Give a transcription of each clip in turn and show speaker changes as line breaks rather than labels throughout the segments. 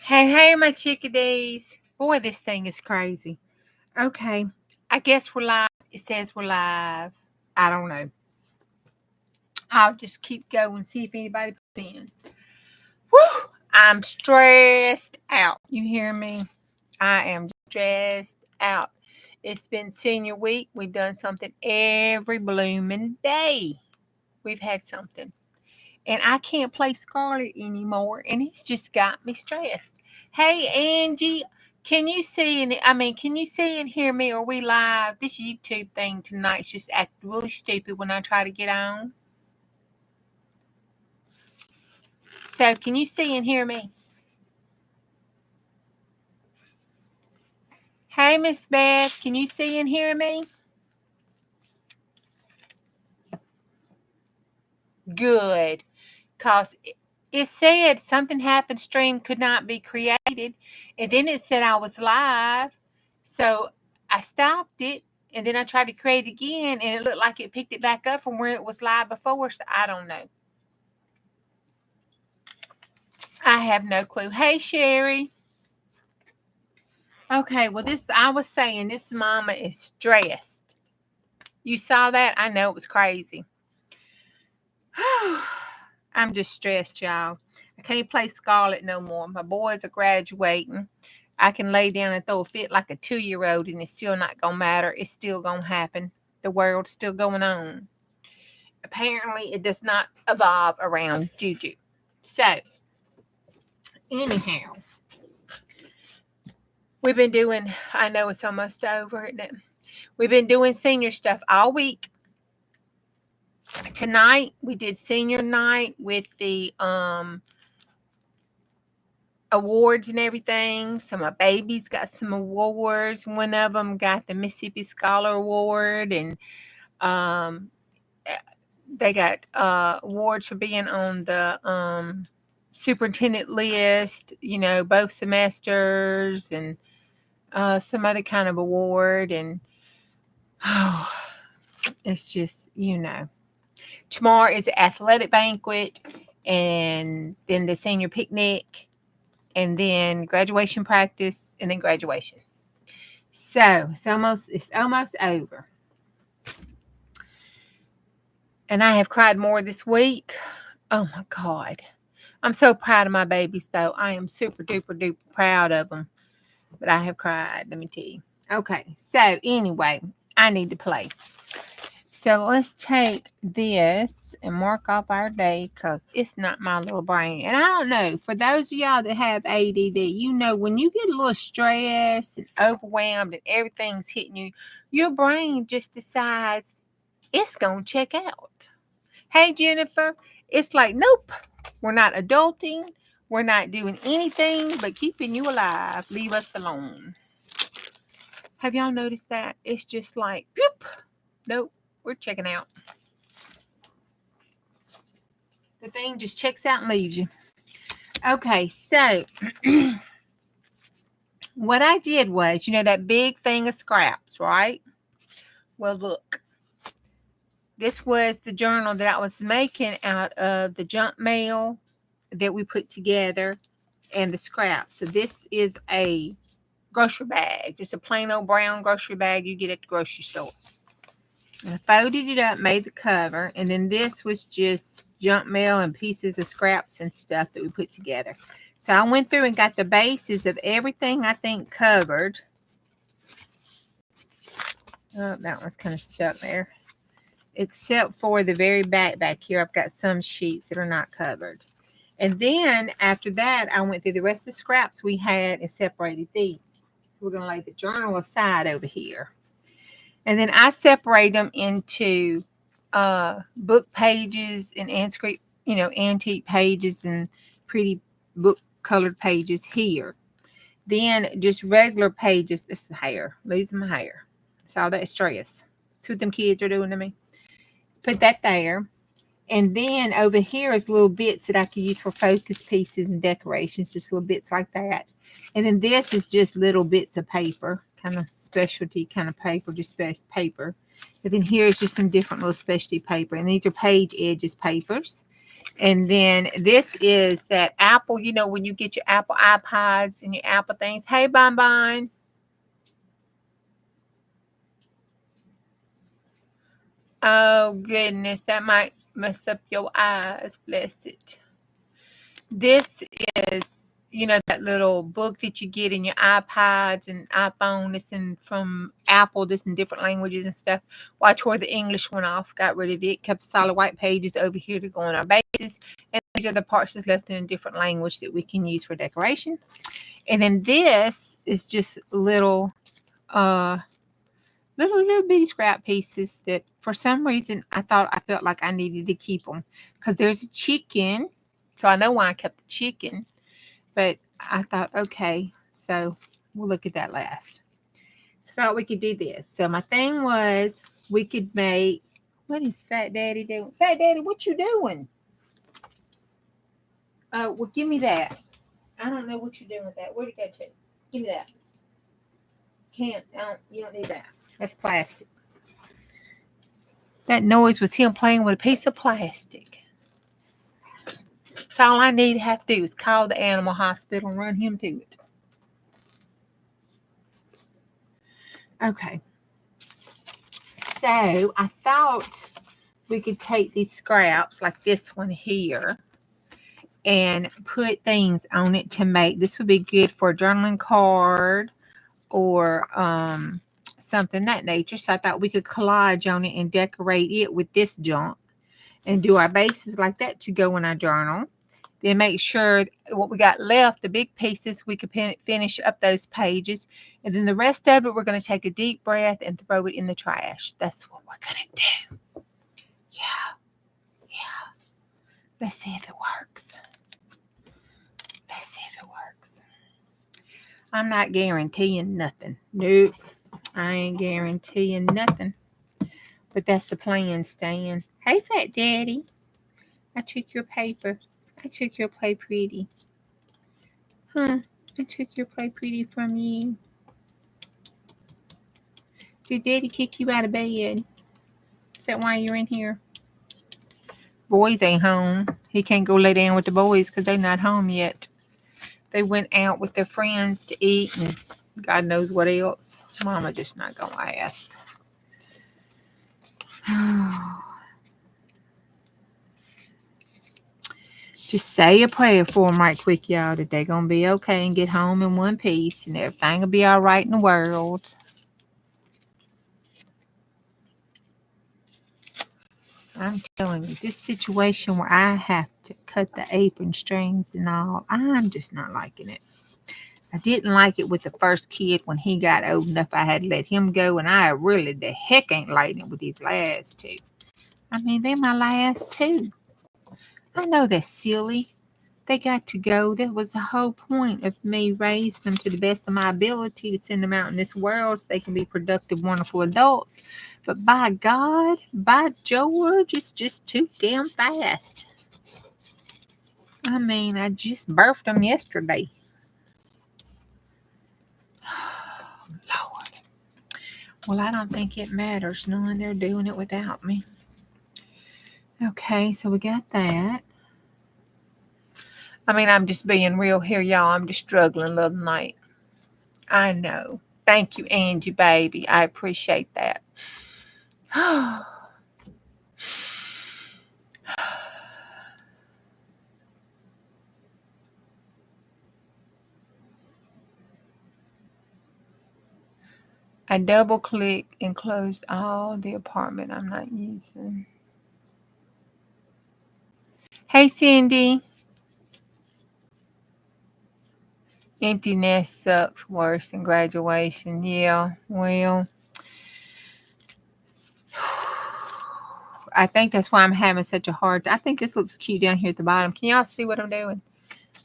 Hey, hey, my chickadees. Boy, this thing is crazy. Okay, I guess we're live. It says we're live. I don't know. I'll just keep going, see if anybody puts in. Whew, I'm stressed out. You hear me? I am stressed out. It's been senior week. We've done something every blooming day. We've had something. And I can't play Scarlet anymore, and it's just got me stressed. Hey, Angie, can you see and hear me? Are we live? This YouTube thing tonight's just acting really stupid when I try to get on. So, can you see and hear me? Hey, Miss Beth, can you see and hear me? Good, because it said something happened, stream could not be created, and then it said I was live. So I stopped it, and then I tried to create it again, and it looked like it picked it back up from where it was live before. So I don't know. I have no clue. Hey, Sherry. Okay, well, I was saying this mama is stressed. You saw that? I know it was crazy. I'm just stressed, y'all. I can't play Scarlet no more. My boys are graduating. I can lay down and throw a fit like a 2-year-old, and it's still not going to matter. It's still going to happen. The world's still going on. Apparently, it does not evolve around Juju. So, anyhow, we've been doing, I know it's almost over, isn't it? We've been doing senior stuff all week. Tonight, we did senior night with the awards and everything. Some of my babies got some awards. One of them got the Mississippi Scholar Award, and um, they got awards for being on the superintendent list, both semesters, and some other kind of award. And oh, it's just, tomorrow is the athletic banquet, and then the senior picnic, and then graduation practice, and then graduation. So it's almost over. And I have cried more this week. Oh my God. I'm so proud of my babies, though. I am super duper duper proud of them. But I have cried, let me tell you. Okay, so anyway, I need to play. So let's take this and mark off our day, because it's not my little brain. And I don't know, for those of y'all that have ADD, when you get a little stressed and overwhelmed and everything's hitting you, your brain just decides it's going to check out. Hey, Jennifer, it's like, nope, we're not adulting. We're not doing anything but keeping you alive. Leave us alone. Have y'all noticed that? It's just like, boop, nope, we're checking out. The thing just checks out and leaves you. Okay, so what I did was, that big thing of scraps, right? Well, look, this was the journal that I was making out of the junk mail that we put together and the scraps. So this is a grocery bag, just a plain old brown grocery bag you get at the grocery store. And I folded it up, made the cover, and then this was just junk mail and pieces of scraps and stuff that we put together. So I went through and got the bases of everything I think covered. Oh, that one's kind of stuck there. Except for the very back here, I've got some sheets that are not covered. And then after that, I went through the rest of the scraps we had and separated these. We're going to lay the journal aside over here. And then I separate them into book pages and antique pages and pretty book colored pages here. Then just regular pages. This is hair. These are my hair. It's all that stress. That's what them kids are doing to me. Put that there. And then over here is little bits that I could use for focus pieces and decorations, just little bits like that. And then this is just little bits of paper, kind of specialty kind of paper, just paper. And then here is just some different little specialty paper. And these are page edges papers. And then this is that Apple, you know, when you get your Apple iPods and your Apple things. Hey, Bon. Oh, goodness. That might mess up your eyes. Bless it. This is, you know, that little book that you get in your iPods and iPhone. It's in from Apple. This in different languages and stuff. Watch where the English went off. Got rid of it. Kept solid white pages over here to go on our bases. And these are the parts that's left in a different language that we can use for decoration. And then this is just uh little bitty scrap pieces that for some reason I felt like I needed to keep them because there's a chicken. So I know why I kept the chicken, but I thought, okay, so we'll look at that last. So I thought we could do this. So my thing was we could make, what is Fat Daddy doing? Fat Daddy, what you doing? Oh, well, give me that. I don't know what you're doing with that. Where'd it go to? Give me that. Can't, you don't need that. That's plastic. That noise was him playing with a piece of plastic. So all I need to have to do is call the animal hospital and run him to it. Okay. So I thought we could take these scraps like this one here and put things on it to make, this would be good for a journaling card or something that nature. So I thought we could collage on it and decorate it with this junk and do our bases like that to go in our journal. Then make sure what we got left, the big pieces, we could finish up those pages. And then the rest of it, we're going to take a deep breath and throw it in the trash. That's what we're going to do. Yeah. Let's see if it works. I'm not guaranteeing nothing. Nope. I ain't guaranteeing nothing. But that's the plan, Stan. Hey, Fat Daddy. I took your paper. I took your play pretty. Huh? I took your play pretty from you. Did Daddy kick you out of bed? Is that why you're in here? Boys ain't home. He can't go lay down with the boys because they're not home yet. They went out with their friends to eat and God knows what else. Mama just not going to ask. Just say a prayer for them right quick, y'all, that they're going to be okay and get home in one piece and everything will be all right in the world. I'm telling you, this situation where I have to cut the apron strings and all, I'm just not liking it. I didn't like it with the first kid when he got old enough. I had to let him go, and I really the heck ain't liking it with these last two. I mean, they're my last two. I know that's silly. They got to go. That was the whole point of me raising them to the best of my ability to send them out in this world so they can be productive, wonderful adults. But by God, by George, it's just too damn fast. I mean, I just birthed them yesterday. Lord. Well, I don't think it matters knowing they're doing it without me. Okay, so we got that. I mean, I'm just being real here, y'all. I'm just struggling a little tonight. I know. Thank you, Angie, baby. I appreciate that. I double clicked and closed all the apartment I'm not using. Hey, Cindy. Empty nest sucks worse than graduation. Yeah, well, I think that's why I'm having such a hard time. I think this looks cute down here at the bottom. Can y'all see what I'm doing?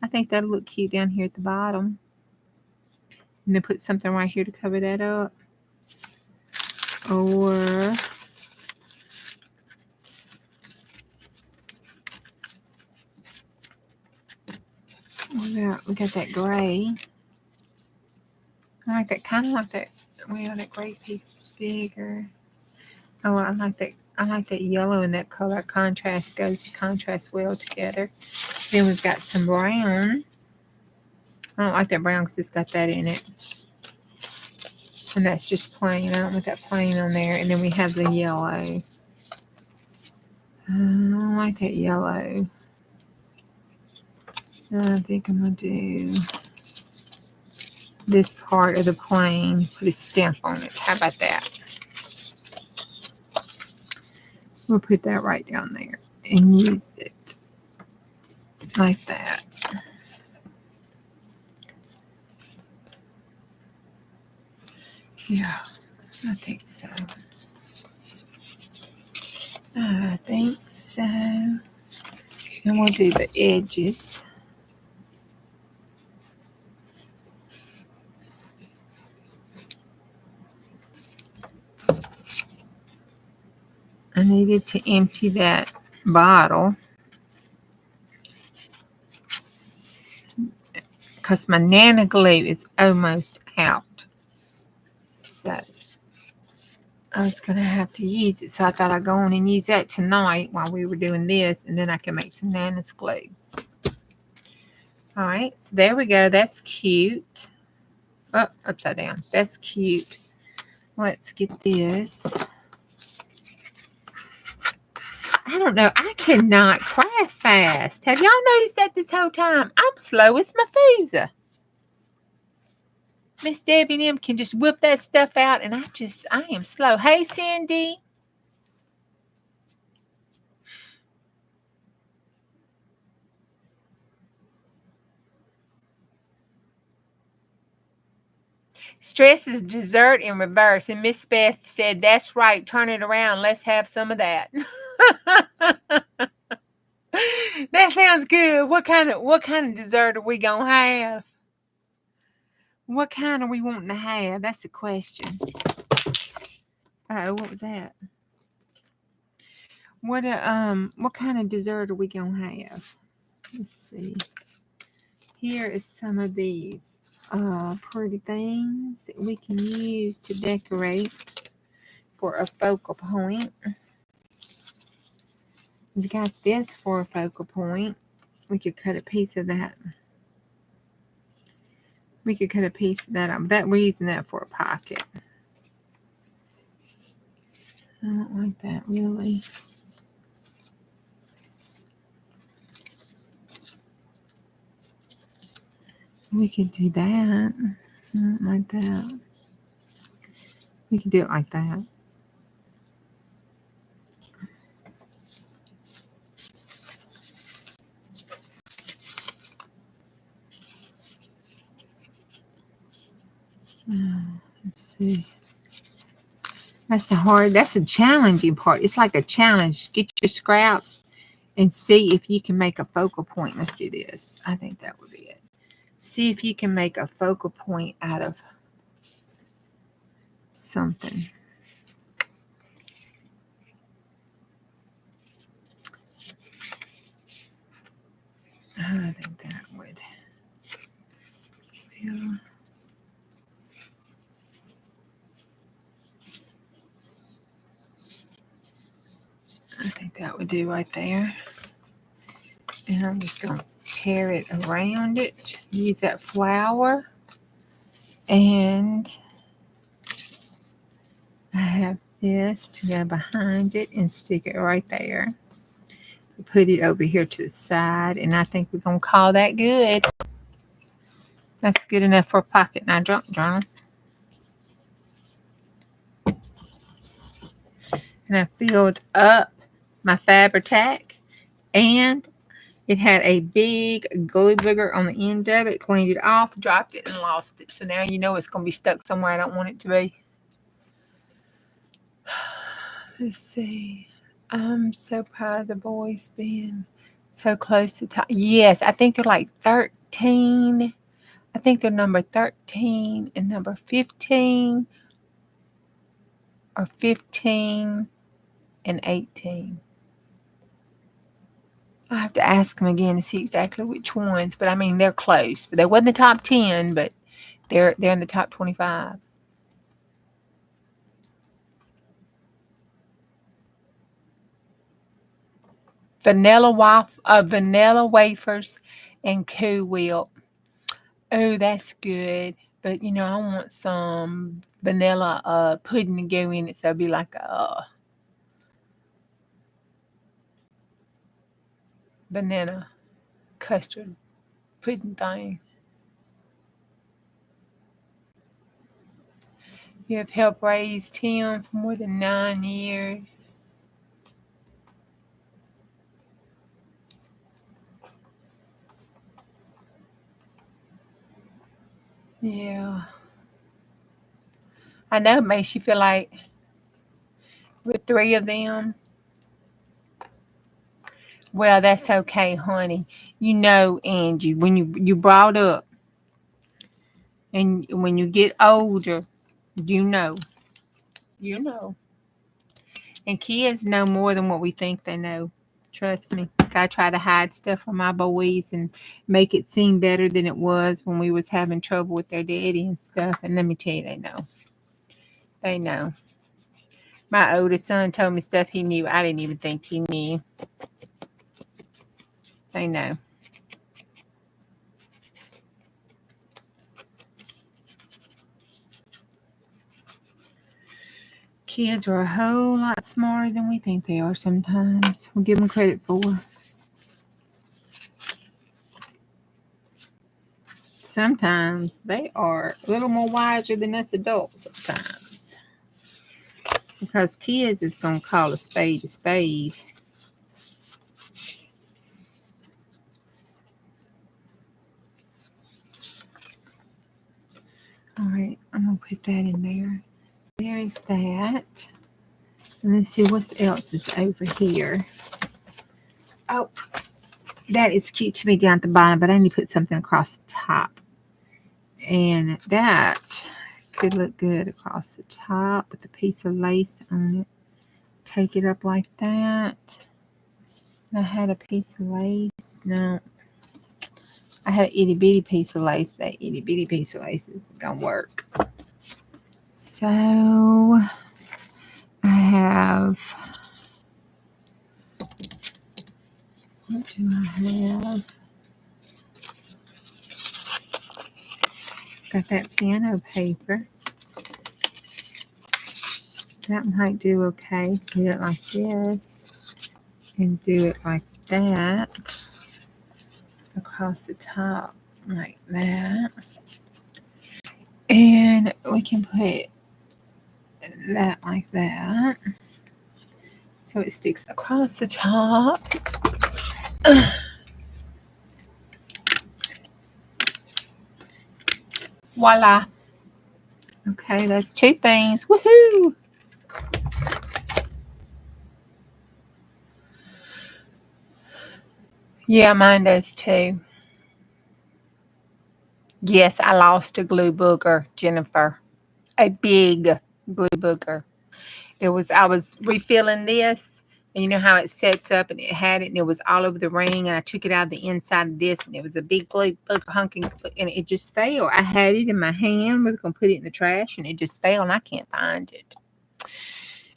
I think that'll look cute down here at the bottom. And then put something right here to cover that up. Or we got that gray. I like that, kind of like that. Well, that gray piece is bigger. Oh, I like that. I like that yellow and that color contrast contrast well together. Then we've got some brown. I don't like that brown because it's got that in it. And that's just plain. I don't want that plain on there. And then we have the yellow. I don't like that yellow. I think I'm going to do this part of the plain, put a stamp on it. How about that? We'll put that right down there and use it like that. Yeah, I think so. I think so. And we'll do the edges. I needed to empty that bottle because my Nana glue is almost out. So I was going to have to use it. So I thought I'd go on and use that tonight while we were doing this, and then I can make some Nana's glue. All right, so there we go. That's cute. Oh, upside down. That's cute. Let's get this. I don't know. I cannot craft fast. Have y'all noticed that this whole time? I'm slow as Methuselah. Miss Debbie and them can just whip that stuff out, and I am slow. Hey, Cindy. Stress is dessert in reverse. And Miss Beth said, that's right. Turn it around. Let's have some of that. That sounds good. What kind of dessert are we going to have? What kind are we wanting to have? That's the question. Oh, what was that? What kind of dessert are we going to have? Let's see. Here is some of these pretty things that we can use to decorate for a focal point. We got this for a focal point. We could cut a piece of that. We could cut a piece of that. I bet we're using that for a pocket. I don't like that really. We could do that. I don't like that. We could do it like that. Let's see. That's the challenging part. It's like a challenge. Get your scraps and see if you can make a focal point. Let's do this. I think that would be it. See if you can make a focal point out of something. I think that would. Yeah. I think that would do right there. And I'm just going to tear it around it. Use that flour. And I have this to go behind it and stick it right there. Put it over here to the side. And I think we're going to call that good. That's good enough for a pocket. Now, junk journal. And I filled up my Fabri-Tac, and it had a big glue booger on the end of it. Cleaned it off, dropped it, and lost it. So now you know it's going to be stuck somewhere I don't want it to be. Let's see. I'm so proud of the boys being so close to top. Yes, I think they're like 13. I think they're number 13 and number 15, or 15 and 18. I have to ask them again to see exactly which ones, but I mean they're close. But they wasn't the top 10, but they're in the top 25. vanilla wafers and Cool Whip. Oh, that's good. But I want some vanilla pudding to go in it, so it'll be like a banana custard pudding thing. You have helped raise Tim for more than 9 years. Yeah. I know it makes you feel like with three of them. Well, that's okay, honey. Angie, when you brought up and when you get older, you know, you know. And kids know more than what we think they know. Trust me. I try to hide stuff from my boys and make it seem better than it was when we was having trouble with their daddy and stuff. And let me tell you, they know. They know. My oldest son told me stuff he knew I didn't even think he knew. They know. Kids are a whole lot smarter than we think they are sometimes. We'll give them credit for. Sometimes they are a little more wiser than us adults sometimes. Because kids is going to call a spade a spade. All right, I'm going to put that in there. There's that. And let's see what else is over here. Oh, that is cute to me down at the bottom, but I need to put something across the top. And that could look good across the top with a piece of lace on it. Take it up like that. I had a piece of lace. No. I had an itty bitty piece of lace. That itty bitty piece of lace isn't going to work. So I have, what do I have? Got that piano paper. That might do okay. Do it like this and do it like that across the top like that. And we can put that like that so it sticks across the top. Voila. Okay, that's two things. Woohoo! Yeah, mine does too. Yes, I lost a glue booger, Jennifer. A big glue booger. I was refilling this, and you know how it sets up, and it had it, and it was all over the ring, and I took it out of the inside of this, and it was a big glue booger hunking, and it just fell. I had it in my hand, was gonna put it in the trash, and it just fell, and I can't find it.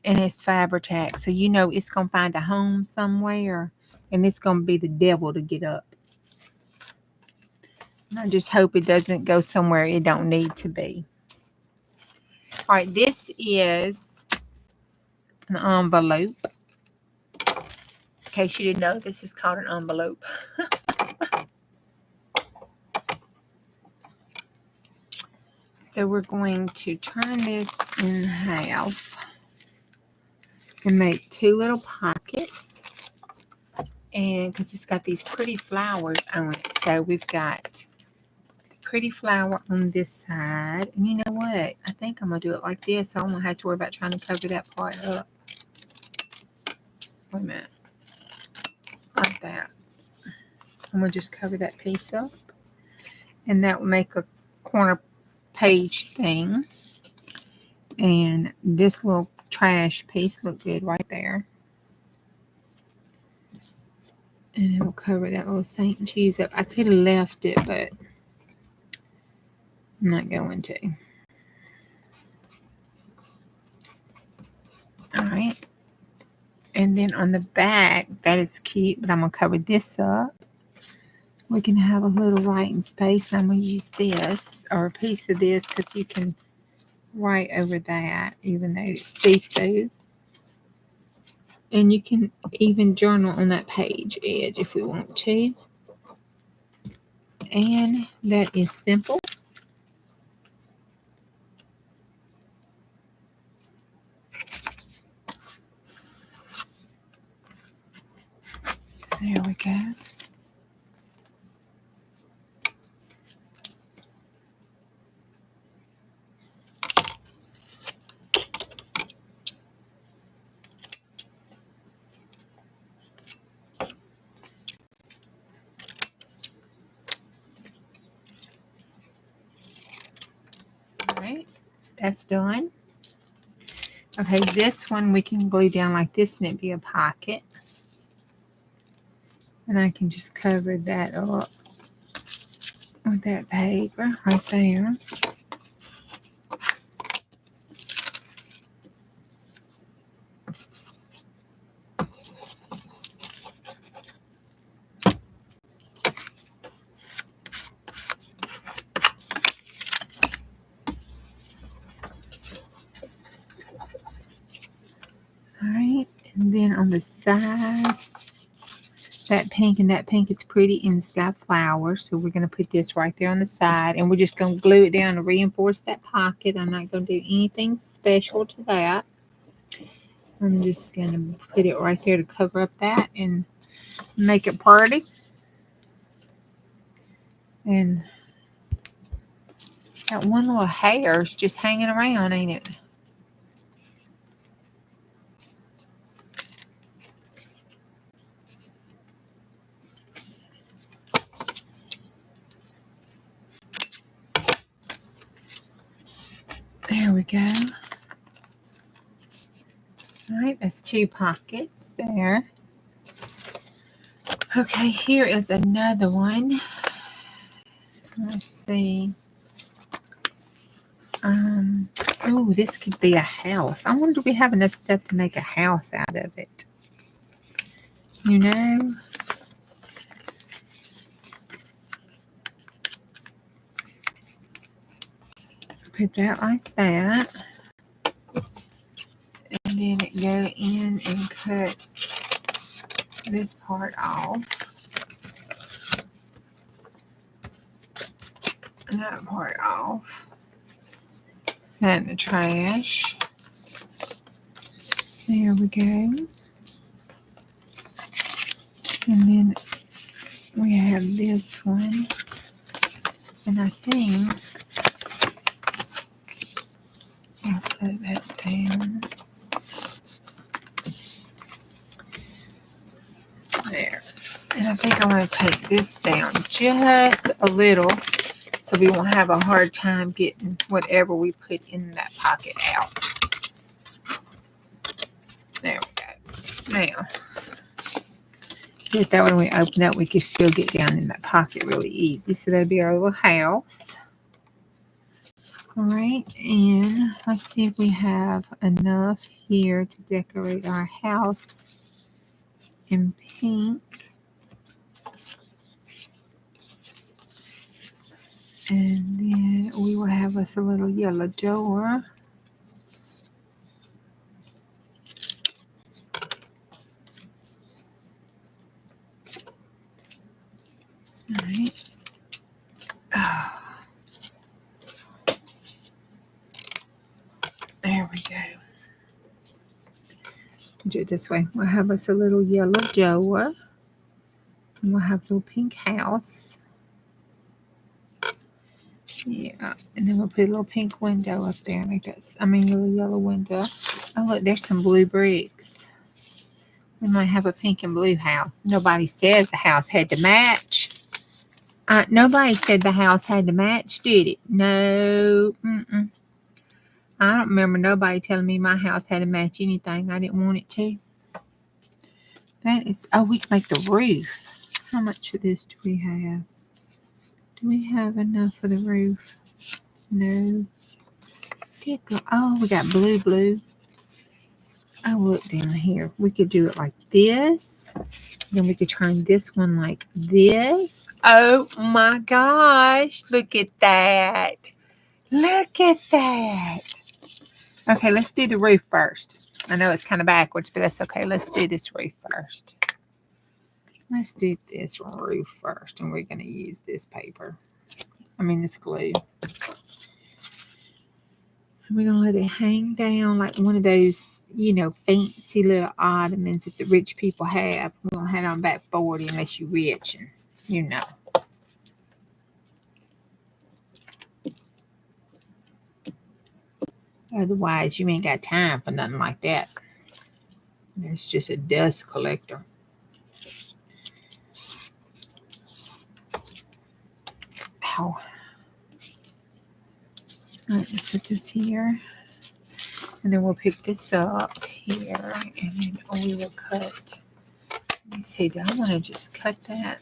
And it's Fabri-Tac, so it's gonna find a home somewhere, and it's gonna be the devil to get up. I just hope it doesn't go somewhere it don't need to be. All right, this is an envelope. In case you didn't know, this is called an envelope. So we're going to turn this in half and make two little pockets. And because it's got these pretty flowers on it. So we've got pretty flower on this side. And you know what? I think I'm going to do it like this. So I won't have to worry about trying to cover that part up. Wait a minute. Like that. I'm going to just cover that piece up. And that will make a corner page thing. And this little trash piece look good right there. And it'll cover that little Saint and cheese up. I could have left it, but I'm not going to. All right. And then on the back, that is cute, but I'm going to cover this up. We can have a little writing space. I'm going to use this or a piece of this because you can write over that, even though it's see-through. And you can even journal on that page edge if we want to. And that is simple. There we go. All right, that's done. Okay, this one we can glue down like this and it'd be a pocket. And I can just cover that up with that paper right there. All right, and then on the side, that pink is pretty, and it's got flowers. So we're going to put this right there on the side, and we're just going to glue it down to reinforce that pocket. I'm not going to do anything special to that. I'm just going to put it right there to cover up that and make it pretty. And that one little hair is just hanging around, ain't it? There we go. All right, that's 2 pockets there. Okay, here is another one. Let's see. Oh, this could be a house. I wonder if we have enough stuff to make a house out of it. You know? Put that like that. And then it go in and cut this part off. And that part off. That in the trash. There we go. And then we have this one. And I think I'll set that down. There. And I think I'm going to take this down just a little so we won't have a hard time getting whatever we put in that pocket out. There we go. Now, get that when we open up, we can still get down in that pocket really easy. So that'll be our little house. All right, and let's see if we have enough here to decorate our house in pink. And then we will have us a little yellow door. All right. Oh. There we go. Do it this way. We'll have us a little yellow door. And we'll have a little pink house. Yeah. And then we'll put a little pink window up there. Make that, a little yellow window. Oh, look, there's some blue bricks. We might have a pink and blue house. Nobody says the house had to match. Nobody said the house had to match, did it? No. I don't remember nobody telling me my house had to match anything. I didn't want it to. That is, oh, we can make the roof. How much of this do we have? Do we have enough for the roof? No. Oh, we got blue. Oh, look down here. We could do it like this. Then we could turn this one like this. Oh my gosh. Look at that. Look at that. Okay, let's do the roof first. I know it's kind of backwards, but that's okay. Let's do this roof first. Let's do this roof first, and we're going to use this paper. I mean, this glue. We're going to let it hang down like one of those, you know, fancy little ottomans that the rich people have. We don't have it on back 40 unless you're rich, and you know. Otherwise, you ain't got time for nothing like that. It's just a dust collector. Ow. All right, let's set this here. And then we'll pick this up here. And then we will cut. Let me see, do I want to just cut that?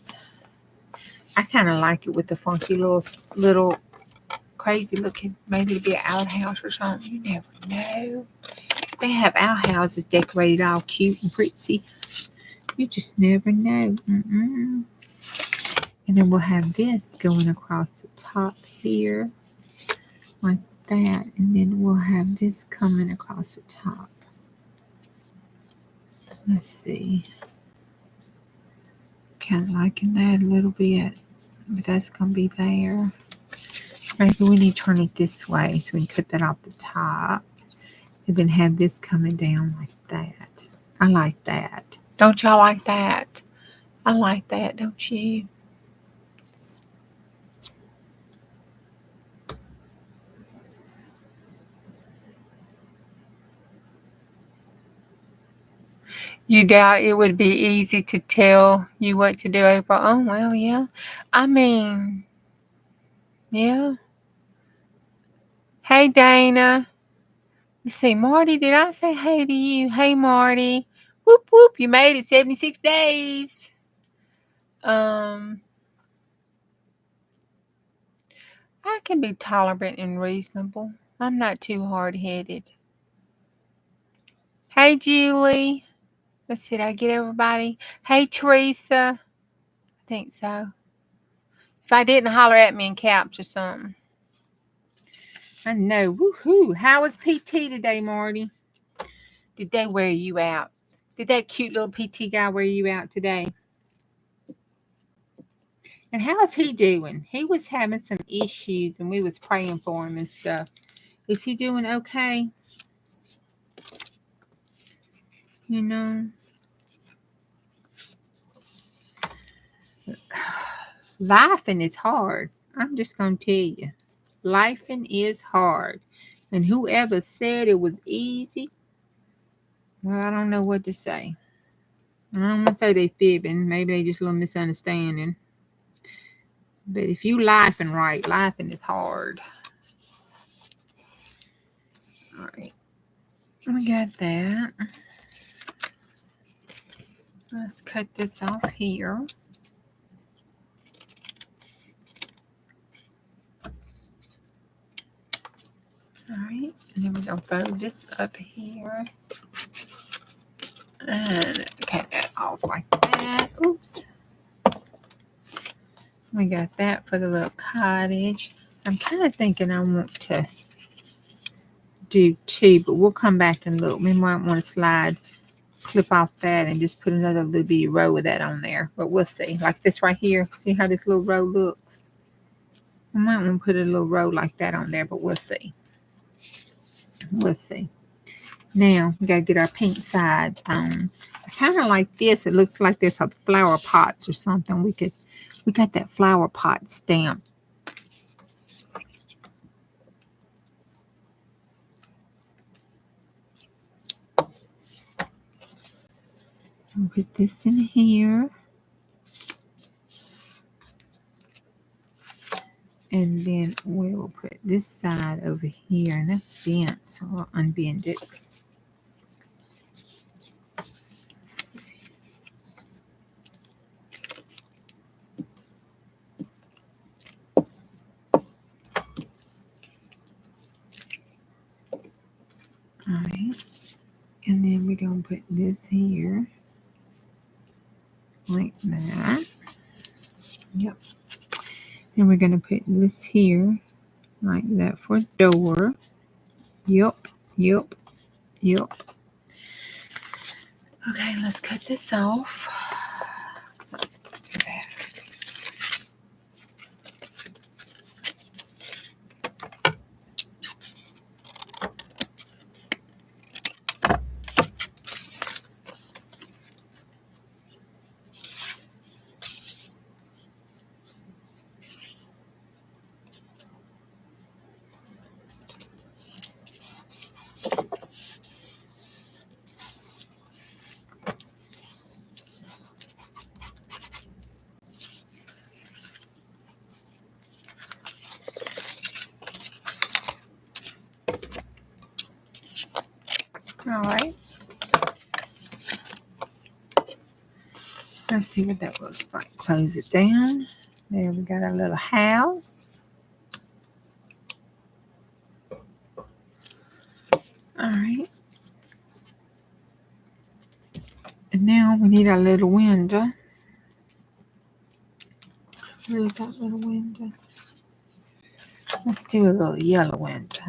I kind of like it with the funky little crazy looking. Maybe it'll be an outhouse or something. You never know. They have outhouses decorated all cute and pretty. You just never know. And then we'll have this going across the top here. Like that. And then we'll have this coming across the top. Let's see. Kind of liking that a little bit. But that's going to be there. Maybe we need to turn it this way so we can cut that off the top. And then have this coming down like that. I like that. Don't y'all like that? I like that, don't you? You doubt it would be easy to tell you what to do, April? Oh, well, yeah. I mean, yeah. Hey, Dana. Let's see, Marty, did I say hey to you? Hey, Marty. Whoop, whoop, you made it 76 days. I can be tolerant and reasonable. I'm not too hard-headed. Hey, Julie. Let's see, did I get everybody? Hey, Teresa. I think so. If I didn't, holler at me in caps or something. I know. Woohoo. How was PT today, Marty? Did they wear you out? Did that cute little PT guy wear you out today? And how's he doing? He was having some issues and we was praying for him and stuff. Is he doing okay? You know? Lifing is hard. I'm just going to tell you. Lifing is hard. And whoever said it was easy, well, I don't know what to say. I don't want to say they fibbing. Maybe they just a little misunderstanding. But if you laughing right, laughing is hard. All right. We got that. Let's cut this off here. All right. And then we're going to fold this up here. And cut that off like that. Oops. We got that for the little cottage. I'm kind of thinking I want to do two, but we'll come back and look. We might want to clip off that and just put another little bitty row of that on there. But we'll see. Like this right here. See how this little row looks? I might want to put a little row like that on there, but we'll see. We'll see. Now, we got to get our pink sides on. I kind of like this. It looks like there's some flower pots or something. We got that flower pot stamp. We'll put this in here. And then we will put this side over here. And that's bent, so we'll unbend it. All right. And then we're going to put this here. Like that. Yep. Then we're going to put this here. Like that for door. Yep. Yep. Yep. Okay, let's cut this off. All right. Let's see what that looks like. Close it down. There we got our little house. All right. And now we need our little window. Where is that little window? Let's do a little yellow window.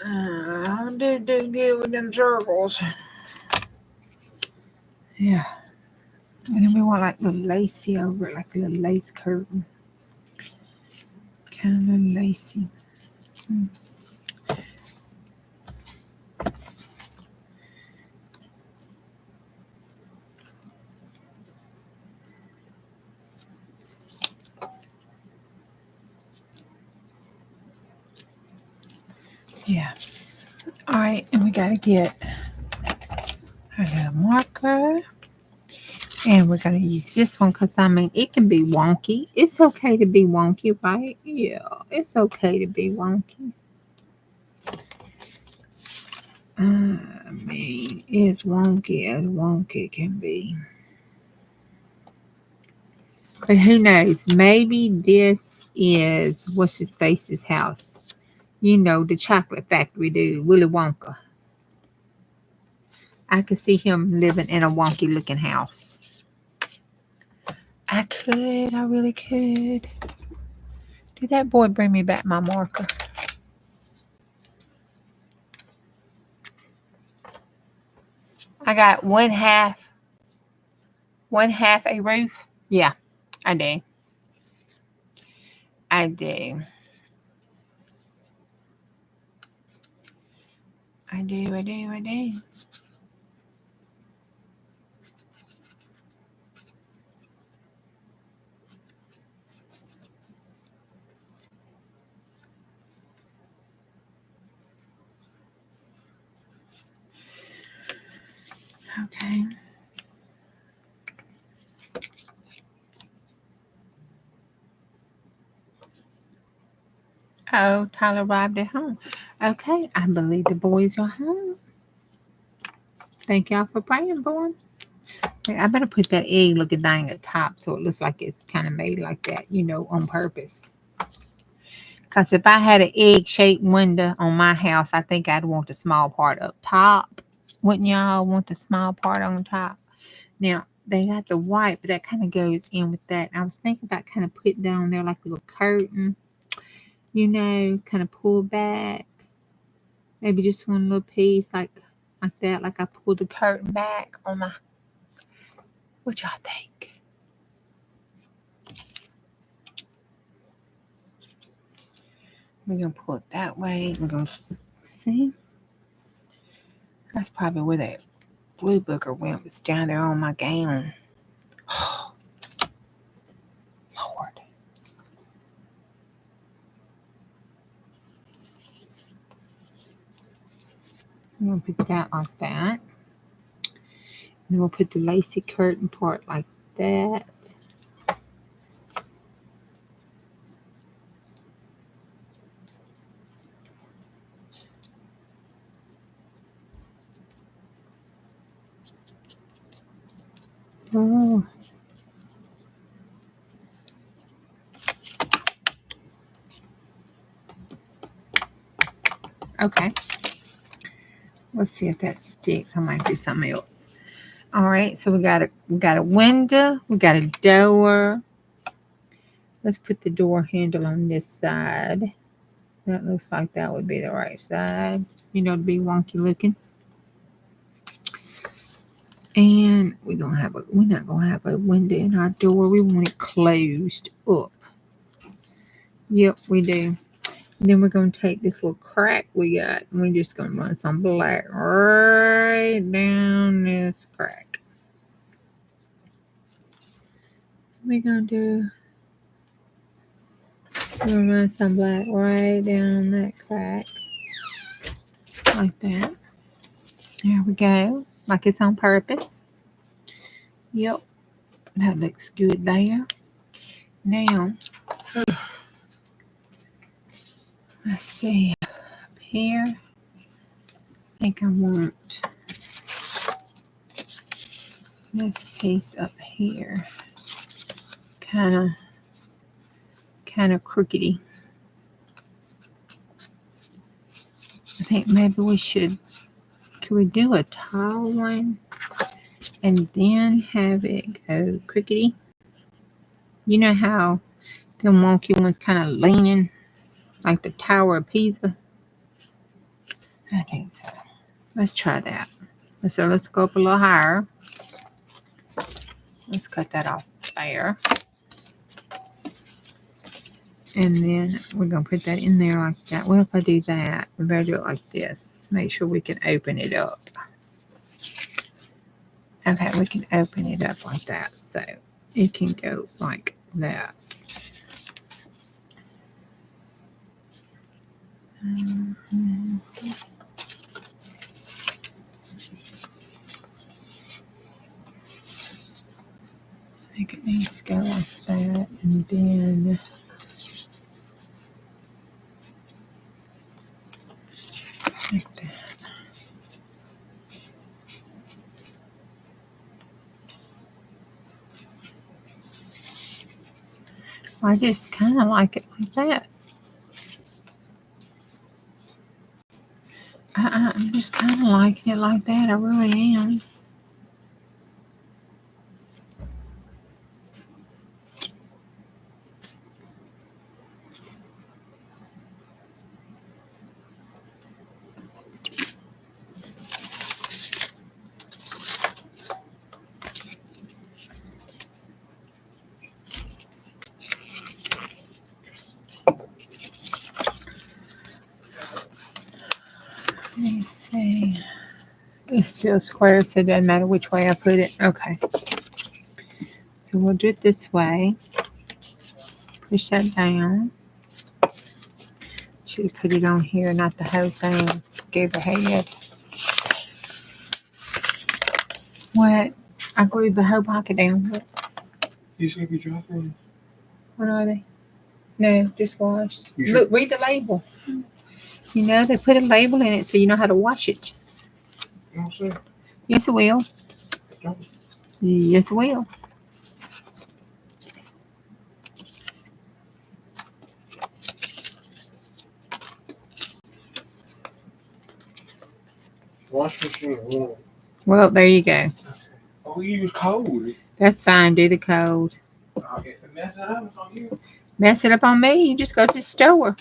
I did do good with them circles. Yeah. And then we want like little lacy over it, like a little lace curtain. Kind of lacy. Yeah. All right, and we got to get our little marker. And we're going to use this one because, I mean, it can be wonky. It's okay to be wonky, right? Yeah, it's okay to be wonky. I mean, it's wonky as wonky can be. But who knows? Maybe this is what's his face's house. You know, the chocolate factory dude, Willy Wonka. I could see him living in a wonky looking house. I really could. Did that boy bring me back my marker? I got one half a roof. Yeah, I do. I do. I do. I do. I do. Okay. Oh, Tyler arrived at home. Okay, I believe the boys are home. Thank y'all for praying for him. I better put that egg looking thing at top so it looks like it's kind of made like that, you know, on purpose. Because if I had an egg-shaped window on my house, I think I'd want the small part up top. Wouldn't y'all want the small part on top? Now, they got the white, but that kind of goes in with that. I was thinking about kind of putting that on there like a little curtain, you know, kind of pull back. Maybe just one little piece like that, like I pulled the curtain back on my... What y'all think? We're going to pull it that way. We're going to see. That's probably where that blue booger went. Was down there on my gown. Oh, Lord. I'm going to put that like that. And then we'll put the lacy curtain part like that. Okay. Let's see if that sticks. I might do something else. All right, so we got a window, we got a door. Let's put the door handle on this side. That looks like that would be the right side. You know, to be wonky looking. And we're not gonna have a window in our door. We want it closed up. Yep, we do. Then we're gonna take this little crack we got, and we're just gonna run some black right down this crack. We're gonna run some black right down that crack. Like that. There we go. Like it's on purpose. Yep. That looks good there. Now, let's see. Up here, I think I want this piece up here. Kind of crookedy. I think maybe we should. Could we do a tall one and then have it go crookedy? You know how them wonky ones kind of leaning like the Tower of Pisa? I think so. Let's try that. So let's go up a little higher. Let's cut that off there. And then we're going to put that in there like that. Well, if I do that, we better do it like this. Make sure we can open it up. Okay, we can open it up like that. So it can go like that. I think it needs to go like that. And then like that. I just kind of like it like that. I'm just kind of liking it like that. I really am. Let me see. It's still square, so it doesn't matter which way I put it. Okay. So we'll do it this way. Push that down. Should have put it on here, not the whole thing. Gave a head. What? I glued the whole pocket down. What?
These gonna be dry cleaning.
What are they? No, just washed. Look, read the label. You know, they put a label in it so you know how to wash it.
You know what I'm saying?
Yes, it will.
Don't.
Yes, it will.
Wash machine warm.
Well, there you go.
Oh, you use cold.
That's fine. Do the cold.
Okay, if it mess it up, it's on you.
Mess it up on me, you just go to the store.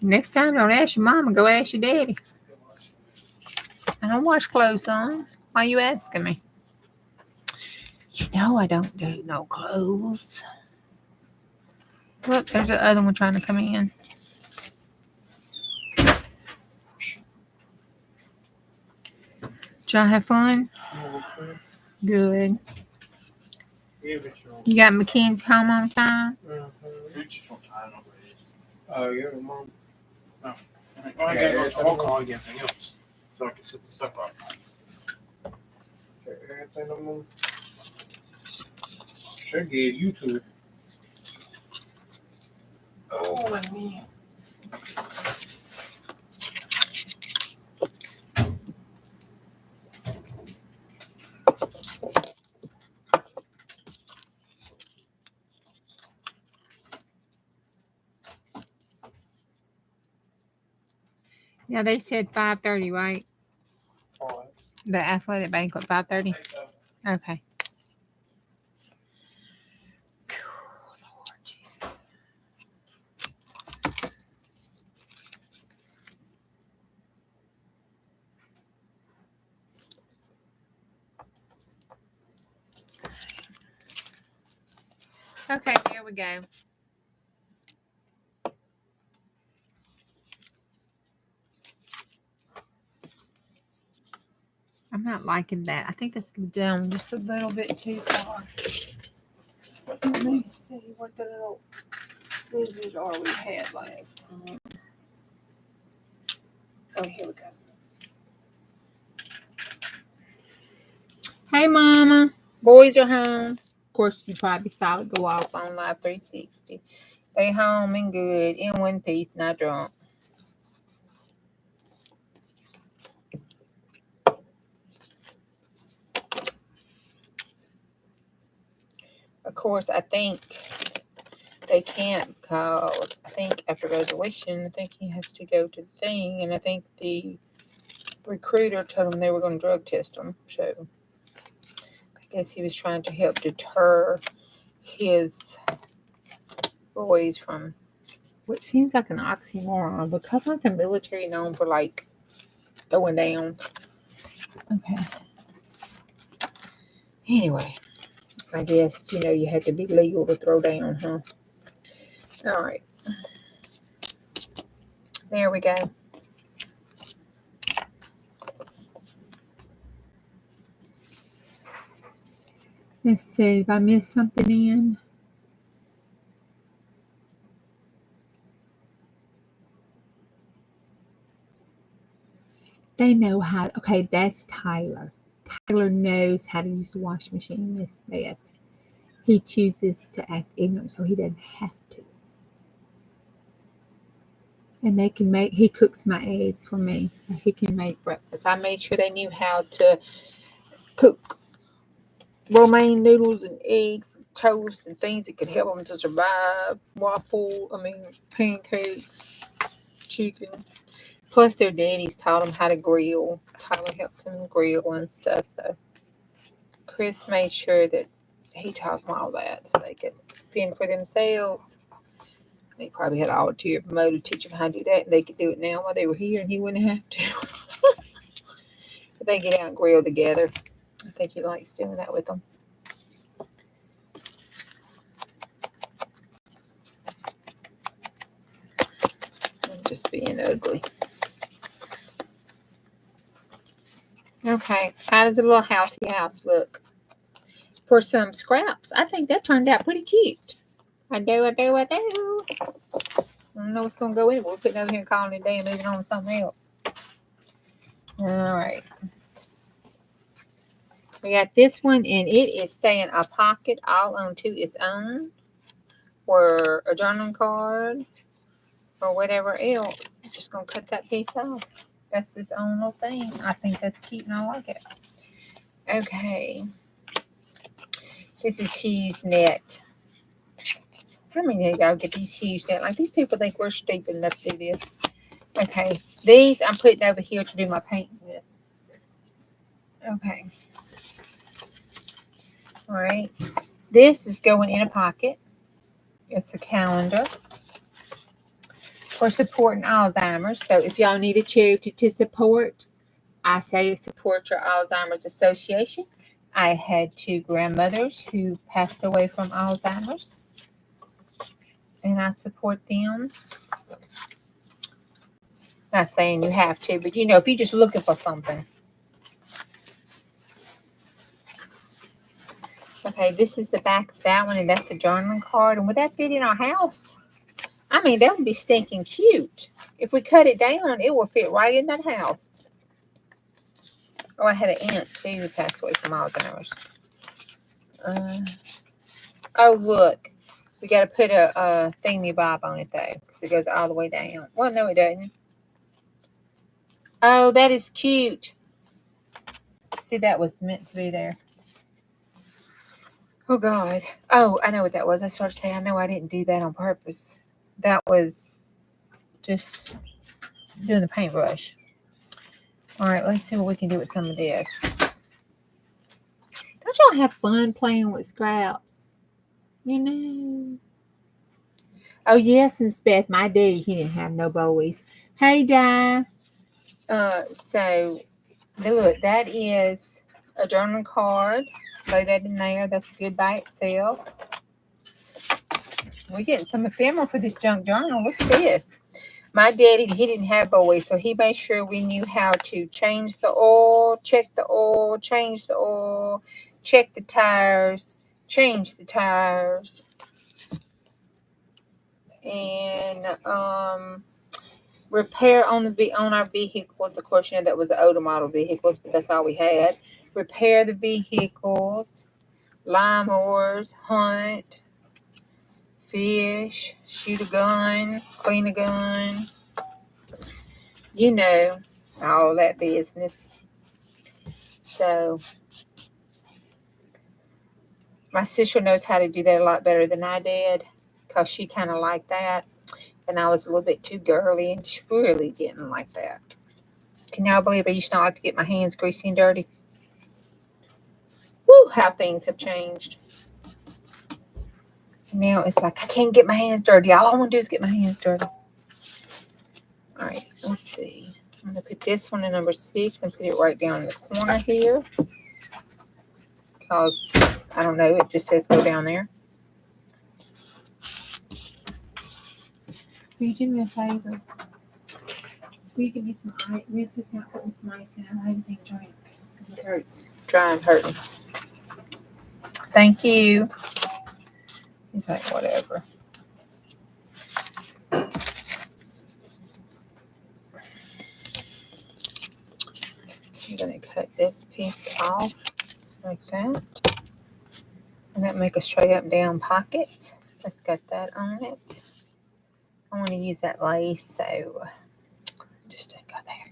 Next time, don't ask your mama, go ask your daddy. I don't wash clothes on. Why are you asking me? You know I don't do no clothes. Look, there's the other one trying to come in. Did y'all have fun? Good. You got Mackenzie home on time?
Oh, yeah, mom. No. I gotta go alcohol and everything else so I can set the stuff up. Everything I'm on. Should give you to it. Oh, man.
Yeah, they said 5:30, right?
All right.
The athletic banquet, 5:30. Okay. Lord Jesus. Okay, there we go. I'm not liking that. I think that's down just a little bit too far. Let me see what the little scissors are we had last time. Oh, here we go. Hey, Mama. Boys are home. Of course, you probably saw it go off on Live 360. They home and good, in one piece, not drunk. Of course, I think they can't because I think after graduation, I think he has to go to the thing, and I think the recruiter told him they were going to drug test him. So I guess he was trying to help deter his boys from, which seems like an oxymoron because aren't the military known for like throwing down? Okay. Anyway, I guess you had to be legal to throw down, huh? All right. There we go. Let's see if I missed something in. They know how. Okay, that's Tyler. Tyler knows how to use the washing machine, Miss Beth. He chooses to act ignorant, so he doesn't have to. And he cooks my eggs for me, so he can make breakfast. I made sure they knew how to cook romaine noodles and eggs and toast and things that could help them to survive. Pancakes, chicken. Plus, their daddies taught them how to grill. Tyler helps them grill and stuff. So, Chris made sure that he taught them all that so they could fend for themselves. They probably had all ulterior motive to teach them how to do that, and they could do it now while they were here, and he wouldn't have to. But they get out and grill together. I think he likes doing that with them. I'm just being ugly. Okay, how does a little housey house look? For some scraps, I think that turned out pretty cute. I do. I don't know what's going to go in it. We're putting over here and calling it a day and moving on to something else. All right. We got this one, and it is staying a pocket all onto its own, or a journaling card, or whatever else. I'm just going to cut that piece off. That's its own little thing. I think that's cute, and I like it. Okay. This is HughesNet. How many of y'all get these HughesNet? Like, these people think we're stupid enough to do this. Okay. These I'm putting over here to do my painting with. Okay. All right. This is going in a pocket. It's a calendar for supporting Alzheimer's. So if y'all need a charity to support, I say support your Alzheimer's Association. I had 2 grandmothers who passed away from Alzheimer's, and I support them. Not saying you have to, but if you're just looking for something. Okay, this is the back of that one, and that's a journaling card. And would that fit in our house? I mean, that would be stinking cute. If we cut it down, it will fit right in that house. Oh, I had an aunt, too, who passed away from Alzheimer's. Oh, look. We got to put a thingy-bob on it, though, because it goes all the way down. Well, no, it doesn't. Oh, that is cute. See, that was meant to be there. Oh, God. Oh, I know what that was. I started saying, I know I didn't do that on purpose. That was just doing the paintbrush. All right, let's see what we can do with some of this. Don't y'all have fun playing with scraps? You know. Oh yes, Miss Beth, my daddy, he didn't have no bowies. Hey, Di. So look, that is a journal card. Lay that in there. That's good by itself. We're getting some ephemera for this junk journal. Look at this. My daddy, he didn't have bowies, so he made sure we knew how to change the oil, check the oil, change the oil, check the tires, change the tires, and repair on our vehicles. Of course, you know that was the older model vehicles, but that's all we had. Repair the vehicles, lawnmowers, hunt, fish, shoot a gun, clean a gun. You know, all that business. So my sister knows how to do that a lot better than I did because she kind of liked that. And I was a little bit too girly and she really didn't like that. Can y'all believe I used to not like to get my hands greasy and dirty? Woo, how things have changed. Now it's like I can't get my hands dirty. All I want to do is get my hands dirty. All right, let's see. I'm going to put this one in number 6 and put it right down in the corner here. Because, I don't know, it just says go down there. Will you do me a favor? Will you give me some ice? Rinse this out, put me some ice in. I don't have anything to drink. It hurts. Dry and hurting. Thank you. He's like, whatever. I'm going to cut this piece off like that. And that make a straight up down pocket. Let's get that on it. I want to use that lace, so just to go there.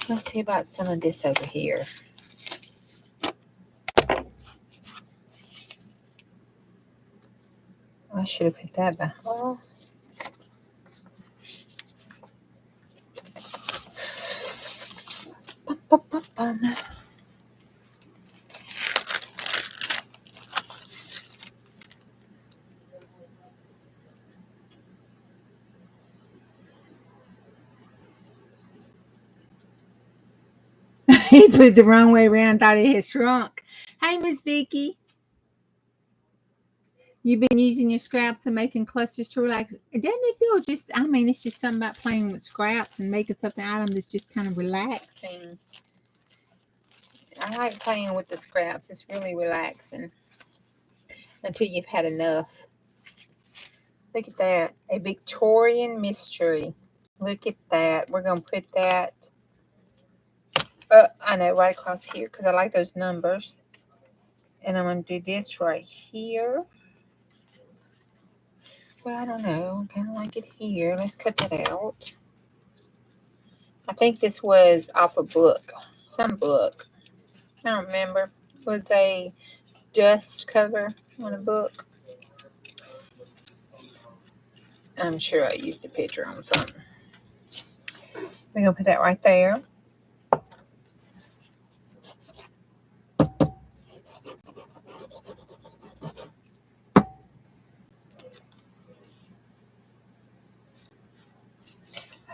Let's see about some of this over here. I should have put that back. Oh. He put it the wrong way around, thought it had shrunk. Hey, Miss Vicky. You've been using your scraps and making clusters to relax. Doesn't it feel just, I mean, it's just something about playing with scraps and making something out of them that's just kind of relaxing. I like playing with the scraps. It's really relaxing until you've had enough. Look at that. A Victorian mystery. Look at that. We're going to put that, I know, right across here because I like those numbers. And I'm going to do this right here. Well, I don't know. I kind of like it here. Let's cut that out. I think this was off a book. Some book. I don't remember. It was a dust cover on a book. I'm sure I used a picture on something. We're going to put that right there.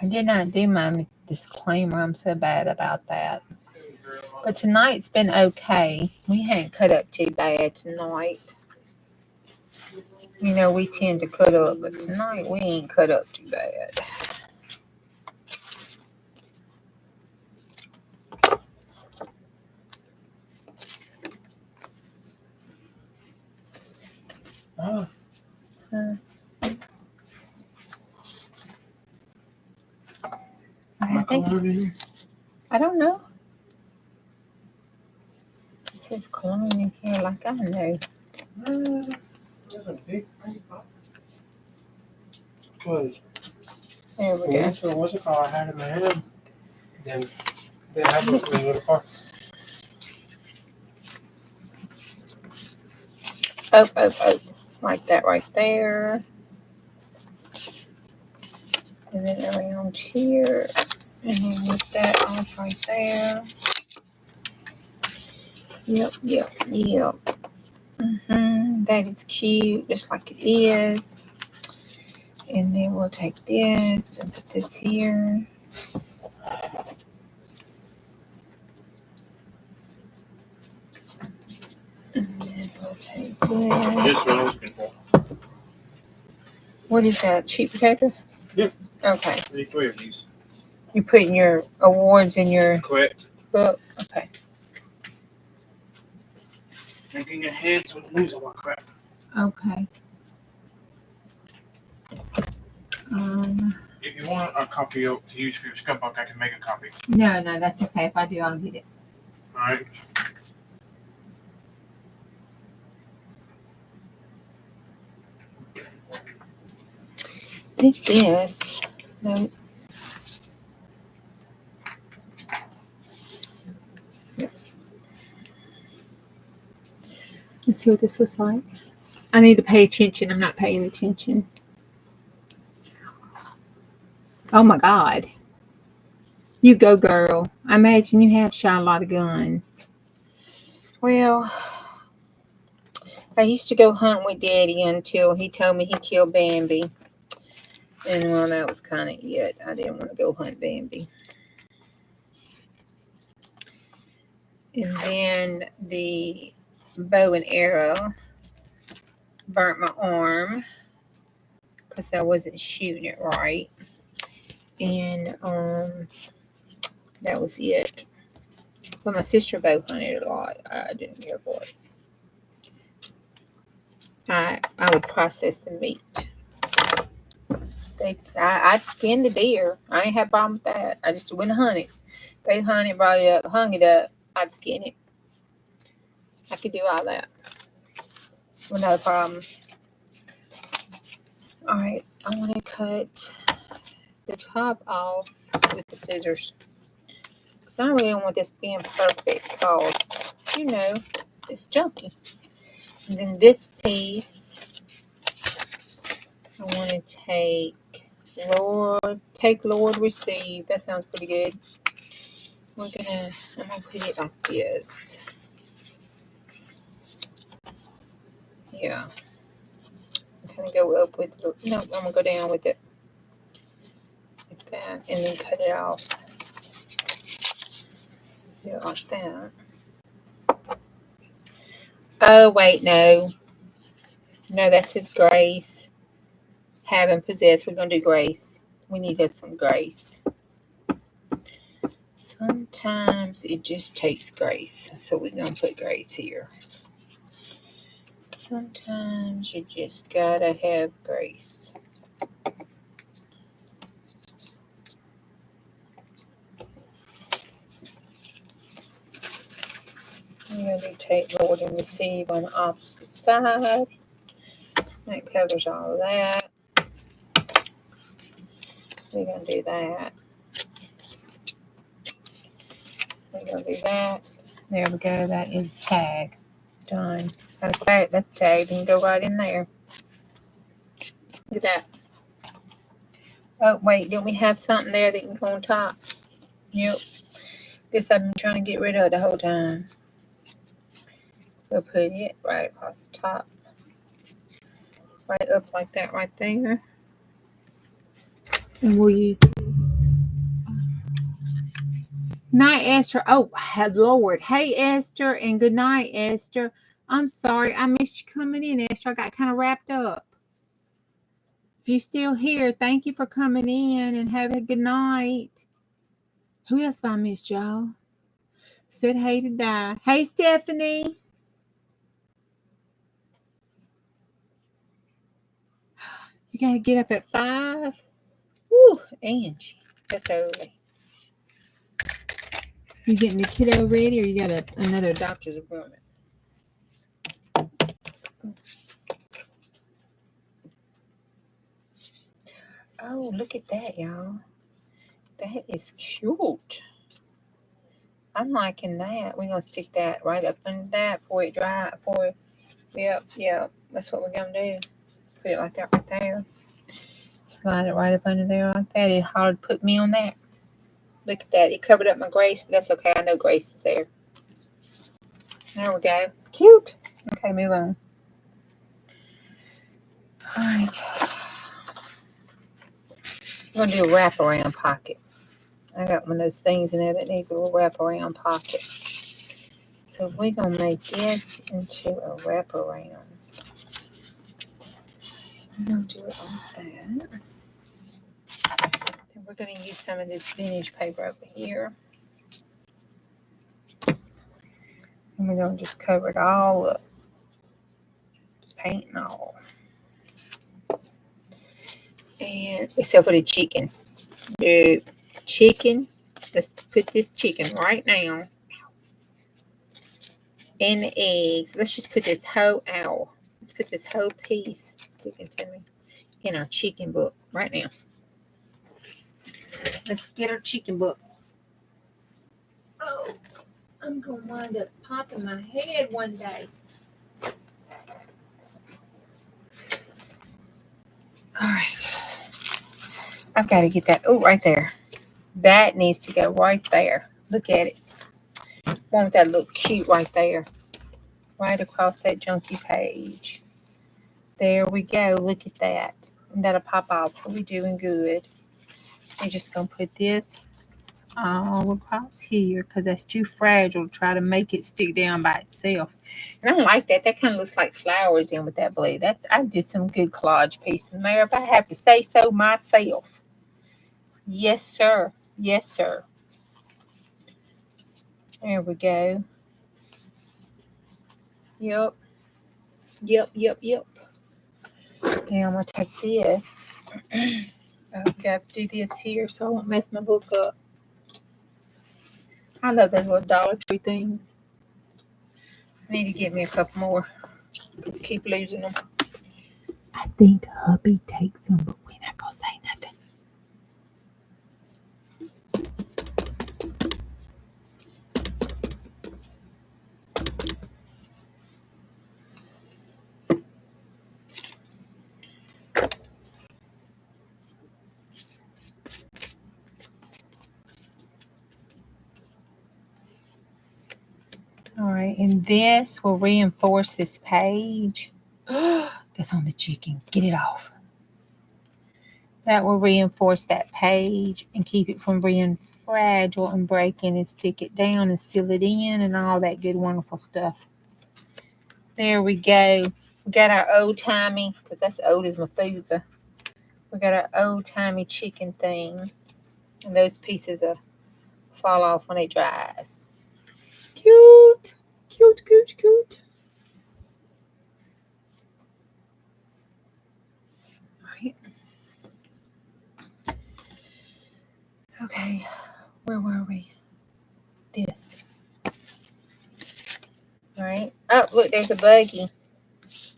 I did not do my disclaimer. I'm so bad about that. But tonight's been okay. We hadn't cut up too bad tonight. You know, we tend to cut up, but tonight we ain't cut up too bad.
Oh.
I don't know. It says cologne in here like I know.
There's a big because
there we go.
So what's it called? I had in my hand. Then I put it in the car. Oh. Like that right there.
And then around here. And then with that off right there. Yep. That is cute, just like it is. And then we'll take this and put this here. And then we'll take this.
This one I was looking for.
What is that? Cheap potato?
Yep.
Okay.
I need 3 of these.
You putting your awards in your
Correct.
book? Okay.
Thinking ahead so I don't lose all my crap.
Okay.
If you want a copy to use for your scrapbook, I can make a copy.
No, that's okay. If I do, I'll get it.
All right.
I think this. No. Let's see what this looks like. I need to pay attention. I'm not paying attention. Oh my God. You go, girl. I imagine you have shot a lot of guns. Well, I used to go hunt with Daddy until he told me he killed Bambi. And well, that was kind of it. I didn't want to go hunt Bambi. And then the bow and arrow burnt my arm because I wasn't shooting it right. And that was it. But my sister bow hunted a lot. I didn't care for it. I would process the meat. I'd skin the deer. I ain't had a problem with that. I just went and hunted. They hunted, brought it up, hung it up. I'd skin it. I could do all that. No problem. All right, I want to cut the top off with the scissors. Because I really don't want this being perfect because, you know, it's junky. And then this piece, I want to take Lord, receive. That sounds pretty good. I'm gonna put it like this. Yeah. I'm gonna go up with I'm gonna go down with it. Like that. And then cut it off. Do it like that. Oh wait, no. No, that's His grace. Having possessed. We're gonna do grace. We need some grace. Sometimes it just takes grace. So we're gonna put grace here. Sometimes you just gotta have grace. I'm going to take Lord and receive on the opposite side. That covers all of that. We're going to do that. We're going to do that. There we go. That is tag. Done. Okay, that's tagged and go right in there. Look at that. Oh, wait. Don't we have something there that can go on top? Yep. This I've been trying to get rid of the whole time. We'll put it right across the top. Right up like that right there. And we'll use this. Night, Esther. Oh, Lord. Hey, Esther, and good night, Esther. I'm sorry. I missed you coming in, Esther. I got kind of wrapped up. If you're still here, thank you for coming in and have a good night. Who else have I missed, y'all? Said hey to die. Hey, Stephanie. You got to get up at 5? Woo, Angie. That's early. You getting the kiddo ready or you got another doctor's appointment? Oh, look at that, y'all. That is cute. I'm liking that. We're going to stick that right up under that before it dry. Yep. That's what we're going to do. Put it like that right there. Slide it right up under there like that. It hard put me on that. Look at that. It covered up my Grace, but that's okay. I know Grace is there. There we go. It's cute. Okay, move on. All right. I'm going to do a wraparound pocket. I got one of those things in there that needs a little wraparound pocket. So we're going to make this into a wraparound. I'm going to do it like that. Then we're going to use some of this vintage paper over here. And we're going to just cover it all up. Paint and all. And except for the chicken. The chicken. Let's put this chicken right now. And the eggs. Let's just put this whole owl. Let's put this whole piece sticking to me in our chicken book right now. Let's get our chicken book. Oh, I'm going to wind up popping my head one day. All right. I've got to get that. Oh, right there. That needs to go right there. Look at it. Want that look cute right there. Right across that junky page. There we go. Look at that. And that'll pop off. So we're doing good. We're just going to put this all across here because that's too fragile to try to make it stick down by itself. And I like that. That kind of looks like flowers in with that blade. I did some good collage pieces there, if I have to say so myself. Yes, sir. Yes, sir. There we go. Yep. Yep. Now I'm going to take this. I've got to do this here so I won't mess my book up. I love those little Dollar Tree things. I need to get me a couple more because I keep losing them. I think hubby takes them, but we're not going to say nothing. All right, and this will reinforce this page. That's on the chicken. Get it off. That will reinforce that page and keep it from being fragile and breaking, and stick it down and seal it in and all that good, wonderful stuff. There we go. We got our old-timey, because that's old as Methuselah. We got our old-timey chicken thing. And those pieces will fall off when it dries. Cute. All right. Okay, where were we? This. All right. Oh, look, there's a buggy.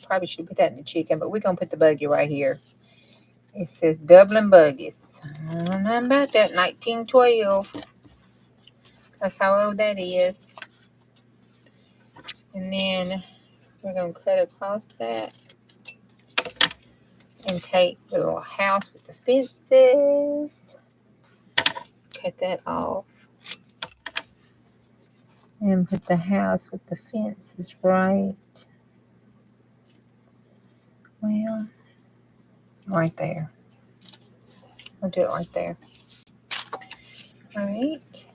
Probably should put that in the chicken, but we're going to put the buggy right here. It says Dublin Buggies. I don't know about that. 1912. That's how old that is. And then we're going to cut across that and take the little house with the fences. Cut that off. And put the house with the fences right. Well, right there. I'll do it right there. All right.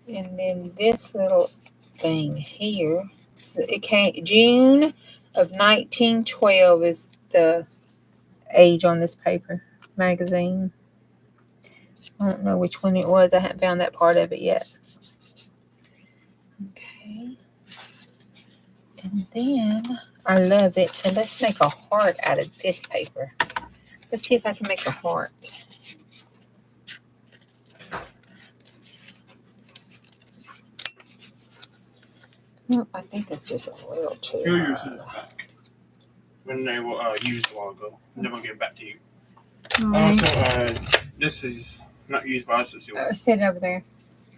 And then this little thing here. So it came June of 1912 is the age on this paper magazine. I don't know which one it was. I haven't found that part of it yet. Okay. And then I love it. So let's make a heart out of this paper. Let's see if I can make a heart. Nope, I think that's just a little too.
Here yours is back. When they were used a while ago. Never get back to you.
Right.
Also, this is not used by us. It's yours.
Sit over there.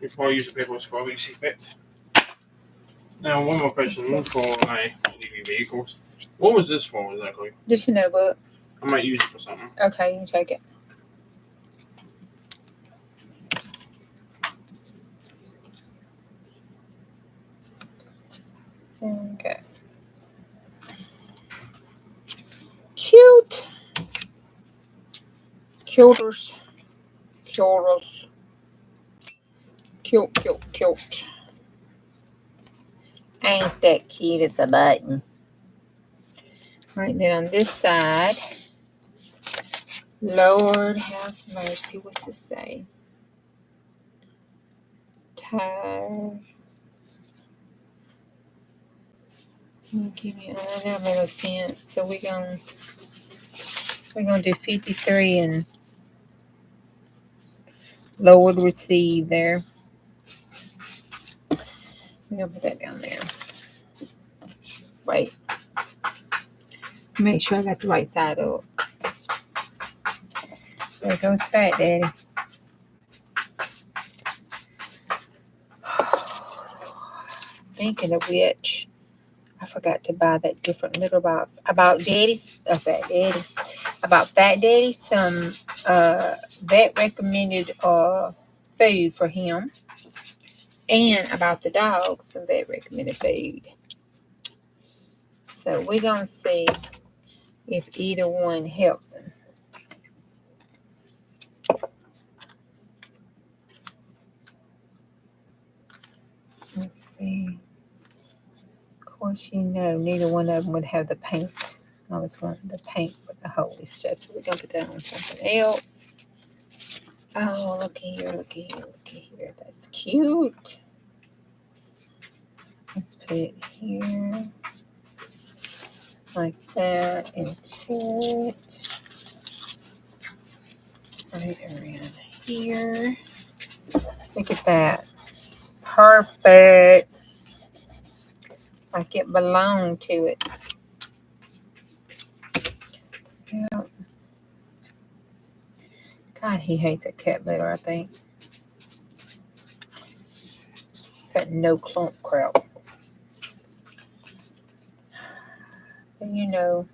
Before I use the paper, it's for obviously fit. Now, one more question for my EV vehicles. What was this for exactly?
Just a notebook.
I might use it for something.
Okay, you can take it. Okay. Cute. Cuters. Cuters. Cute, cute, cute. Ain't that cute as a button? Right then on this side, Lord have mercy. What's this say? Tire. Give me. Oh, that made no sense. So we're gonna do 53 and Lord receive there. We're gonna put that down there. Right. Make sure I got the right side up. There goes Fat Daddy. Thinking of which, I forgot to buy that different little box about Daddy's Fat Daddy. About Fat Daddy, some vet recommended food for him, and about the dog, some vet recommended food. So we're gonna see if either one helps him. Let's see. Of course, you know, neither one of them would have the paint. I always wanted the paint with the holy stuff. So we're going to put that on something else. Oh, look here, look here, look here. That's cute. Let's put it here. Like that into it. Right around here. Look at that. Perfect. Like it belonged to it. Yeah. God, he hates a cat litter, I think. It's that no clump crap. And you know,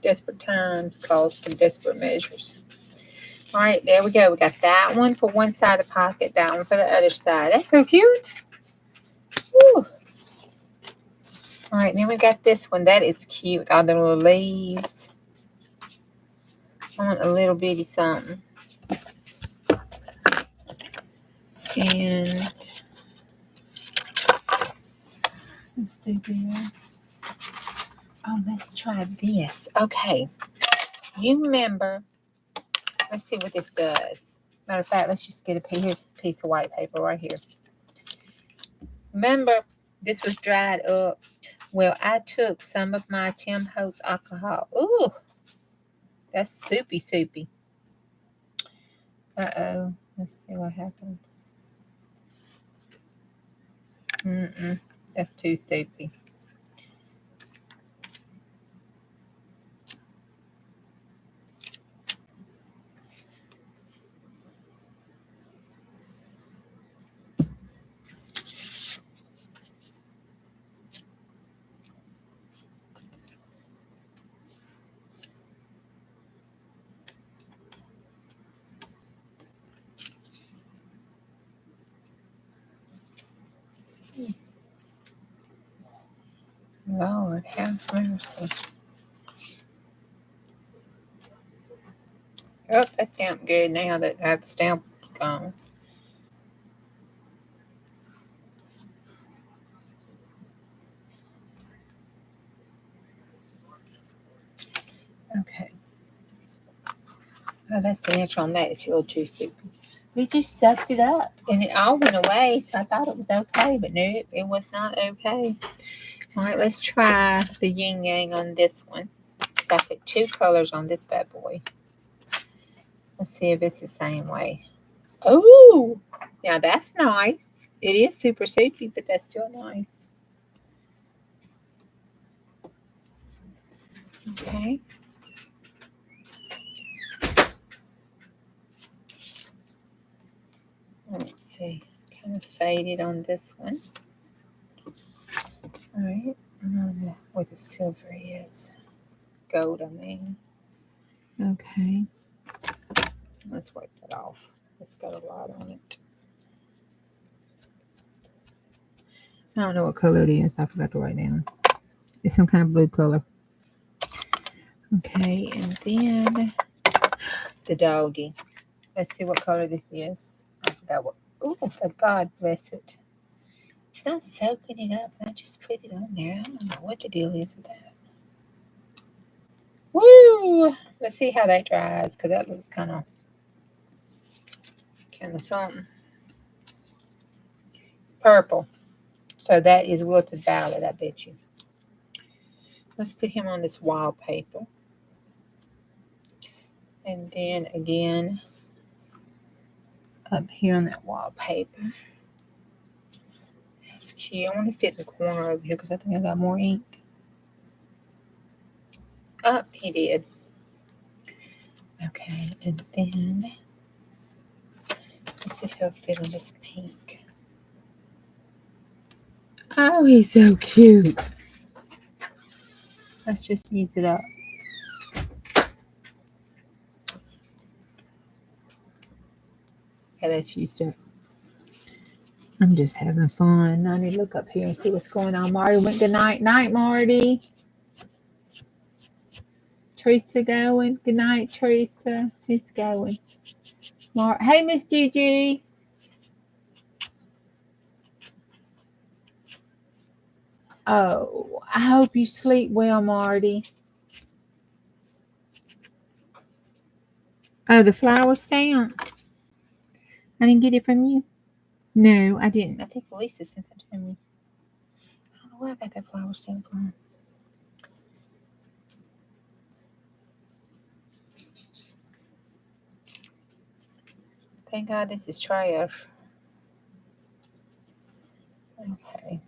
desperate times calls for desperate measures. All right, there we go. We got that one for one side of the pocket, that one for the other side. That's so cute. Woo. All right, then we got this one. That is cute. All the little leaves. I want a little bitty something. And let's do this. Oh, let's try this. Okay. You remember, let's see what this does. Matter of fact, let's just get a piece. Here's a piece of white paper right here. Remember, this was dried up. Well, I took some of my Tim Holtz alcohol. Ooh, that's soupy, soupy. Uh-oh. Let's see what happens. That's too soupy. Lord, have mercy. Oh, that stamped good now that I have the stamp gone. Okay. Oh, that's the answer on that. It's a little too soupy. We just sucked it up and it all went away, so I thought it was okay, but no, it was not okay. All right, let's try the yin yang on this one. I put two colors on this bad boy. Let's see if it's the same way. Oh, now that's nice. It is super soupy, but that's still nice. Okay. Let's see. Kind of faded on this one. All right. Where the silver is. Gold, I mean. Okay. Let's wipe that off. It's got a lot on it. I don't know what color it is. I forgot to write down. It's some kind of blue color. Okay, and then the doggy. Let's see what color this is. I forgot what. Oh, God bless it. It's not soaking it up. I just put it on there. I don't know what the deal is with that. Woo! Let's see how that dries, because that looks kind of something. It's purple. So that is wilted violet, I bet you. Let's put him on this wallpaper. And then again, up here on that wallpaper. That's cute. I want to fit in the corner over here because I think I got more ink. Oh, he did. Okay, and then let's see if he'll fit on this pink. Oh, he's so cute. Let's just use it up. Okay, that's used up. I'm just having fun. I need to look up here and see what's going on. Marty went good night. Night, Marty. Teresa going. Good night, Teresa. Who's going? Hey, Miss Juju. Oh, I hope you sleep well, Marty. Oh, the flower stamp. I didn't get it from you. No, I didn't. I think Lisa sent it to me. I don't know where I got that flower stamp from. Thank God this is trash. Okay.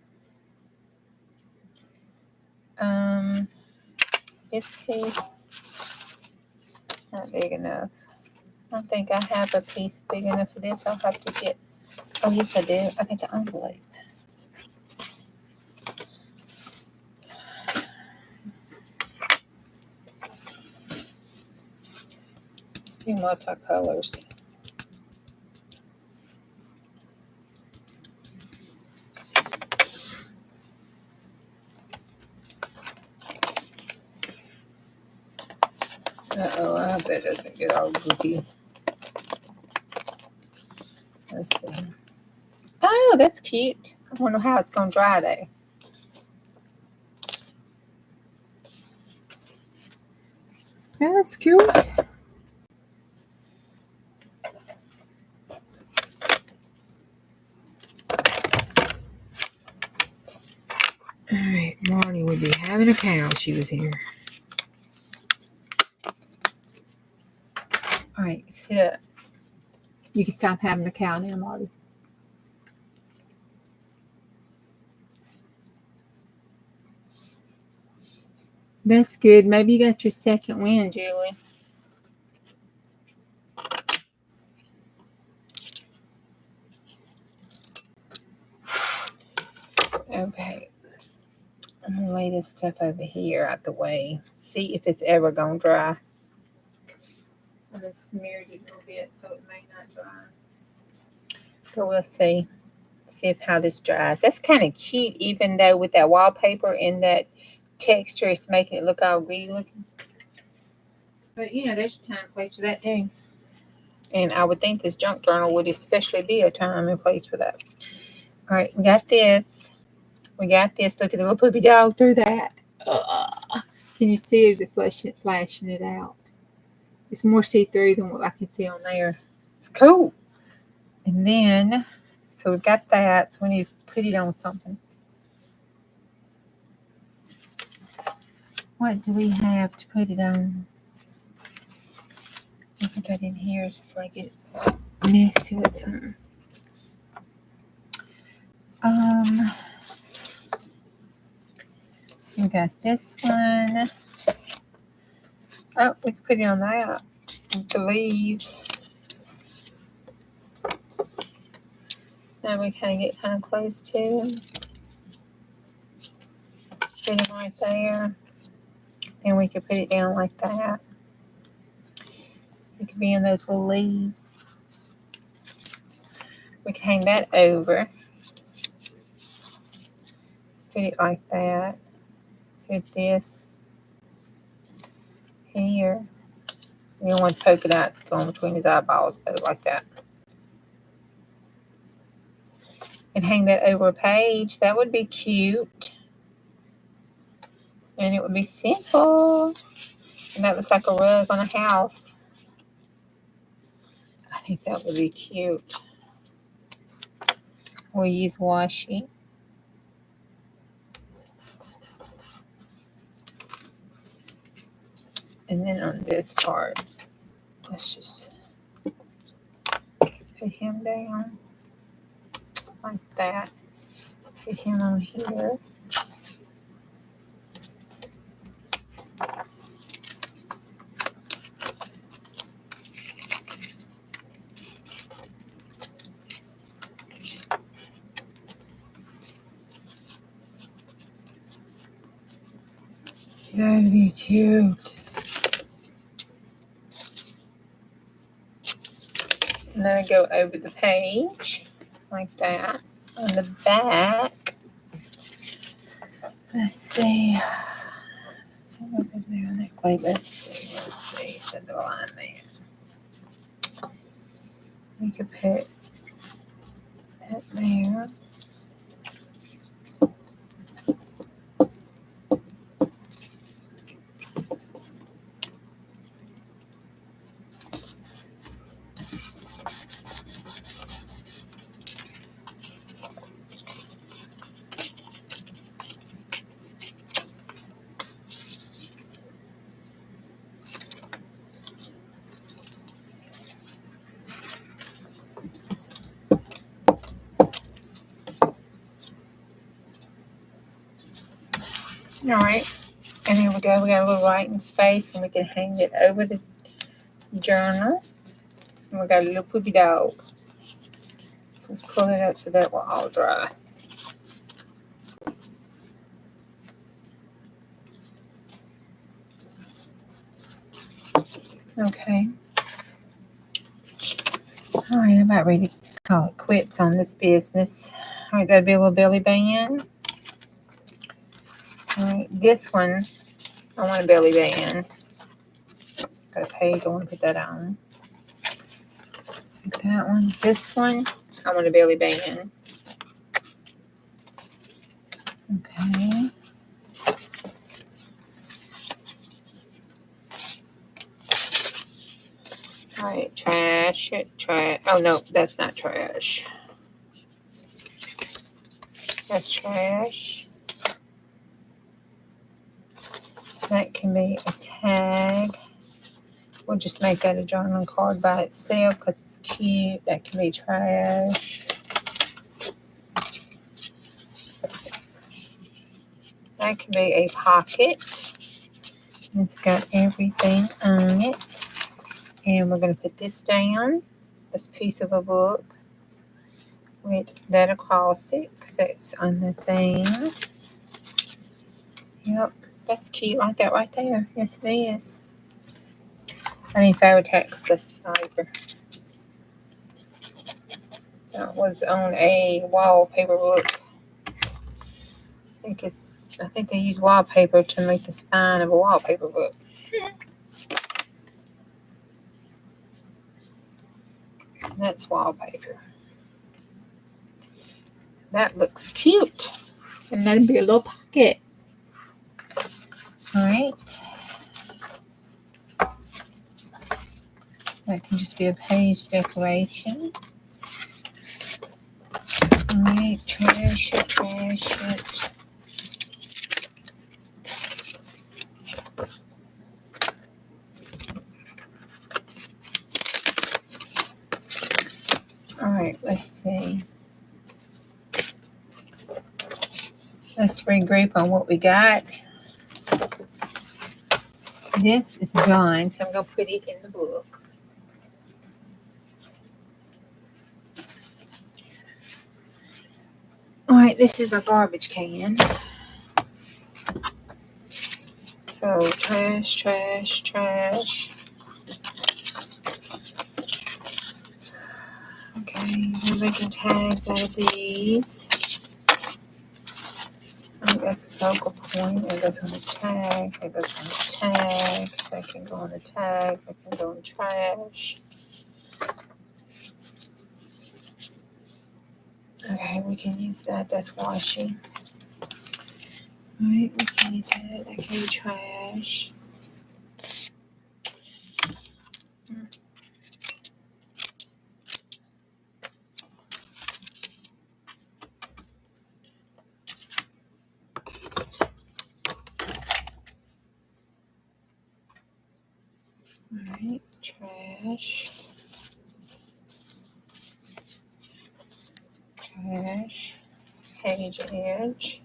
This piece not big enough. I don't think I have a piece big enough for this. I'll have to get. Oh yes, I do. I got the envelope. Let's do multicolors. Uh-oh, I hope that doesn't get all goofy. Let's see. Oh, that's cute. I wonder how it's going to dry though. Yeah, that's cute. All right, Marty would be having a cow if she was here. All right, let's put it up. You can stop having a cow now, Marty. That's good. Maybe you got your second win, Julie. Okay. I'm going to lay this stuff over here out the way. See if it's ever going to dry. I'm going to smear it a little bit so it may not dry. But we'll see. See if how this dries. That's kind of cute, even though with that wallpaper and that texture, it's making it look all greedy looking. But, you know, there's a time and place for that too. And I would think this junk journal would especially be a time and place for that. All right, we got this. We got this. Look at the little poopy dog through that. Can you see there's a flashing it out? It's more see-through than what I can see on there. It's cool. And then, so we've got that. So we need to put it on something. What do we have to put it on? I put that in here before I get messy with something. We got this one. Oh, we can put it on that. The leaves. Now we kind of get kind of close to it. Put it right there. And we can put it down like that. It could be in those little leaves. We can hang that over. Put it like that. Put this here. You don't want polka dots going between his eyeballs, though, like that. And hang that over a page. That would be cute. And it would be simple. And that looks like a rug on a house. I think that would be cute. We'll use washi. And then on this part, let's just put him down like that. Put him on here. That'd be cute. And then I go over the page like that. On the back, let's see. What was it there? Wait, let's see. Set the line there. We could put that there. All right, and here we go. We got a little writing space, and we can hang it over the journal. And we got a little poopy dog. So let's pull it up so that will all dry. Okay. All right, I'm about ready to call it quits on this business. All right, that'll be a little belly band. All right, this one, I want a belly band. Got a page, I want to put that on. Like that one. This one, I want a belly band. Okay. All right, trash. Oh, no, that's not trash. That's trash. That can be a tag. We'll just make that a journaling card by itself because it's cute. That can be trash. That can be a pocket. It's got everything on it. And we're going to put this down. This piece of a book. With that across it because it's on the thing. Yep. That's cute like that right there. Yes, it is. I need Fabri-Tac because that's fiber. That was on a wallpaper book. I think they use wallpaper to make the spine of a wallpaper book. That's wallpaper. That looks cute. And that'd be a little pocket. All right. That can just be a page decoration. All right, trash it, trash it. All right, let's see. Let's regroup on what we got. This is done, so I'm going to put it in the book. All right, this is a garbage can. So trash, trash, trash. I'm making tags out of these. That's a focal point. It goes on the tag. It goes on the tag. That can go on the tag. That can go in trash. Okay, we can use that. That's washi. Alright, we can use that. That can be trash. Alright, trash. Trash. Page edge.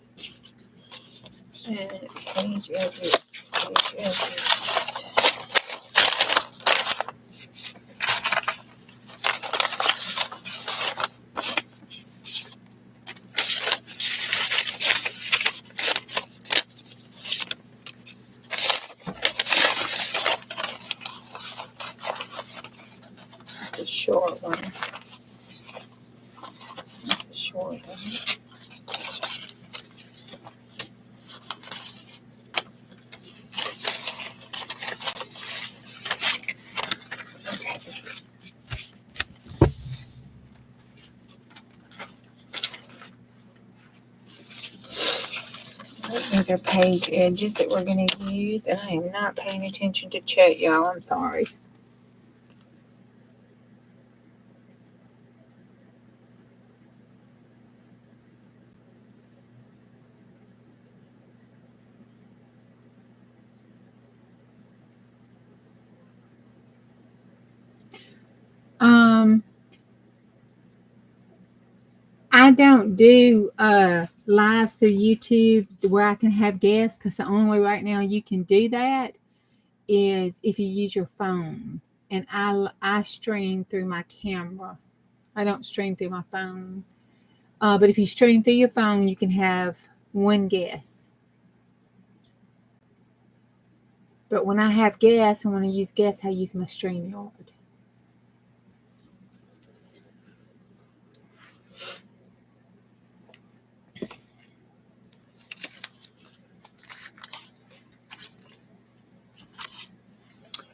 And page edges. Page edges. That's a short one. That's a short one. These are page edges that we're going to use, and I am not paying attention to chat, y'all. I'm sorry. I don't do lives through YouTube where I can have guests, because the only way right now you can do that is if you use your phone. And I stream through my camera. I don't stream through my phone. But if you stream through your phone, you can have one guest. But when I have guests, I want to use guests, I use my StreamYard.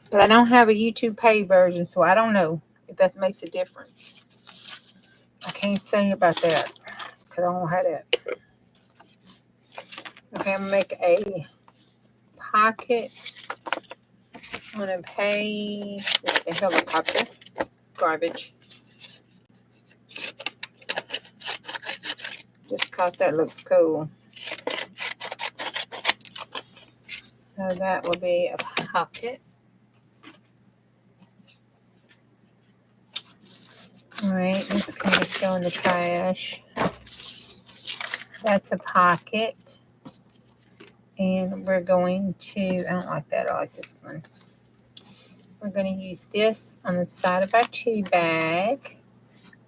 But I don't have a YouTube paid version, so I don't know if that makes a difference. I can't say about that because I don't have that. Okay, I'm going to make a pocket on a page with the helicopter. Garbage. Just because that looks cool. So that will be a pocket. Alright, this can just go in the trash. That's a pocket. And we're going to, I don't like that, I like this one. We're going to use this on the side of our tea bag.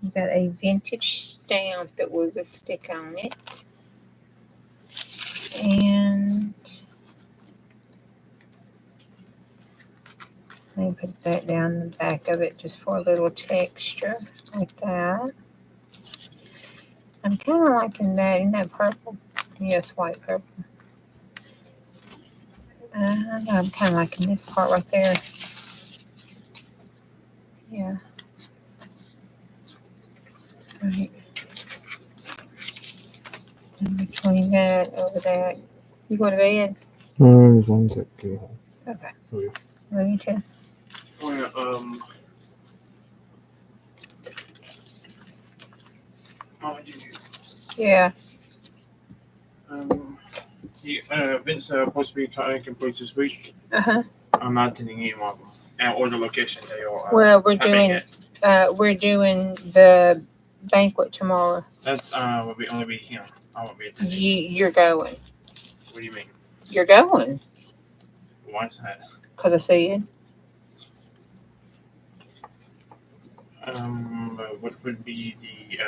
We've got a vintage stamp that we will stick on it. And let me put that down the back of it just for a little texture, like that. I'm kind of liking that. Isn't that purple? Yes, white purple. I'm kind of liking this part right there. Yeah. Right. In between that, over that. You go to bed?
One sec.
Okay.
Oh, yeah.
Love you too.
Oh, Mama Juju.
Yeah.
Events are supposed to be complete this week.
Uh-huh.
I'm not attending any of them, or the location they are.
Well, we're doing the banquet tomorrow.
That's will be only be him. I won't be attending.
You're going.
What do you mean?
You're going.
Why is that?
Because I said.
What would be the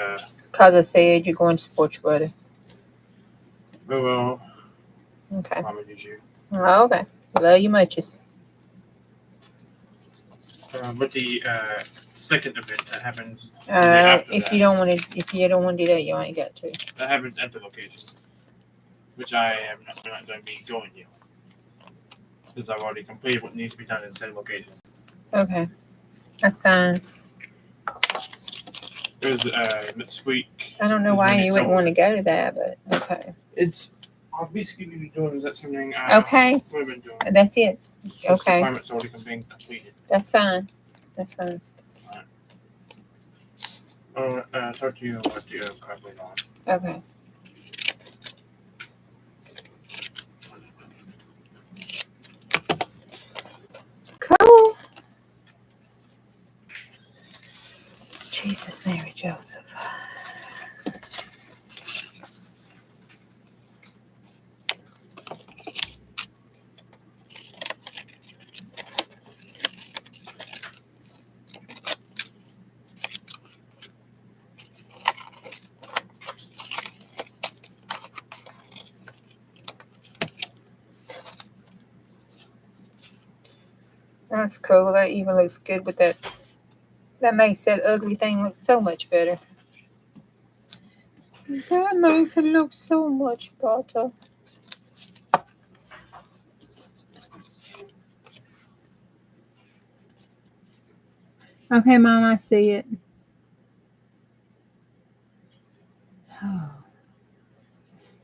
Because I said you're going to support your brother.
well,
Okay.
Mama Juju.
Oh, okay. Love you muches.
But the second event that happens the day after
if
that.
you don't want to do that, you ain't got to.
That happens at the location, which I am not going to be going yet, because I've already completed what needs to be done in said location.
Okay, that's fine.
There's next week.
I don't know why you wouldn't want to go to that, but okay.
I'll basically be doing that something.
Okay.
We've been doing.
That's it. Okay.
Requirements already being completed.
That's fine. That's fine.
Talk to you what you calculate on.
Okay. Cool. Jesus, Mary, Joseph. That's cool. That even looks good with that. That makes that ugly thing look so much better. That makes it look so much better. Okay, Mom, I see it. Oh.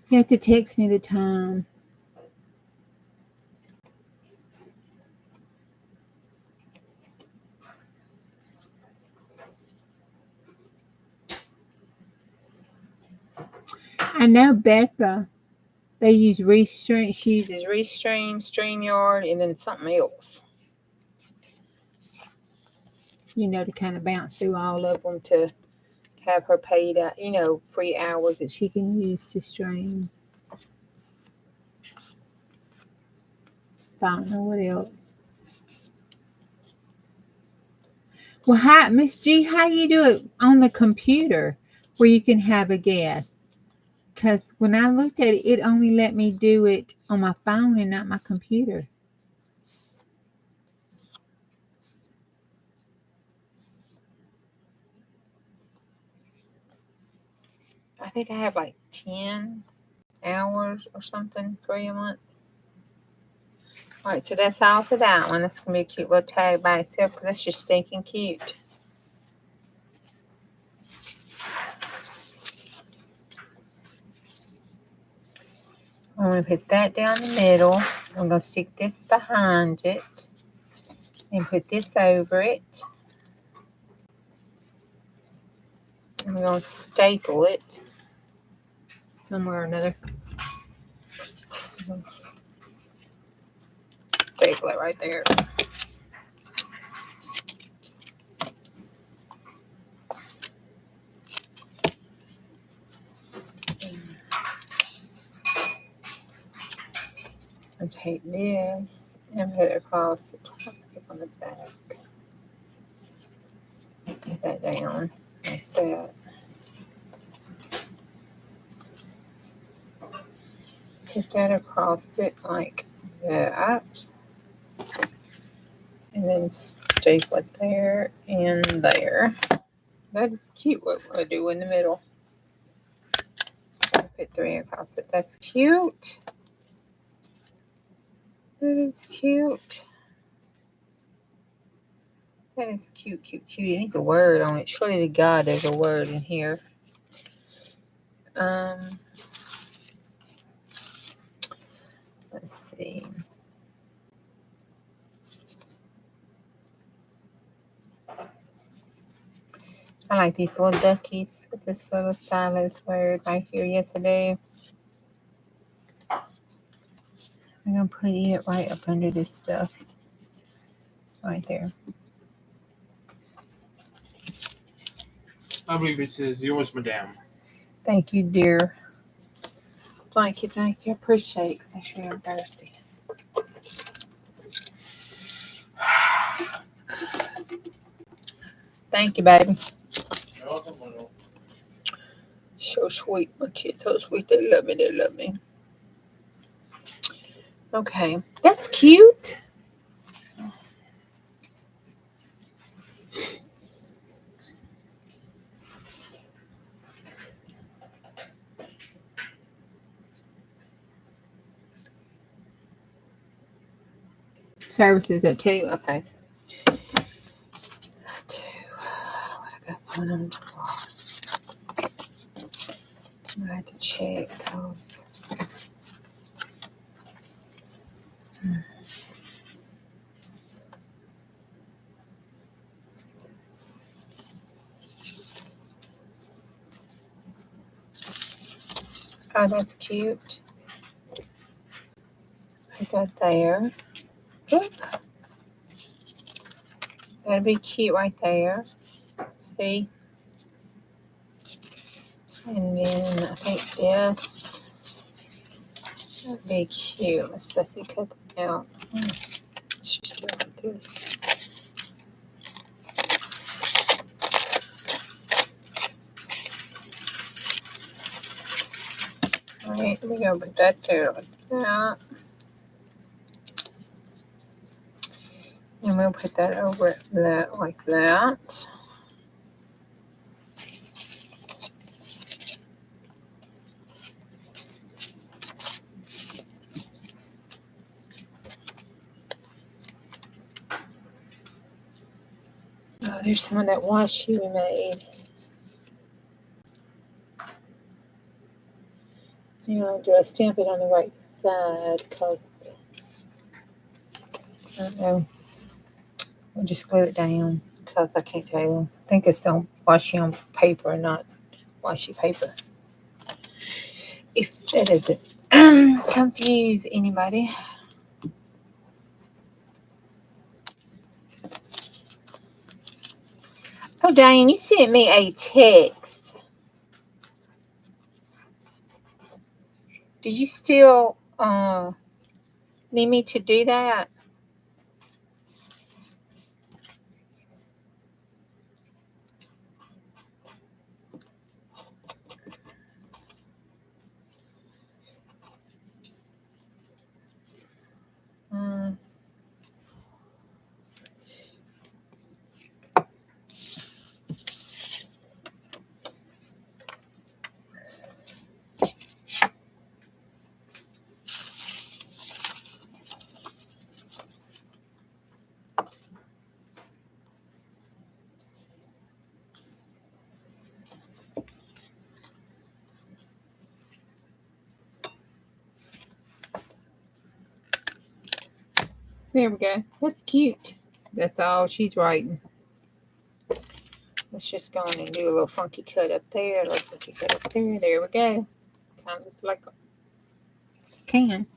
You have to text me the time. I know Becca. They use Restream. She uses Restream, StreamYard, and then something else. You know, to kind of bounce through all of them to have her paid out, free hours that she can use to stream. I don't know what else. Well, hi, Miss G, how you do it on the computer where you can have a guest? Because when I looked at it, it only let me do it on my phone and not my computer. I think I have like 10 hours or something free a month. All right, so that's all for that one. That's going to be a cute little tag by itself because that's just stinking cute. I'm going to put that down the middle. I'm going to stick this behind it and put this over it. I'm going to staple it somewhere or another. Staple it right there. And take this and put it across the top on the back. Put that down like that. Put that across it like that. And then staple it there and there. That is cute what I do in the middle. Put 3 across it. That's cute. That is cute. That is cute, cute, cute. It needs a word on it. Surely to God there's a word in here. Let's see. I like these little duckies with this little stylus word right here yesterday. I'm going to put it right up under this stuff. Right there.
I believe this is yours, madame.
Thank you, dear. Thank you, thank you. I appreciate it because I sure am thirsty. Thank you, baby. So sweet. My kids so sweet. They love me. They love me. Okay. That's cute. Services at 2. Okay. 2. What I got going on tomorrow? I have to check those. Oh, that's cute. Put that there. Oop. That'd be cute right there. See? And then I think this would be cute. Let's just cut them out. Let's just do it like this. Alright, we're going to put that there like that. And we'll put that over that like that. Oh, there's some of that washi we made. You know, do I stamp it on the right side? Because, I don't know. We'll just glue it down because I can't tell. I think it's on washi on paper, not washi paper. If that doesn't confuse anybody. Oh, Diane, you sent me a text. Do you still need me to do that? There we go. That's cute. That's all she's writing. Let's just go in and do a little funky cut up there. A little funky cut up there. There we go. Kind of just like a can.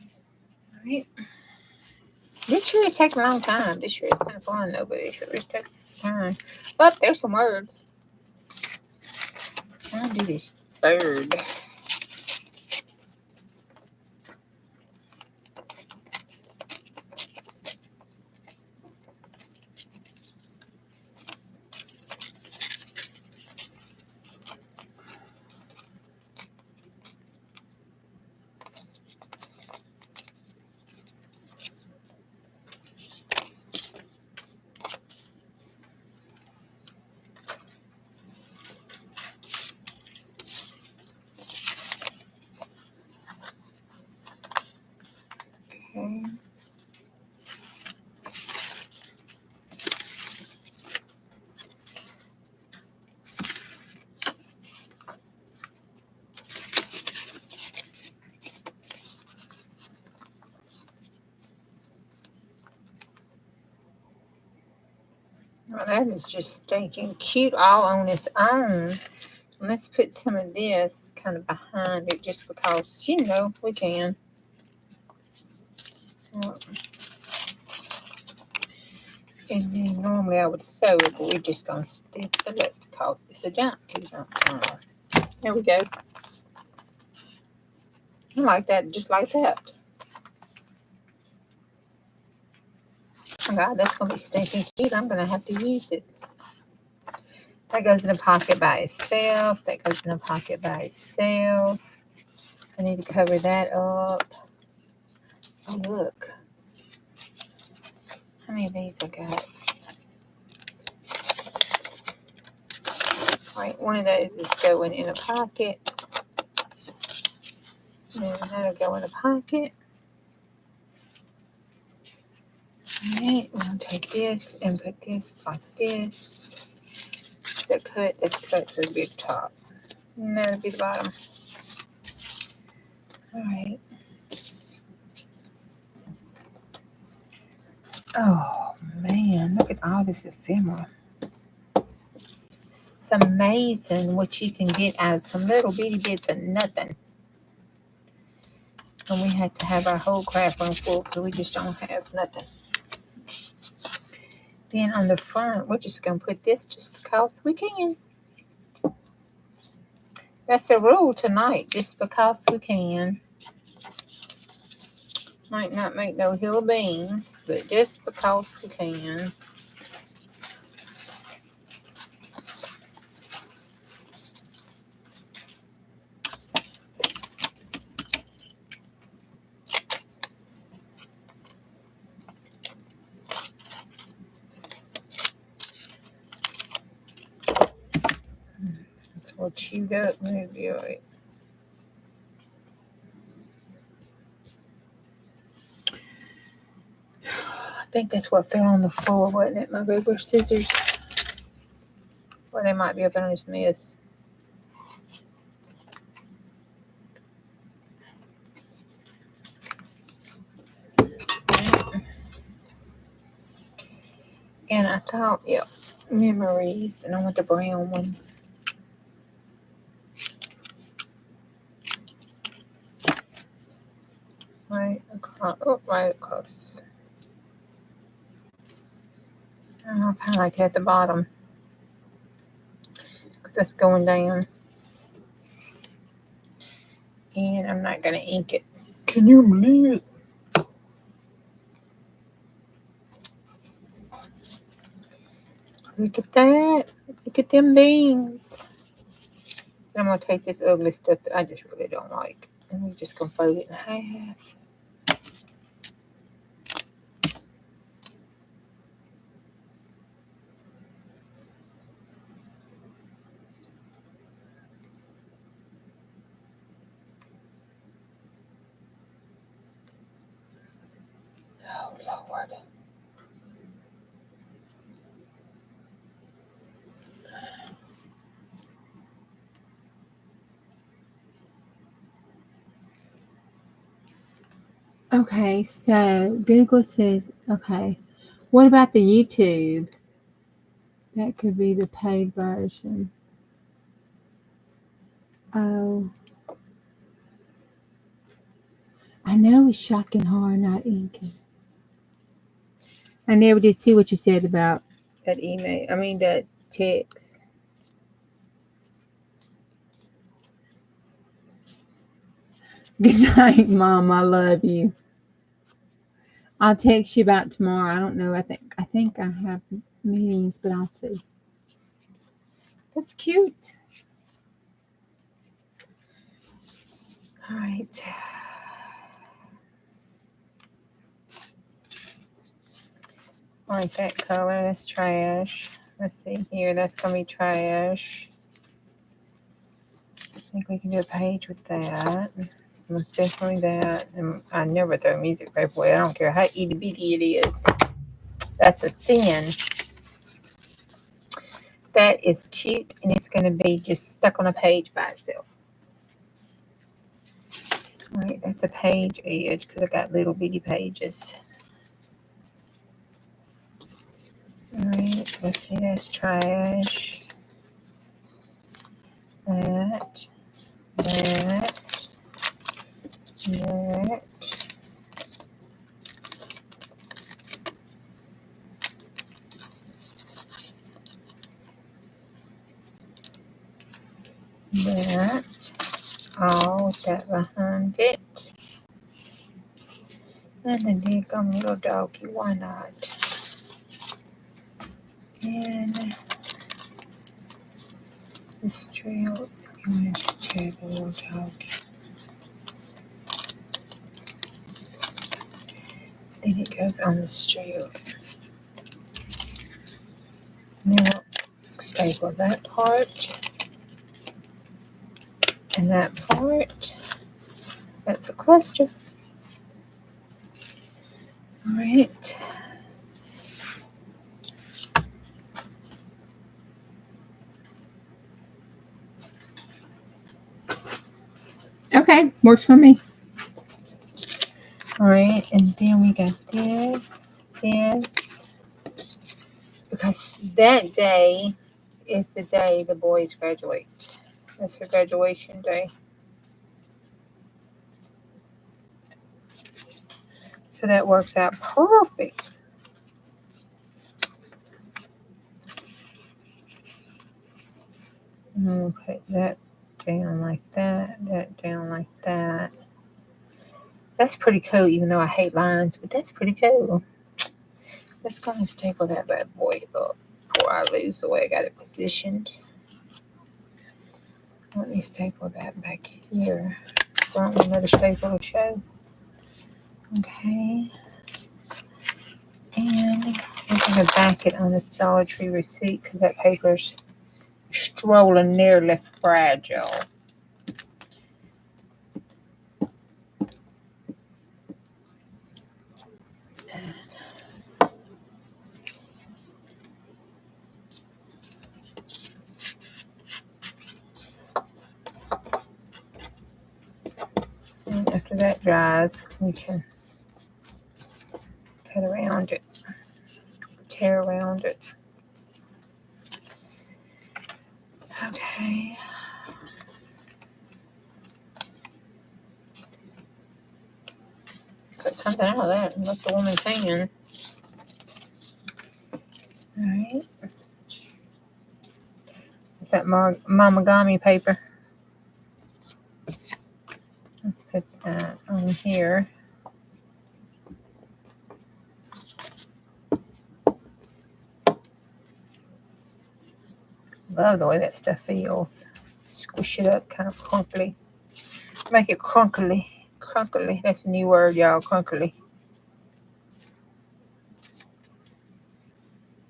All right. This sure is taking a long time. This sure is kind of fun though, but it sure is taking time. Oh, there's some words. I'll do this third. Okay. Well, that is just stinking cute all on its own. Let's put some of this kind of behind it just because, you know, we can. And then normally I would sew it, but we're just going to stick it because it's a junk. There we go. I like that, just like that. Oh God, that's going to be stinking cute. I'm going to have to use it. That goes in a pocket by itself. That goes in a pocket by itself. I need to cover that up. Oh, look. How many of these I got? All right, one of those is going in a pocket. And that'll go in a pocket. Alright, we'll take this and put this like this. That's cut to the big top. No, the big bottom. Alright. Oh man, look at all this ephemera. It's amazing what you can get out of some little bitty bits of nothing. And we had to have our whole craft room full because we just don't have nothing. Then on the front, we're just going to put this just because we can. That's the rule tonight, just because we can. Might not make no hill of beans, but just because we can. It's all chewed up, maybe, right? I think that's what fell on the floor, wasn't it? My regular scissors. Well, they might be up on this mess. And I thought, yep, memories. And I want the brown one. Right across. I kind of like it at the bottom. Because that's going down. And I'm not going to ink it. Can you believe it? Look at that. Look at them beans. I'm going to take this ugly stuff that I just really don't like. And we're just going to fold it in half. Oh, Lord. Okay, so Google says, okay, what about the YouTube? That could be the paid version. Oh. I know it's shocking hard not inking. I never did see what you said about that email. I mean, that text. Good night, Mom. I love you. I'll text you about tomorrow. I don't know. I think I have meetings, but I'll see. That's cute. All right. I like that color. That's trash. Let's see here. That's going to be trash. I think we can do a page with that. Most definitely that. And I never throw music paper away. I don't care how itty bitty it is. That's a sin. That is cute, and it's going to be just stuck on a page by itself. All right, that's a page edge because I got little bitty pages. All right, let's see, that's trash. That. All with that behind it. And the daggum little doggy, why not? And this trail, you want to tear the little doggy. Then it goes on the strip. Now, staple that part and that part. That's a cluster. All right.
Okay, works for me.
All right, and then we got this, because that day is the day the boys graduate. That's her graduation day. So that works out perfect. I'm gonna put that down like that down like that. That's pretty cool, even though I hate lines, but that's pretty cool. Let's go and staple that bad boy up before I lose the way I got it positioned. Let me staple that back here. Brought me another staple to show. Okay. And I'm going to back it on this Dollar Tree receipt because that paper's extraordinarily fragile. And after that dries, we can cut around it, tear around it. Okay. Cut something out of that and let the woman tan. Alright. Is that Mamagami paper? Let's put that on here. Love the way that stuff feels. Squish it up kind of crunkly. Make it crunkly. Crunkly. That's a new word, y'all. Crunkly.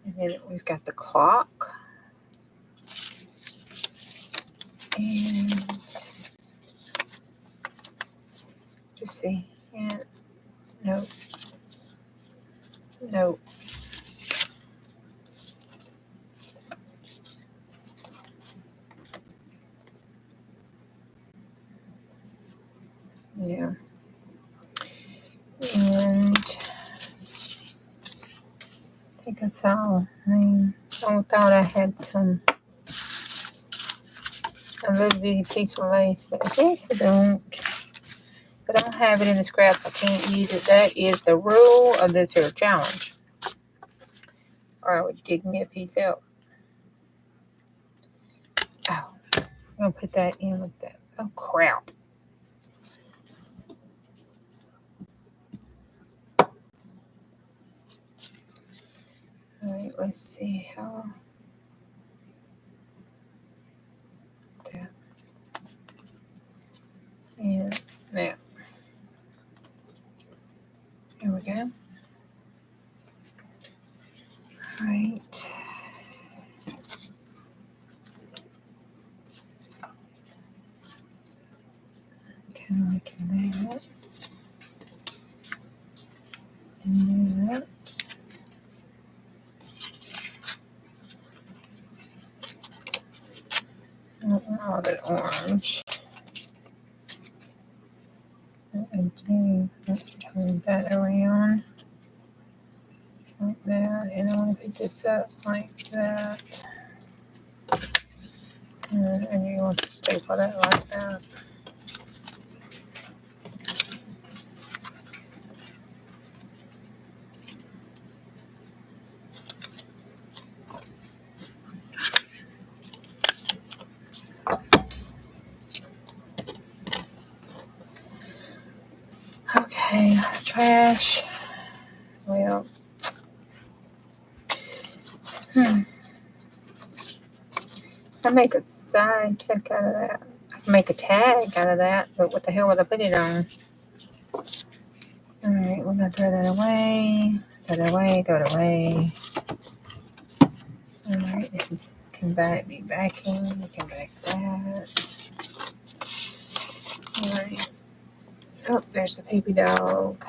And then we've got the clock. And just see. And nope. Nope. Yeah. And I think that's all. I mean, I thought I had a little bitty piece of lace, but I guess I don't. But I don't have it in the scraps. I can't use it. That is the rule of this here challenge. Or I would dig me a piece out. Oh, I'm going to put that in with that. Oh, crap. All right, let's see how that and that. There we go. All right. Kind of like that. And that. Oh, that orange. And do let's turn that around like that, and I want to pick this up like that, and you want to staple that like that. Okay, trash. Well, I make a side check out of that. I can make a tag out of that, but what the hell would I put it on? All right, we're gonna throw that away. Throw it away. Throw it away. All right, this is can be backing. We can back that. All right. Oh, there's the baby dog.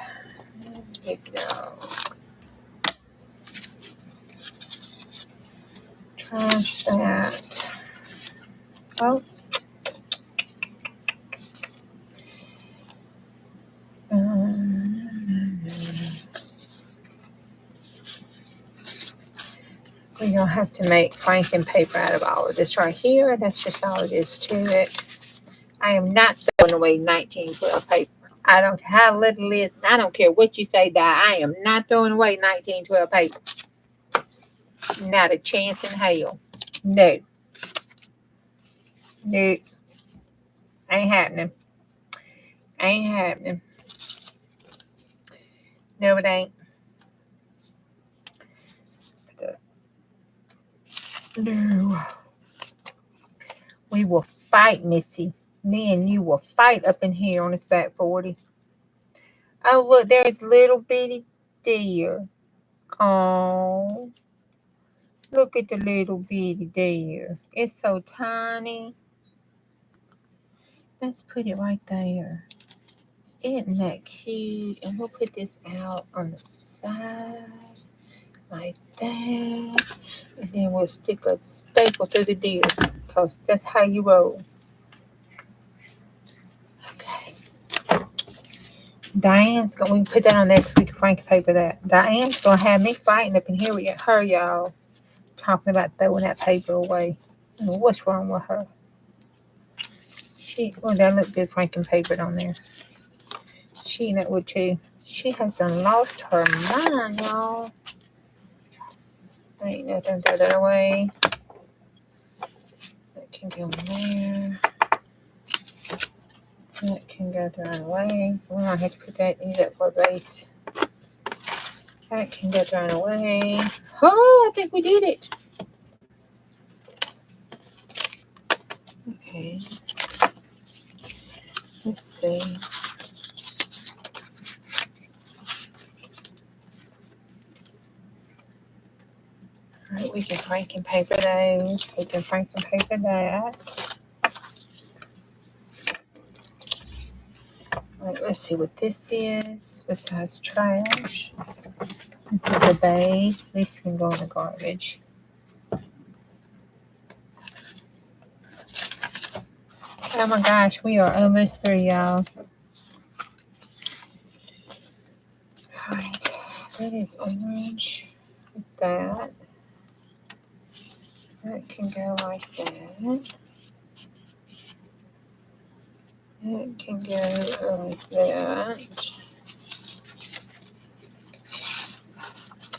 Baby dog. Trash that. Oh. You'll have to make franking paper out of all of this right here. That's just all it is to it. I am not throwing away 1912 paper. I don't care how little it is. I don't care what you say, Di. I am not throwing away 1912 paper. Not a chance in hell. No. No. Ain't happening. Ain't happening. No, it ain't. No. We will fight, Missy. Me and you will fight up in here on this back 40. Oh, look, there's little bitty deer. Oh, look at the little bitty deer. It's so tiny. Let's put it right there. Isn't that cute? And we'll put this out on the side like that. And then we'll stick a staple through the deer because that's how you roll. Okay. Diane's going to, we can put that on next week, frank paper that. Diane's going to have me fighting up in here with her, y'all. Talking about throwing that paper away. What's wrong with her? Oh, that look good franking paper on there. She eating it with too. She has done lost her mind, y'all. Ain't nothing, throw that away. That can go in there. That can go thrown away. We're gonna have to put that in that for a base. That can go thrown away. Oh, I think we did it. Okay. Let's see. All right, we can franking paper those. We can franking paper that. All right, let's see what this is besides trash. This is a base. This can go in the garbage. Oh my gosh, we are almost through, y'all. All right, that is orange. That. That can go like that. That can go like that.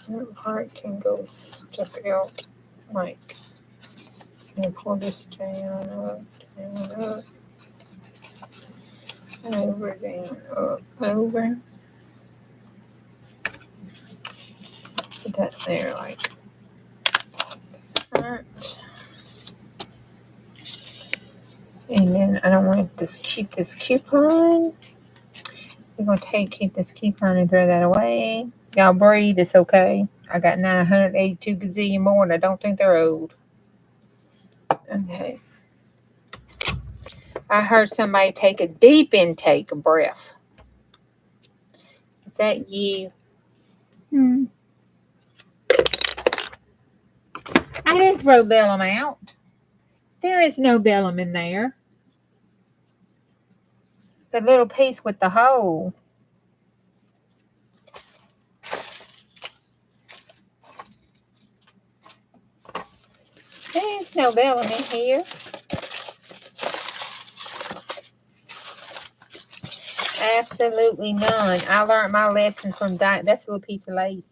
That part can go stuck out like. And pull this down, up, over, down, up, over. Put that there like that. And then I don't want to just keep this coupon. We're going to keep this coupon and throw that away. Y'all breathe, it's okay. I got 982 gazillion more and I don't think they're old. Okay. I heard somebody take a deep intake of breath. Is that you? I didn't throw Bellum out. There is no Bellum in there. The little piece with the hole. There's no Bellum in here. Absolutely none. I learned my lesson from Diane. That's a little piece of lace.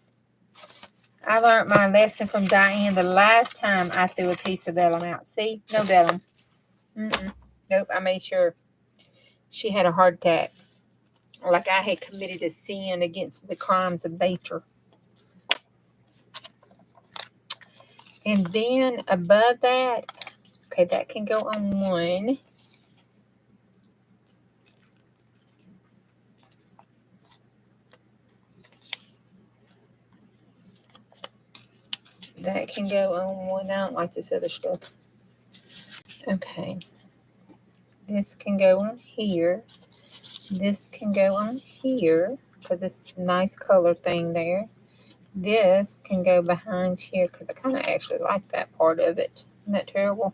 I learned my lesson from Diane the last time I threw a piece of Bellum out. See? No Bellum. Nope, I made sure. She had a heart attack. Like I had committed a sin against the crimes of nature. And then above that, okay, that can go on one. That can go on one. I don't like this other stuff. Okay. This can go on here. This can go on here because it's a nice color thing there. This can go behind here because I kind of actually like that part of it. Isn't that terrible?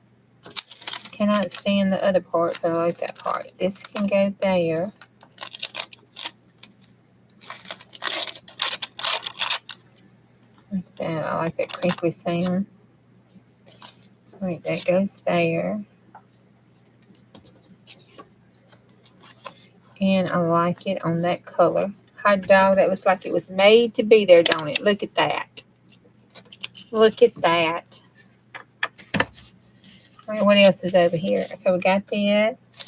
Cannot stand the other part, but I like that part. This can go there. Like that. I like that crinkly sound. Right, that goes there. And I like it on that color. Hot dog, that looks like it was made to be there, don't it? Look at that. Look at that. All right, what else is over here? Okay, we got this.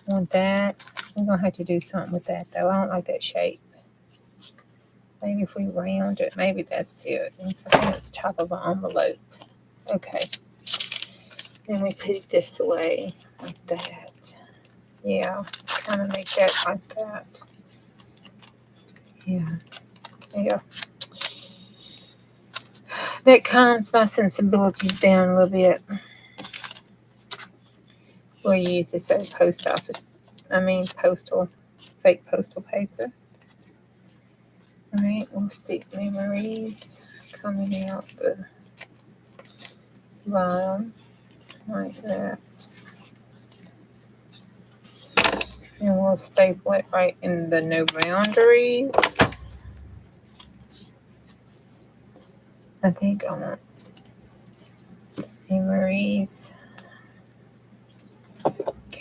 Want that. We're going to have to do something with that, though. I don't like that shape. Maybe if we round it, maybe that's it. And so I think it's top of an envelope. Okay. Then we put it this way, like that. Yeah, kind of make that like that. Yeah. Yeah. That calms my sensibilities down a little bit. We'll use this as postal, fake postal paper. All right, we'll stick memories coming out the bottom like that. And we'll staple it right in the no boundaries. I think I want memories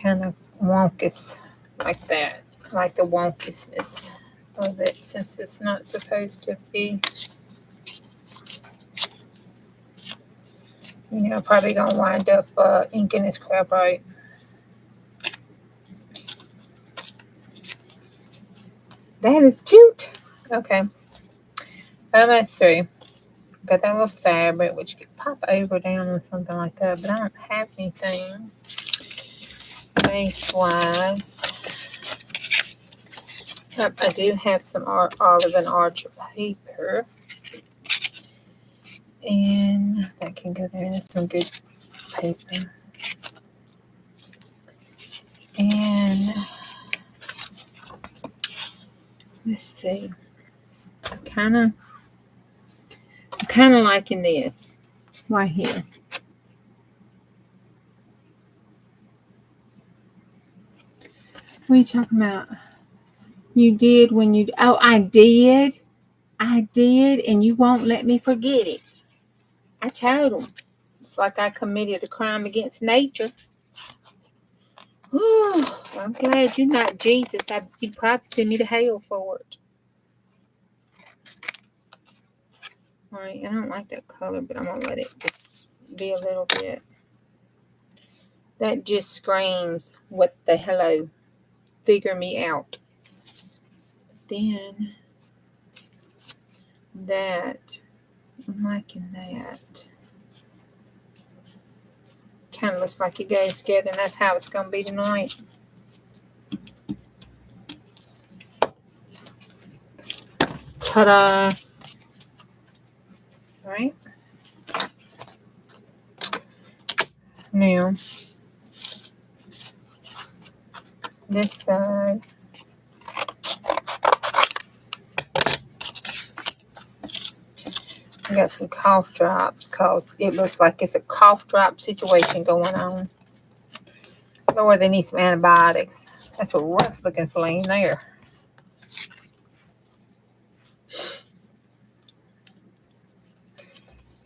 kind of wonkus like that. I like the wonkishness of it since it's not supposed to be. You know, probably gonna wind up inking this crap right. That is cute. Okay. Almost through. Got that little fabric, which could pop over down or something like that, but I don't have anything base-wise. Yep, I do have some olive and arch paper. And that can go there. That's some good paper. And let's see. I'm kind of liking this right here. What are you talking about? You did when you... Oh, I did. I did, and you won't let me forget it. I told him. It's like I committed a crime against nature. Whew, I'm glad you're not Jesus. You'd probably send me to hell for it. Right, I don't like that color, but I'm going to let it just be a little bit. That just screams, what the hello? Figure me out. Then, that, I'm liking that. Kind of looks like it goes together, and that's how it's going to be tonight. Ta-da! Right? Now, this side, I got some cough drops because it looks like it's a cough drop situation going on. Lord, they need some antibiotics. That's a rough looking flame there.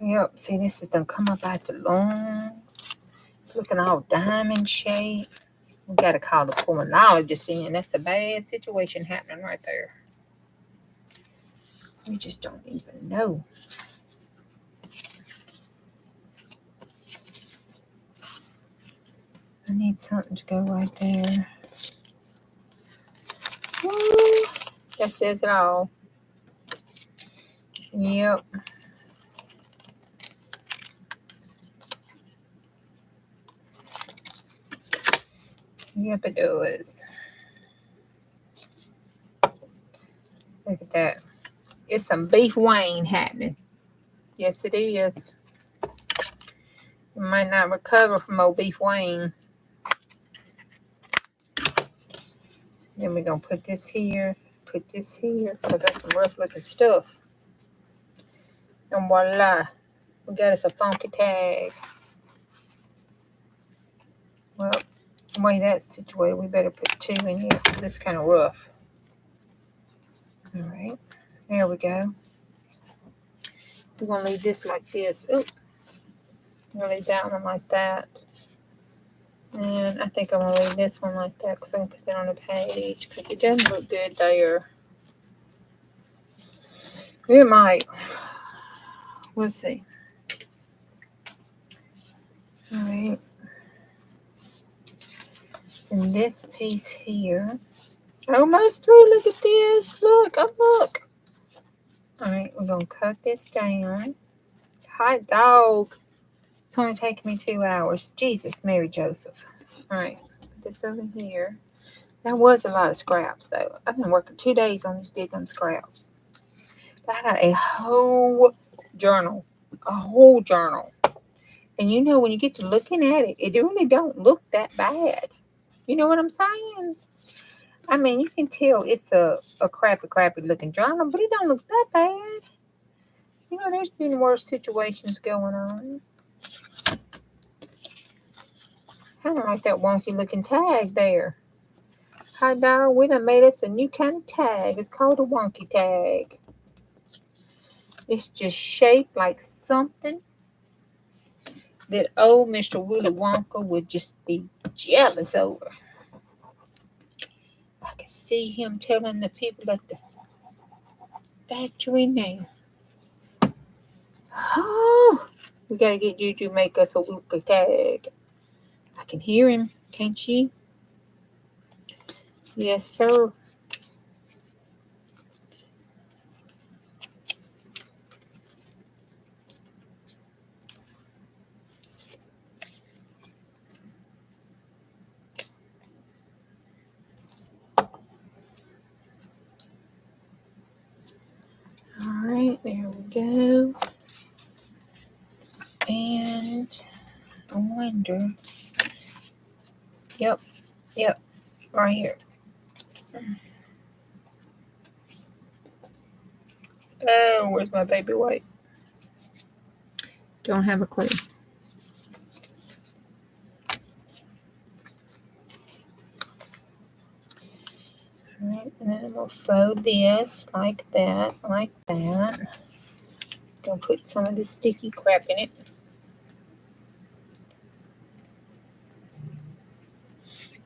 Yep, see, this is gonna come up out the long. It's looking all diamond shape. We gotta call the pulmonologist in. That's a bad situation happening right there. We just don't even know. I need something to go right there. Woo, that says it all. Yep. Yep, it does. Look at that. It's some beef Wayne happening. Yes, it is. You might not recover from old beef Wayne. Then we're going to put this here. Put this here. Because that's some rough looking stuff. And voila. We got us a funky tag. Well, the way that's situated, we better put 2 in here because it's kind of rough. All right. There we go. We're going to leave this like this. Oh, I'll leave that one like that. And I think I'm going to leave this one like that because I'm going to put that on the page because it doesn't look good there. It might. We'll see. All right. And this piece here. Almost through. Look at this. Look. Oh, look. All right. We're going to cut this down. Hot dog. It's only taking me 2 hours. Jesus, Mary Joseph. All right. Put this over here. That was a lot of scraps, though. I've been working 2 days on these digging scraps. But I got a whole journal. A whole journal. And you know, when you get to looking at it, it really don't look that bad. You know what I'm saying? I mean, you can tell it's a crappy looking journal, but it don't look that bad. You know, there's been worse situations going on. I don't like that wonky looking tag there. Hi, dog. We done made us a new kind of tag. It's called a wonky tag. It's just shaped like something that old Mr. Willy Wonka would just be jealous over. I can see him telling the people at the factory now. Oh, we got to get Juju to make us a Wonka tag. I can hear him, can't you? Yes, sir. All right, there we go. And I wonder. Yep, right here. Oh, where's my baby white? Don't have a clue. All right, and then we'll fold this like that. Gonna put some of this sticky crap in it.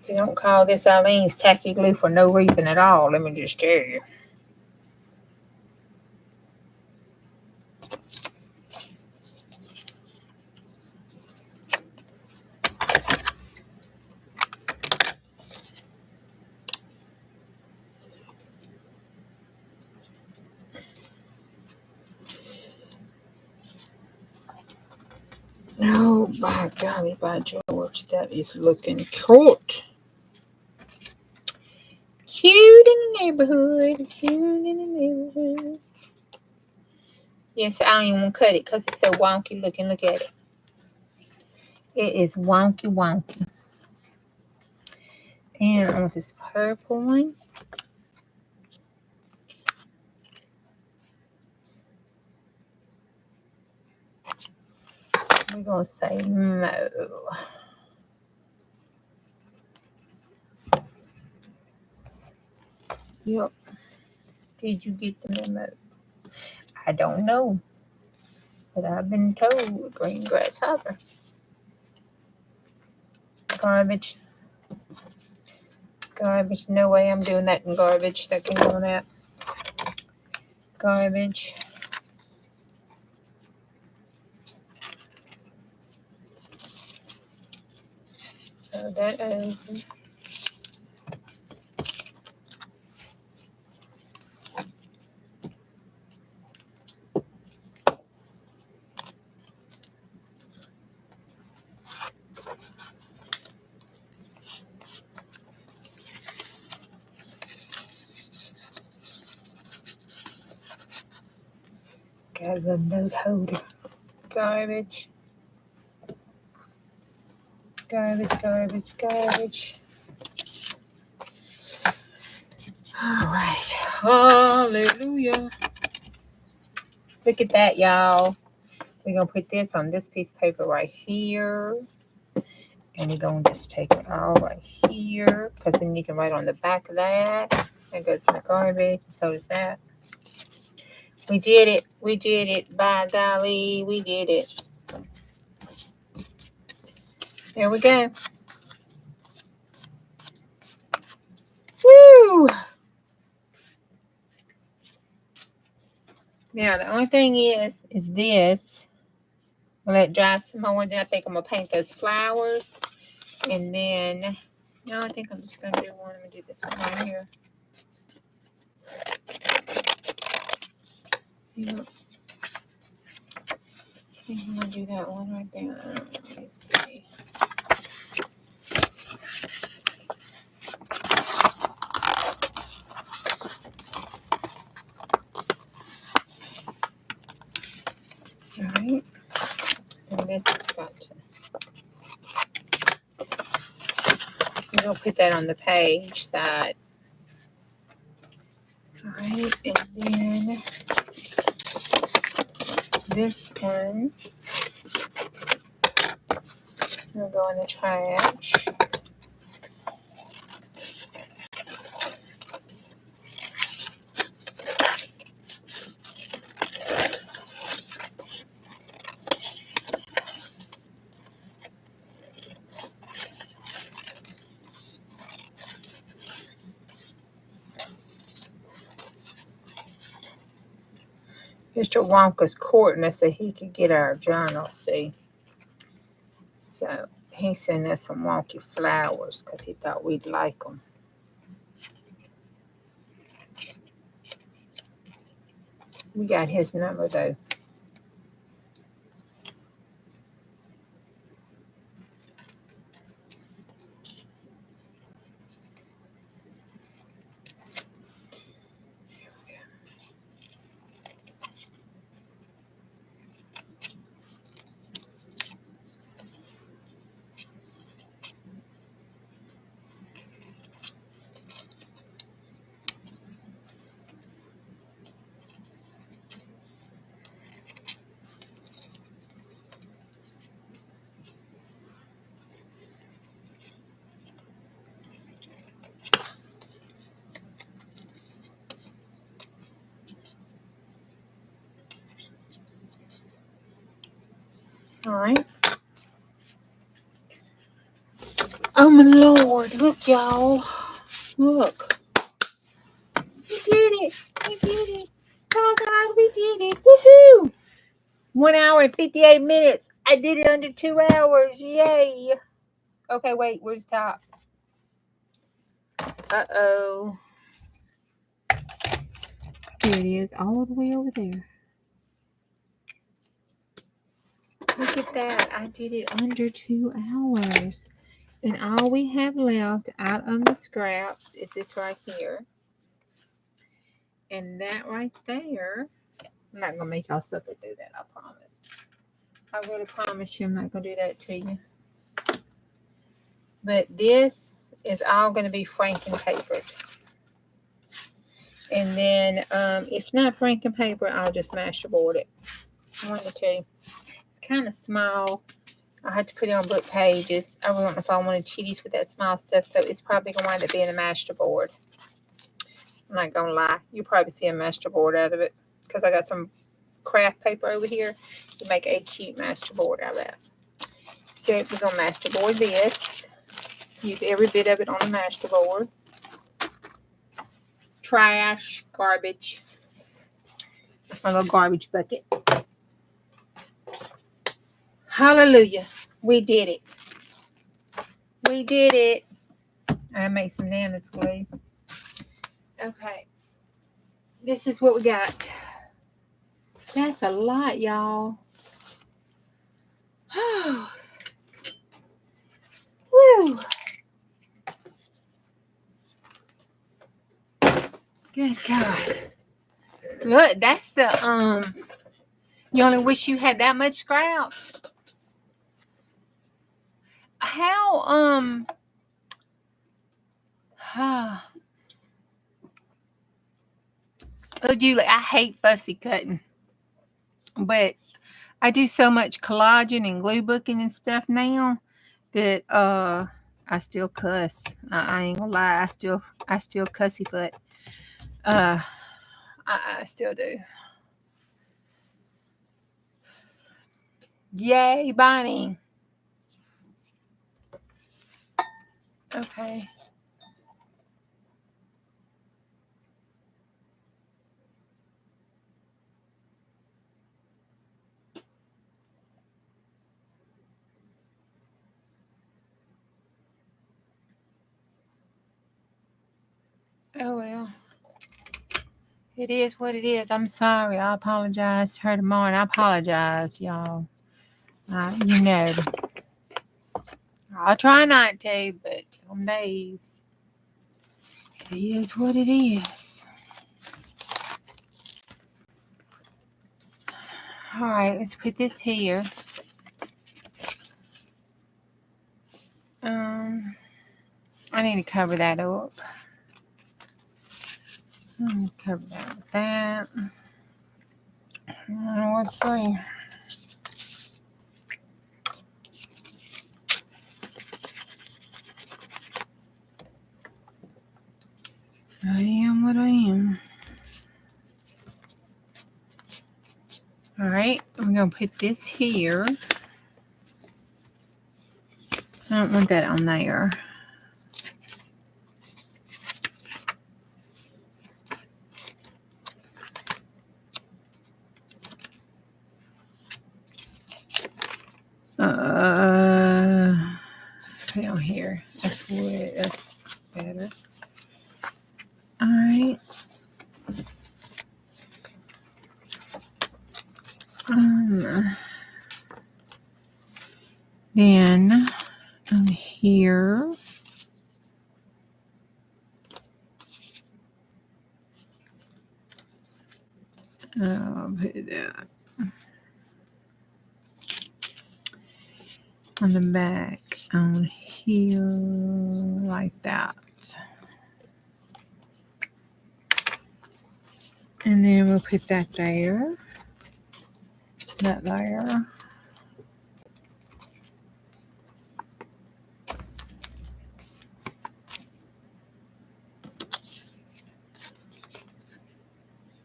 You don't call this Eileen's tacky glue for no reason at all. Let me just tell you. Oh, by golly, by George, that is looking cute. Cute in the neighborhood. Yes, I don't even want to cut it because it's so wonky looking. Look at it. It is wonky. And I want this purple one. We're going to say no. Yep. Did you get the memo? I don't know. But I've been told green grasshopper. Garbage. No way I'm doing that in garbage. That can go in that. Garbage. So that over. Got a note holder. Garbage. All right. Hallelujah. Look at that, y'all. We're going to put this on this piece of paper right here. And we're going to just take it all right here. Because then you can write on the back of that. That goes in the garbage. So does that. We did it. By golly, we did it. There we go. Woo! Now the only thing is this. I'll let it dry some more. Then I think I'm gonna paint those flowers, and then no, I think I'm just gonna do one. I'm gonna do this one right here. Yeah. I think I'm gonna do that one right there. Let's see. All right. And this has got to. I'm gonna put that on the page side. All right, and then this one will go in the trash. Mr. Wonka's courting us so he could get our journal, see? So he sent us some wonky flowers because he thought we'd like them. We got his number though. All right. Oh my Lord, look y'all. Look. We did it. We did it. Oh God, we did it. Woohoo! 1 hour and 58 minutes. I did it under 2 hours. Yay. Okay, wait, where's the top? Uh-oh. There it is, all the way over there. Look at that. I did it under 2 hours. And all we have left out of the scraps is this right here. And that right there. I'm not going to make y'all suffer through that, I promise. I really promise you I'm not going to do that to you. But this is all going to be Franken-papered. And then if not Franken-paper, I'll just masterboard it. One of the two. It's kind of small. I had to put it on book pages. I don't know if I wanted chitties with that small stuff, so it's probably going to wind up being a masterboard. I'm not going to lie. You'll probably see a masterboard out of it because I got some craft paper over here to make a cute masterboard out of that. So we're going to masterboard this. Use every bit of it on the masterboard. Trash, garbage. That's my little garbage bucket. Hallelujah. We did it. We did it. I make some Nana's glue. Okay. This is what we got. That's a lot, y'all. Woo. Good God. Look, that's the you only wish you had that much scraps. How oh, Julie, I hate fussy cutting. But I do so much collaging and glue booking and stuff now that I still cuss. I ain't gonna lie, I still cussy foot. I still do. Yay, Bonnie. Okay. Oh well. It is what it is. I'm sorry. I apologize to her tomorrow. And I apologize, y'all. You know, I'll try not to, but some days it is what it is. All right, let's put this here. I need to cover that up. Cover that with that. Let's see. I am what I am. All right, I'm going to put this here. I don't want that on there. Put it on here. That's wood. That's better. All right. Then here. I'll put that on the back on here like that. And then we'll put that there. That there.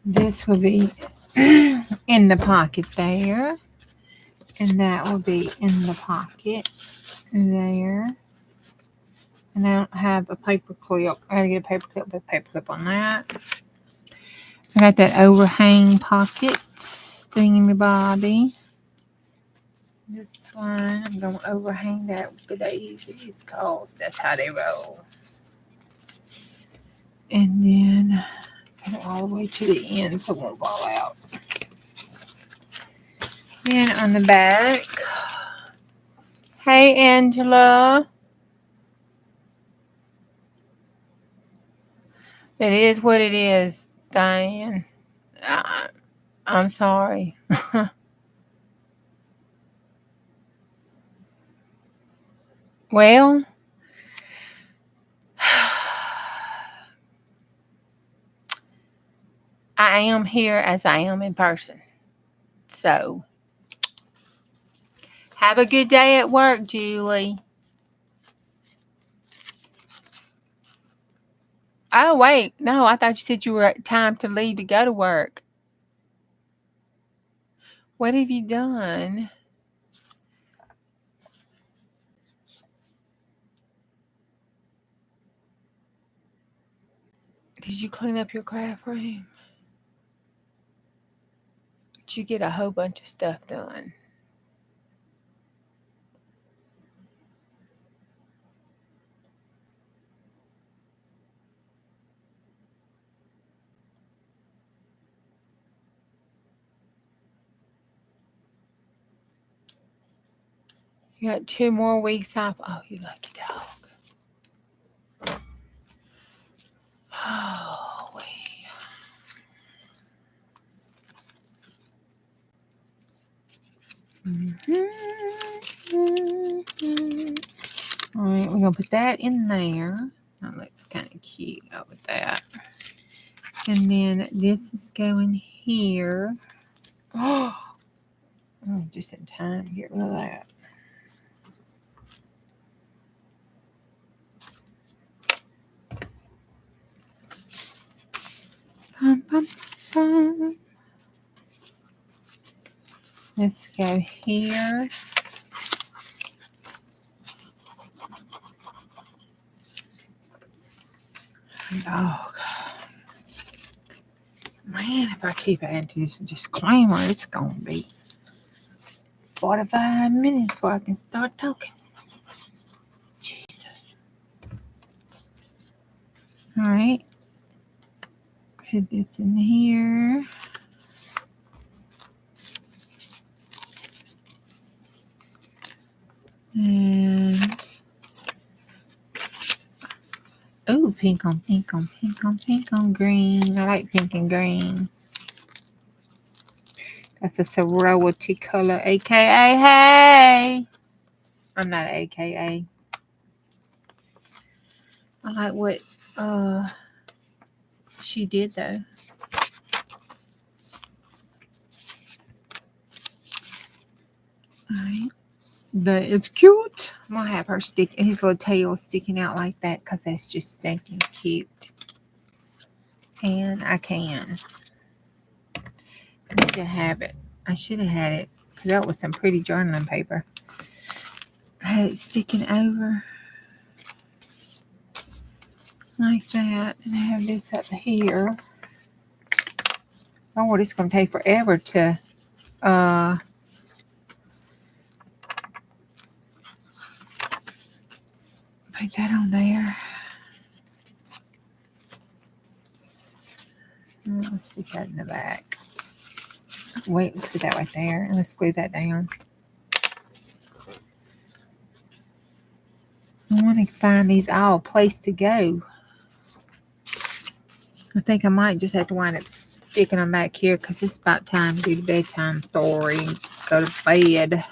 This will be in the pocket there. And that will be in the pocket there. And I don't have a paper clip. I gotta get a paper clip with a paper clip on that. I got that overhang pocket thingy-my-bobby. This one, I'm going to overhang that with the daisies because that's how they roll. And then put it all the way to the end so it won't fall out. Then on the back, hey Angela. It is what it is, Diane. I'm sorry. Well, I am here as I am in person. So, have a good day at work, Julie. Oh, wait. No, I thought you said you were time to leave to go to work. What have you done? Did you clean up your craft room? Did you get a whole bunch of stuff done? You got 2 more weeks off. Oh, you lucky dog. Oh, wait. All right, we're going to put that in there. That looks kind of cute with that. And then this is going here. Oh, just in time to get rid of that. Bum, bum, bum. Let's go here. Oh, man, if I keep adding to this disclaimer, it's going to be 45 minutes before I can start talking. Jesus. All right. Put this in here. And oh, pink on pink on pink on pink on green. I like pink and green. That's a sorority color, aka hey. I'm not AKA. I like what she did though. Alright. It's cute. I'm gonna have her stick his little tail sticking out like that because that's just stinking cute. And I can. I need to have it. I should have had it because that was some pretty journaling paper. I had it sticking over like that. And I have this up here. Oh, it's going to take forever to put that on there. Let's stick that in the back. Wait, let's put that right there. And let's glue that down. I want to find these all placed to go. I think I might just have to wind up sticking them back here because it's about time to do the bedtime story. Go to bed.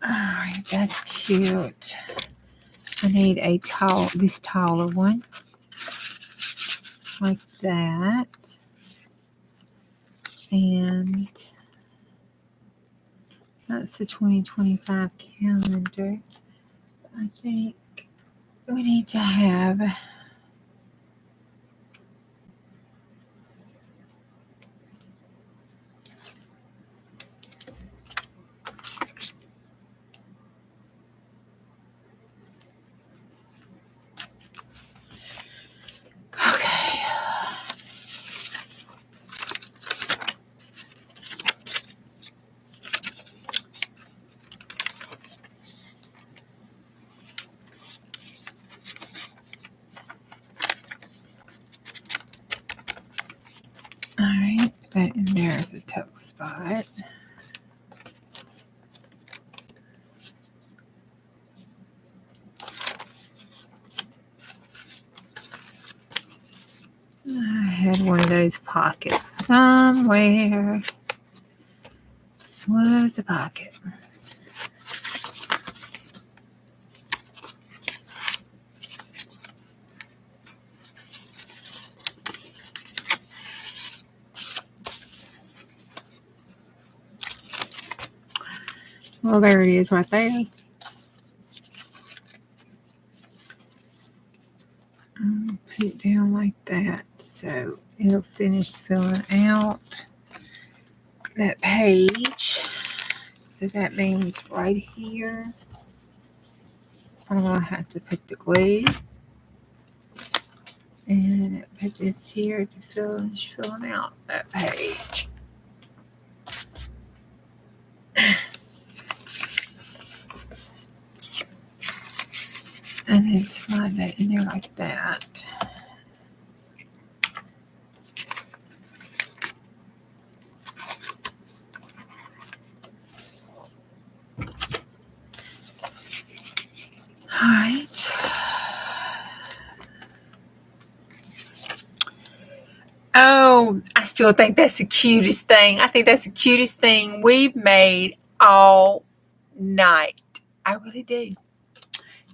Alright, that's cute. I need this taller one. Like that. And that's the 2025 calendar. I think we need to have alright, put that in there as a tuck spot. I had one of those pockets somewhere. Was a pocket. Well, there it is right there. Put it down like that so it'll finish filling out that page. So that means right here I'm going to have to put the glue and put this here to finish filling out that page. And then slide that in there like that. All right. Oh, I still think that's the cutest thing. I think that's the cutest thing we've made all night. I really do.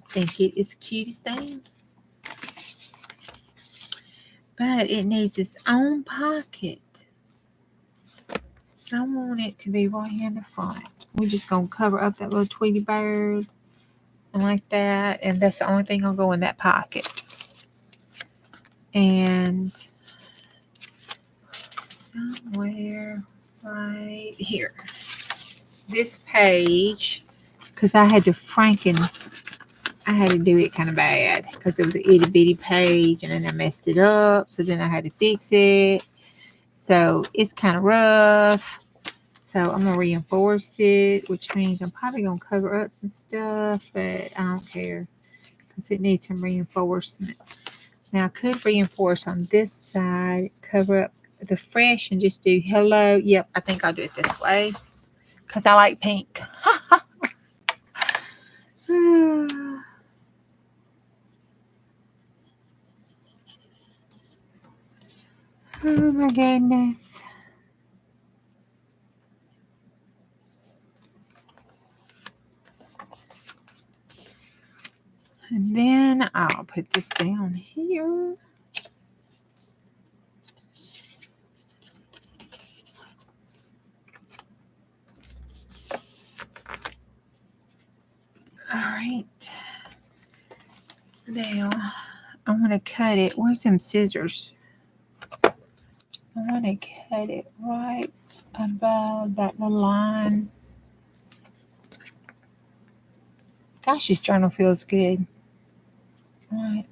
Think it is the cutest thing. But it needs its own pocket. I want it to be right here in the front. We're just going to cover up that little Tweety bird and like that. And that's the only thing going to go in that pocket. And somewhere right here. This page, because I had to I had to do it kind of bad because it was an itty bitty page and then I messed it up. So then I had to fix it. So it's kind of rough. So I'm going to reinforce it, which means I'm probably going to cover up some stuff, but I don't care because it needs some reinforcement. Now I could reinforce on this side, cover up the fresh and just do hello. Yep, I think I'll do it this way because I like pink. Oh my goodness. And then I'll put this down here. All right. Now I want to cut it. Where's some scissors? I want to cut it right above that little line. Gosh, this journal feels good. All right.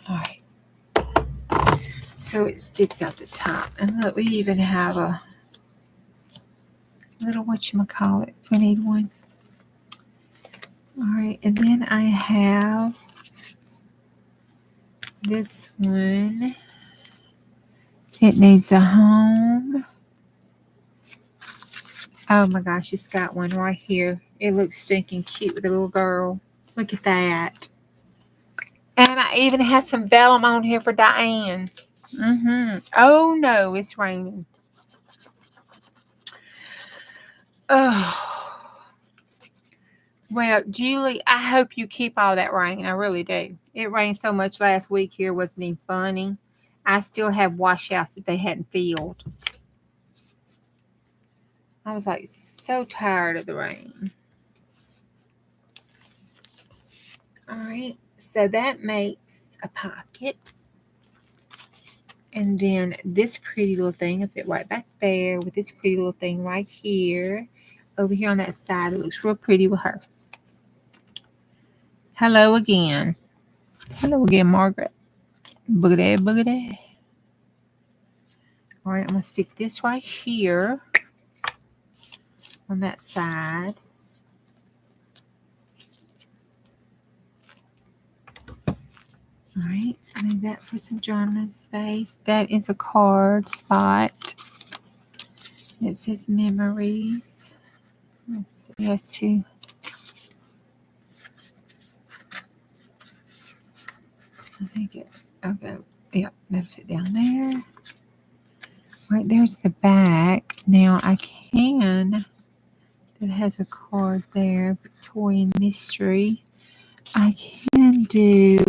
All right. So it sticks out the top. And look, we even have a little whatchamacallit if we need one. All right. And then I have this one. It needs a home. Oh my gosh, it's got one right here. It looks stinking cute with a little girl. Look at that. And I even have some vellum on here for Diane. Oh no, it's raining. Oh. Well, Julie, I hope you keep all that rain. I really do. It rained so much last week here, wasn't even funny. I still have washouts that they hadn't filled. I was like so tired of the rain. All right, so that makes a pocket. And then this pretty little thing, I fit right back there with this pretty little thing right here. Over here on that side, it looks real pretty with her. Hello again. Hello again, Margaret. Boogity, boogity. All right, I'm going to stick this right here on that side. All right, leave that for some journaling space. That is a card spot. It says memories. Let's see, yes, two. I think it's okay. Yep, that'll fit down there. Right, there's the back. Now I can. It has a card there, Victorian Mystery. I can do.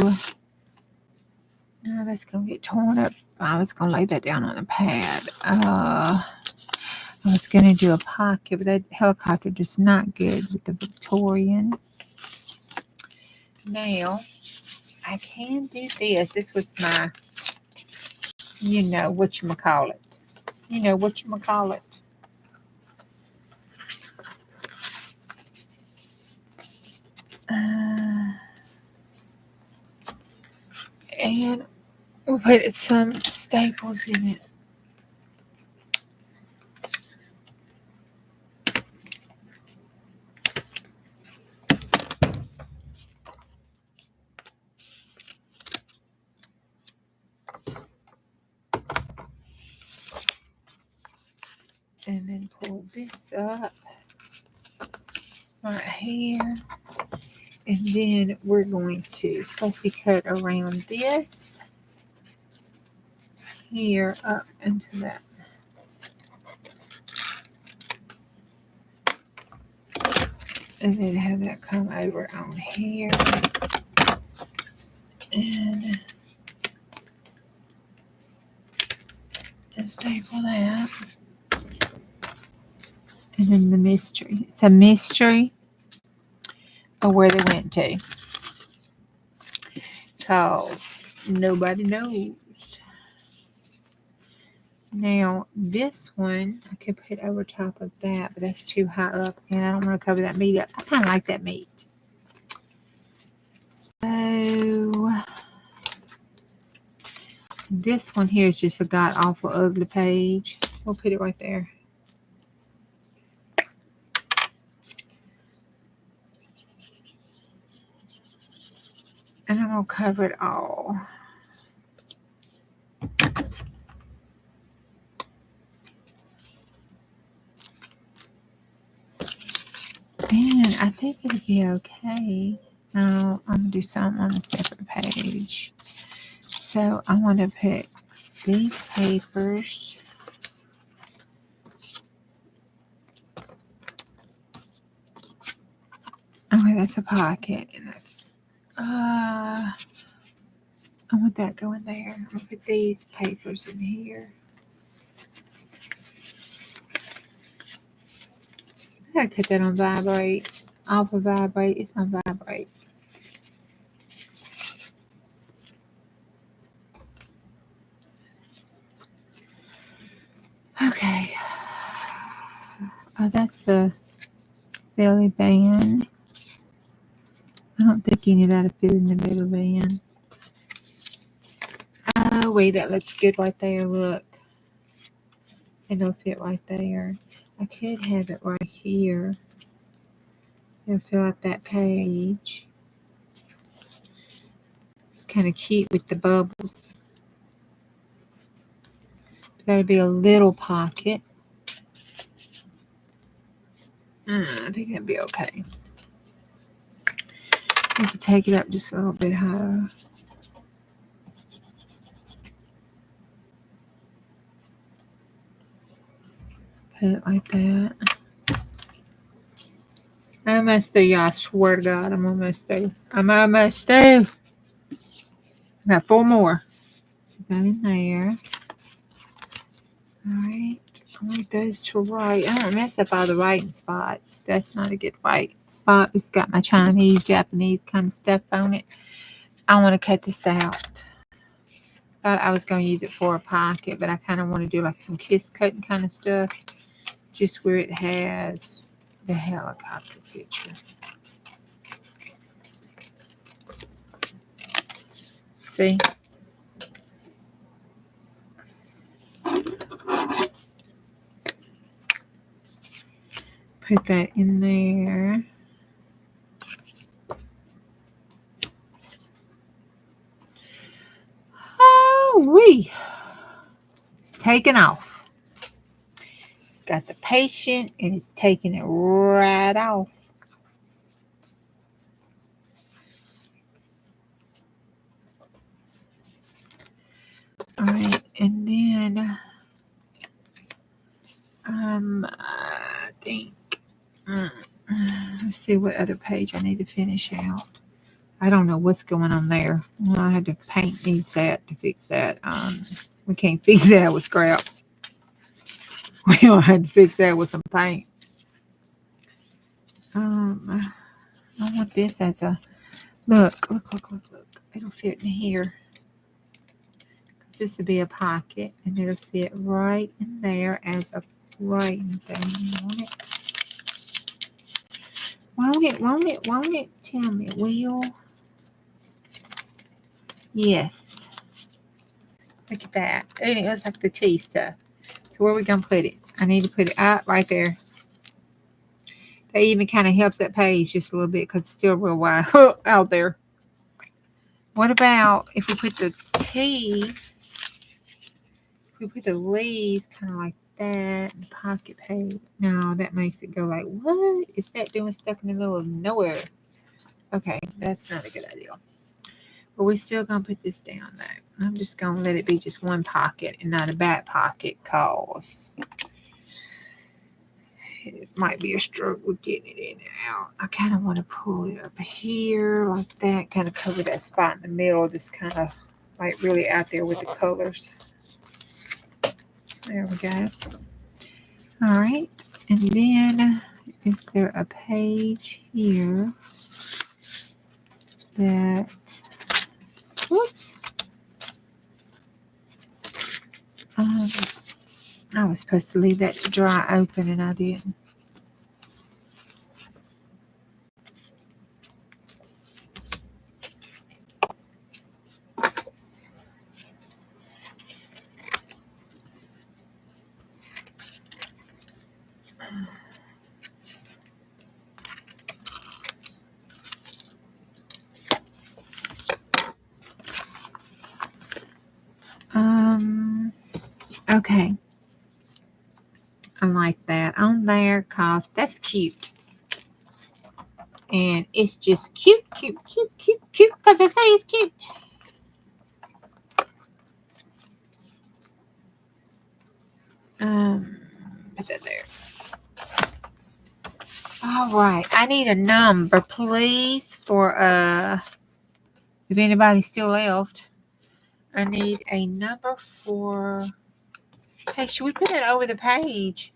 No, that's gonna get torn up. I was gonna lay that down on the pad. I was gonna do a pocket, but that helicopter is not good with the Victorian. Now I can do this. This was my, whatchamacallit. Whatchamacallit. And we put some staples in it. And then pull this up right here. And then we're going to fussy cut around this here up into that. And then have that come over on here. And staple that. And then the mystery. It's a mystery of where they went to. Because nobody knows. Now, this one, I could put over top of that, but that's too high up, and I don't want to cover that meat up. I kind of like that meat. So, this one here is just a god-awful ugly page. We'll put it right there. And I'm going to cover it all. And I think it'll be okay. Now, I'm going to do something on a separate page. So, I want to put these papers. Okay, that's a pocket. And that's, I want that going there. I'm going to put these papers in here. I gotta cut that on vibrate. Off of vibrate. It's on vibrate. Okay. Oh, that's the belly band. I don't think any of that'll fit in the belly band. Oh, wait, that looks good right there. Look. It'll fit right there. I could have it right here. It'll fill out that page. It's kind of cute with the bubbles. That'll be a little pocket. I think that'd be okay. We can take it up just a little bit higher. Put it like that. I'm almost there, y'all. I swear to God, I'm almost there. I'm almost there. I got 4 more. Put that in there. All right. I want those to right. I don't mess up all the writing spots. That's not a good white spot. It's got my Chinese, Japanese kind of stuff on it. I want to cut this out. Thought I was going to use it for a pocket, but I kind of want to do like some kiss cutting kind of stuff. Just where it has the helicopter picture. See? Put that in there. Oh, wee. It's taking off. It's got the patient and it's taking it right off. All right, and then I think let's see what other page I need to finish out. I don't know what's going on there. Well, I had to paint needs that to fix that. We can't fix that with scraps. We had to fix that with some paint. I want this as a look. It'll fit in here. This will be a pocket, and it'll fit right in there as a writing thing. Won't it? Tell me, will? Yes. Look at that. And it looks like the tea stuff. So where are we going to put it? I need to put it up right there. That even kind of helps that page just a little bit because it's still real wide out there. What about if we put the tea, if we put the leaves kind of like that, and pocket page? No, that makes it go like, what is that doing stuck in the middle of nowhere? Okay, that's not a good idea. But we're still going to put this down though. I'm just going to let it be just one pocket and not a back pocket because it might be a struggle getting it in and out. I kind of want to pull it up here like that, kind of cover that spot in the middle that's kind of like really out there with the colors. There we go. All right. And then is there a page here that, whoops. I was supposed to leave that to dry open and I didn't. Okay. I like that on there because that's cute. And it's just cute because I say it's cute. Put that there. All right. I need a number, please, for if anybody's still left. I need a number for. Hey, should we put it over the page?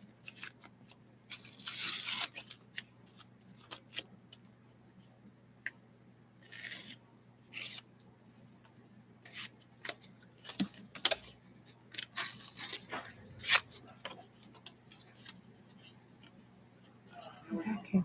Okay.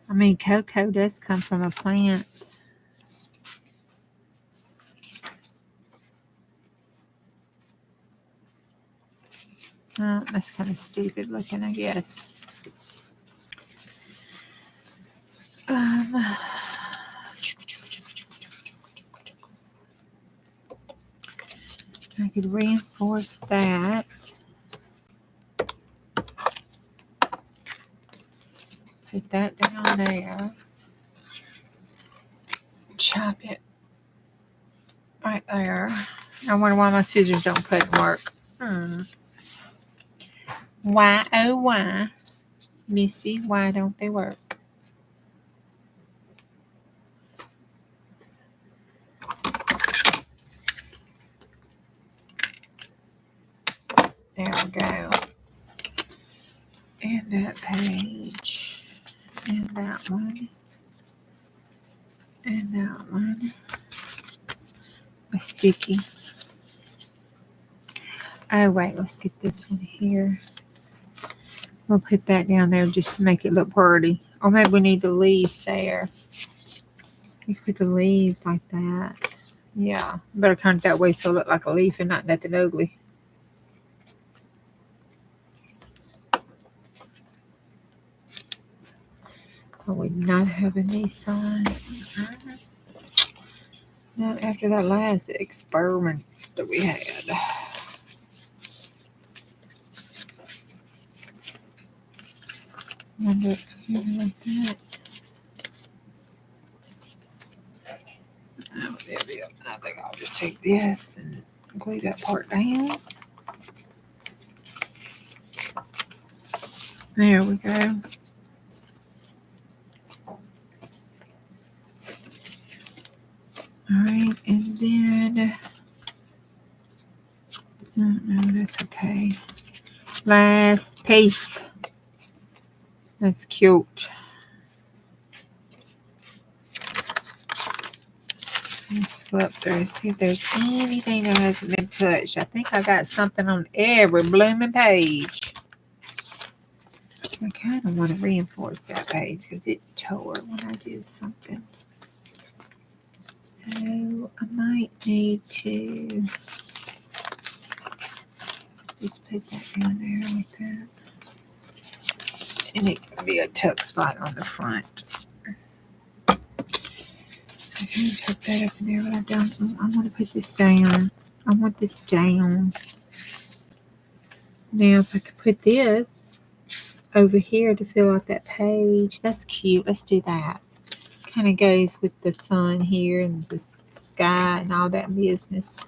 I mean, cocoa does come from a plant. Oh, that's kind of stupid looking, I guess. I could reinforce that. Put that down there. Chop it right there. I wonder why my scissors don't cut and work. Why, oh why, Missy, why don't they work? There we go. And that page. And that one. And that one. A sticky. Oh, wait, let's get this one here. We'll put that down there just to make it look pretty. Or maybe we need the leaves there. We can put the leaves like that. Yeah, better turn it that way so it look like a leaf and not nothing ugly. Are we not having these signed? Not after that last experiment that we had. Wonder if like that. Oh, there we go. I think I'll just take this and glue that part down. There we go. All right, and then no, that's okay. Last piece. That's cute. Let's flip through, see if there's anything that hasn't been touched. I think I got something on every blooming page. I kind of want to reinforce that page because it tore when I did something. So I might need to just put that down there like that. And it can be a tuck spot on the front. I can tuck that up in there, but I don't. I want to put this down. I want this down. Now, if I could put this over here to fill out that page, that's cute. Let's do that. Kind of goes with the sun here and the sky and all that business.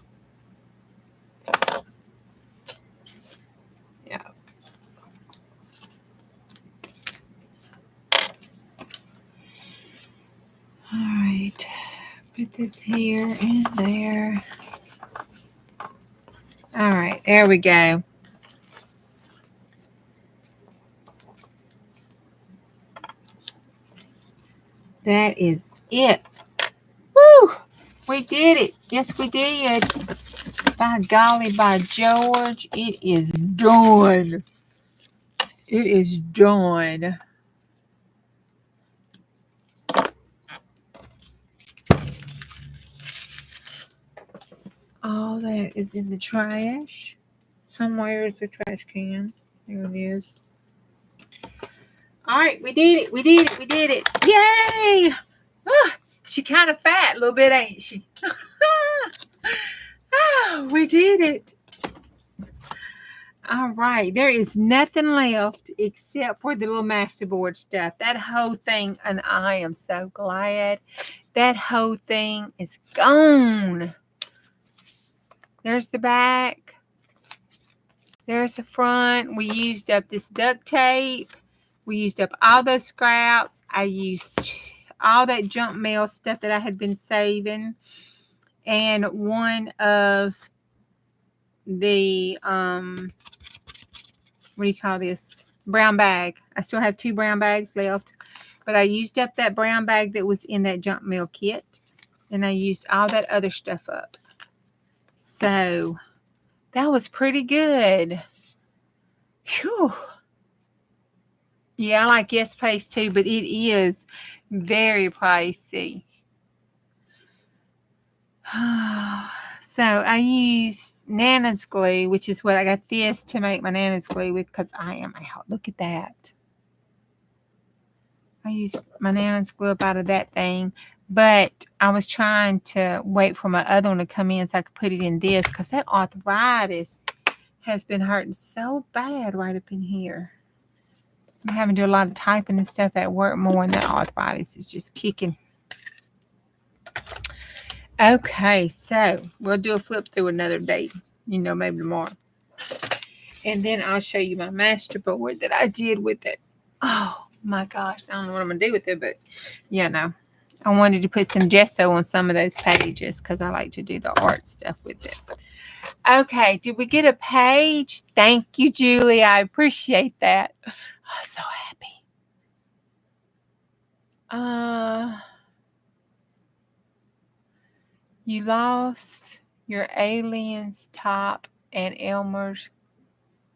Yeah. All right. Put this here and there. All right, there we go. That is it. Woo! We did it. Yes, we did. By golly, by George, it is done. It is done. All that is in the trash. Somewhere is the trash can. There it is. All right, we did it. We did it. We did it. Yay! Ah, she kind of fat a little bit, ain't she? We did it. All right. There is nothing left except for the little masterboard stuff. That whole thing, and I am so glad that whole thing is gone. There's the back. There's the front. We used up this duct tape. We used up all those scraps. I used all that junk mail stuff that I had been saving. And one of the, what do you call this? Brown bag. I still have 2 brown bags left. But I used up that brown bag that was in that junk mail kit. And I used all that other stuff up. So that was pretty good. Whew. Yeah, I like Yes Place too, but it is very pricey. So I use Nana's glue, which is what I got this to make my Nana's glue with because I am out. Look at that. I used my Nana's glue up out of that thing, but I was trying to wait for my other one to come in so I could put it in this because that arthritis has been hurting so bad right up in here. I'm having to do a lot of typing and stuff at work more, and that arthritis is just kicking. Okay, so we'll do a flip through another day, maybe tomorrow. And then I'll show you my masterboard that I did with it. Oh my gosh, I don't know what I'm going to do with it, but no. I wanted to put some gesso on some of those pages because I like to do the art stuff with it. Okay, did we get a page? Thank you, Julie. I appreciate that. I'm so happy. You lost your alien's top and Elmer's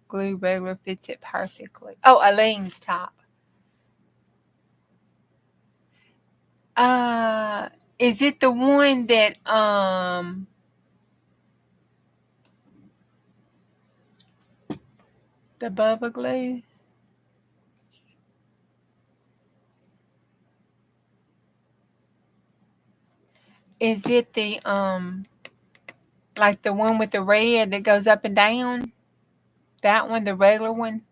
glue regular fits it perfectly. Oh, Aleen's top. Is it the one that the Bubba glue? Is it the like the one with the red that goes up and down? That one, the regular one?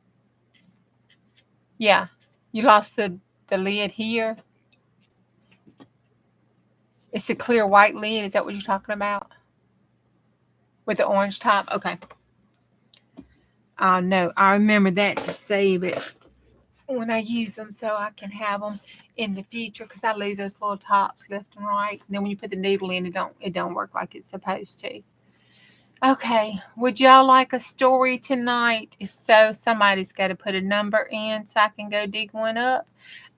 Yeah. You lost the lid here. It's a clear white lid. Is that what you're talking about? With the orange top? Okay. Oh no, I remember that to save it when I use them so I can have them in the future because I lose those little tops left and right. And then when you put the needle in, it don't work like it's supposed to. Okay, would y'all like a story tonight? If so, somebody's got to put a number in so I can go dig one up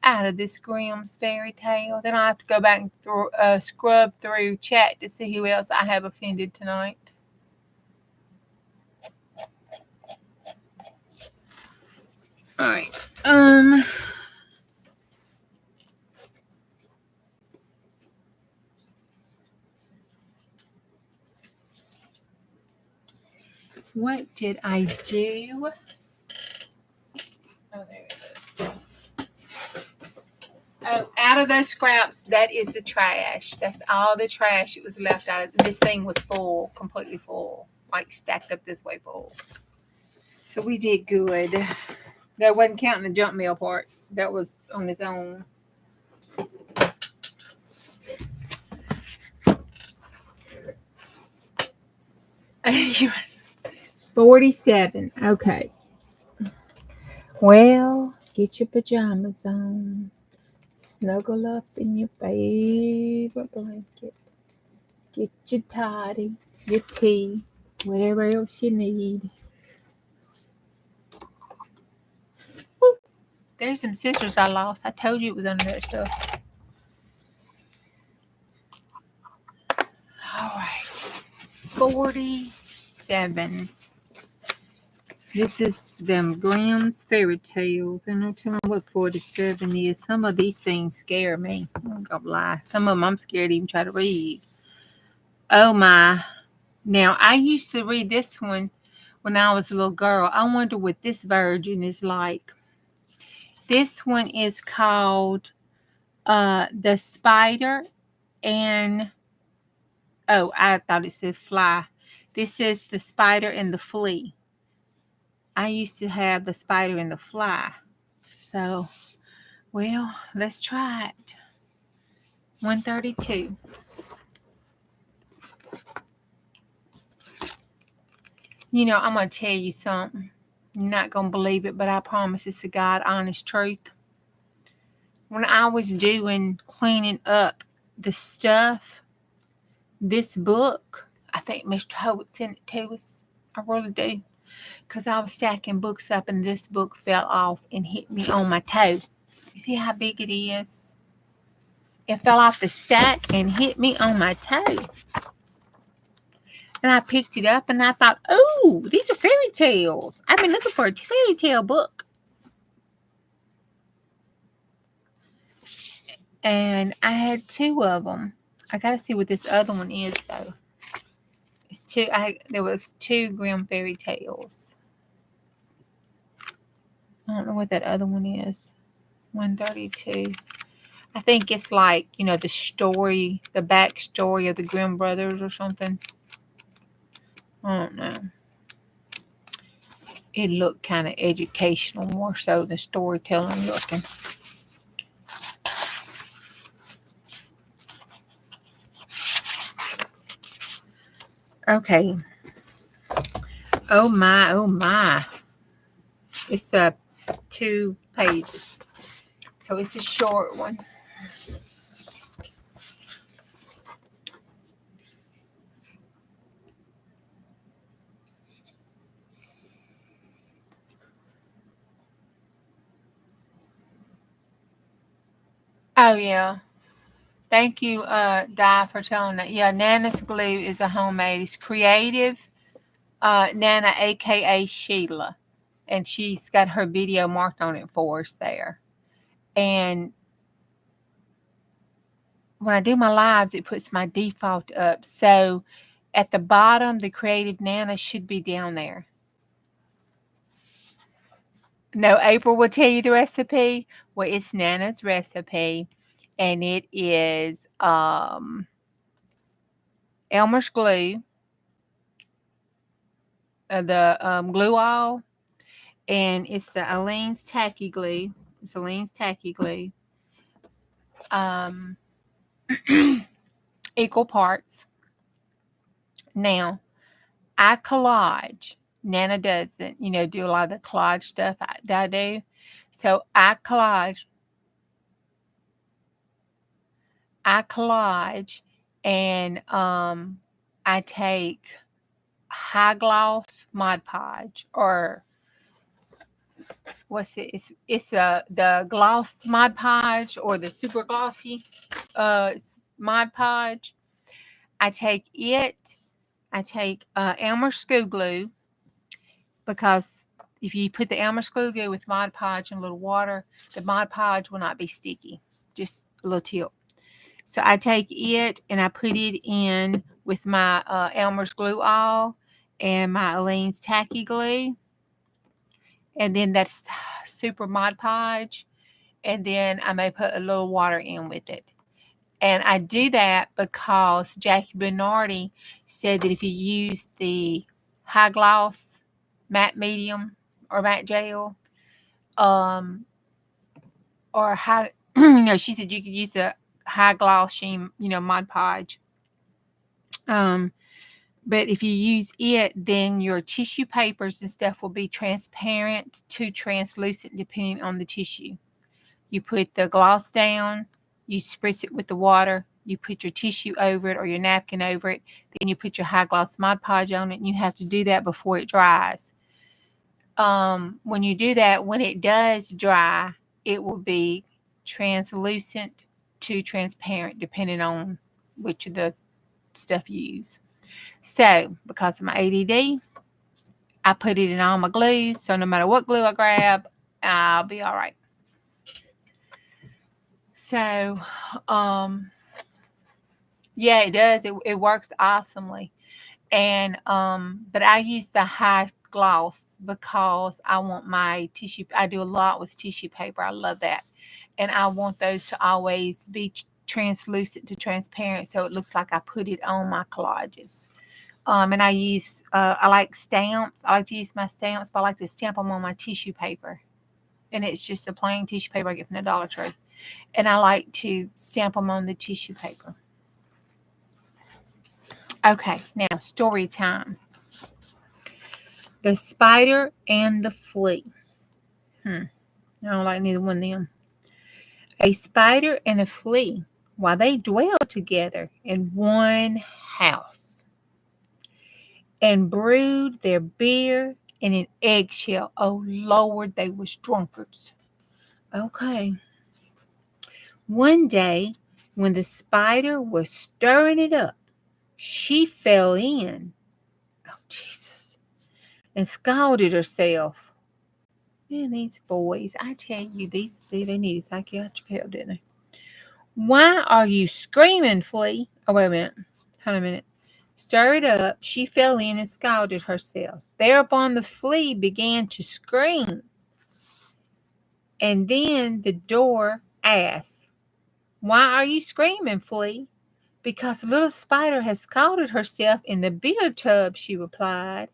out of this Grimm's fairy tale. Then I have to go back and scrub through chat to see who else I have offended tonight. All right. What did I do? Oh, there it is. Oh, out of those scraps, that is the trash. That's all the trash it was left out of. This thing was full, completely full, like stacked up this way full. So we did good. That wasn't counting the junk mail part. That was on its own. 47. Okay. Well, get your pajamas on. Snuggle up in your favorite blanket. Get your toddy, your tea. Whatever else you need. Woo. There's some scissors I lost. I told you it was under that stuff. All right. 47. This is them Grimm's fairy tales. And don't tell me what 47 is. Some of these things scare me. I'm not gonna lie. Some of them I'm scared to even try to read. Oh my. Now, I used to read this one when I was a little girl. I wonder what this version is like. This one is called The Spider and... Oh, I thought it said fly. This is The Spider and the Flea. I used to have The Spider and the Fly. So, well, let's try it. 132. You know, I'm going to tell you something. You're not going to believe it, but I promise it's the God honest truth. When I was doing cleaning up the stuff, this book, I think Mr. Howitt sent it to us. I really do. Because I was stacking books up and this book fell off and hit me on my toe. You see how big it is? It fell off the stack and hit me on my toe. And I picked it up and I thought, oh, these are fairy tales. I've been looking for a fairy tale book. And I had 2 of them. I got to see what this other one is, though. It's 2. There was 2 Grimm fairy tales. I don't know what that other one is. 132. I think it's like, you know, the story, the backstory of the Grimm brothers or something. I don't know. It looked kind of educational, more so than storytelling looking. Okay. Oh my, oh my. It's 2 pages. So it's a short one. Oh yeah. Thank you, Di, for telling that. Yeah, Nana's glue is a homemade. It's creative. Nana, aka Sheila. And she's got her video marked on it for us there. And when I do my lives, it puts my default up. So at the bottom, the Creative Nana should be down there. No, April will tell you the recipe. Well, it's Nana's recipe. And it is Elmer's glue, the glue all. And it's the Aleene's tacky glue. It's Aleene's tacky glue. Equal parts. Now, I collage. Nana doesn't, you know, do a lot of the collage stuff that I do. So I collage and I take high gloss Mod Podge, or what's it? It's the gloss Mod Podge or the super glossy Mod Podge. I take it. I take Elmer's Screw Glue, because if you put the Elmer's Screw Glue with Mod Podge and a little water, the Mod Podge will not be sticky. Just a little tip. So I take it and I put it in with my Elmer's Glue All and my Aleene's Tacky Glue. And then that's super Mod Podge. And then I may put a little water in with it. And I do that because Jackie Bernardi said that if you use the high gloss matte medium or matte gel, or high, she said you could use a high gloss sheen, Mod Podge. But if you use it, then your tissue papers and stuff will be transparent to translucent depending on the tissue. You put the gloss down, you spritz it with the water, You put your tissue over it or your napkin over it. Then you put your high gloss Mod Podge on it, and you have to do that before it dries. When you do that, when it does dry, it will be translucent to transparent, depending on which of the stuff you use. So, because of my ADD, I put it in all my glues, so no matter what glue I grab, I'll be all right. So, yeah, it does. It works awesomely. And but I use the high gloss because I want my tissue. I do a lot with tissue paper. I love that, and I want those to always be translucent to transparent, so it looks like I put it on my collages. And I use I like stamps. I like to use my stamps, but I like to stamp them on my tissue paper, and it's just a plain tissue paper I get from the Dollar Tree, and I like to stamp them on the tissue paper. Okay, now story time. The spider and the flea. I don't like neither one of them. A spider and a flea, while they dwelled together in one house and brewed their beer in an eggshell. Oh, Lord, they was drunkards. Okay. One day, when the spider was stirring it up, she fell in. Oh, Jesus. And scalded herself. Man, these boys, I tell you, they need psychiatric help, didn't they? Why are you screaming, flea? Oh, wait a minute. Hold on a minute. Stirred up, she fell in and scalded herself. Thereupon the flea began to scream. And then the door asked, Why are you screaming, flea? Because little spider has scalded herself in the beer tub, she replied.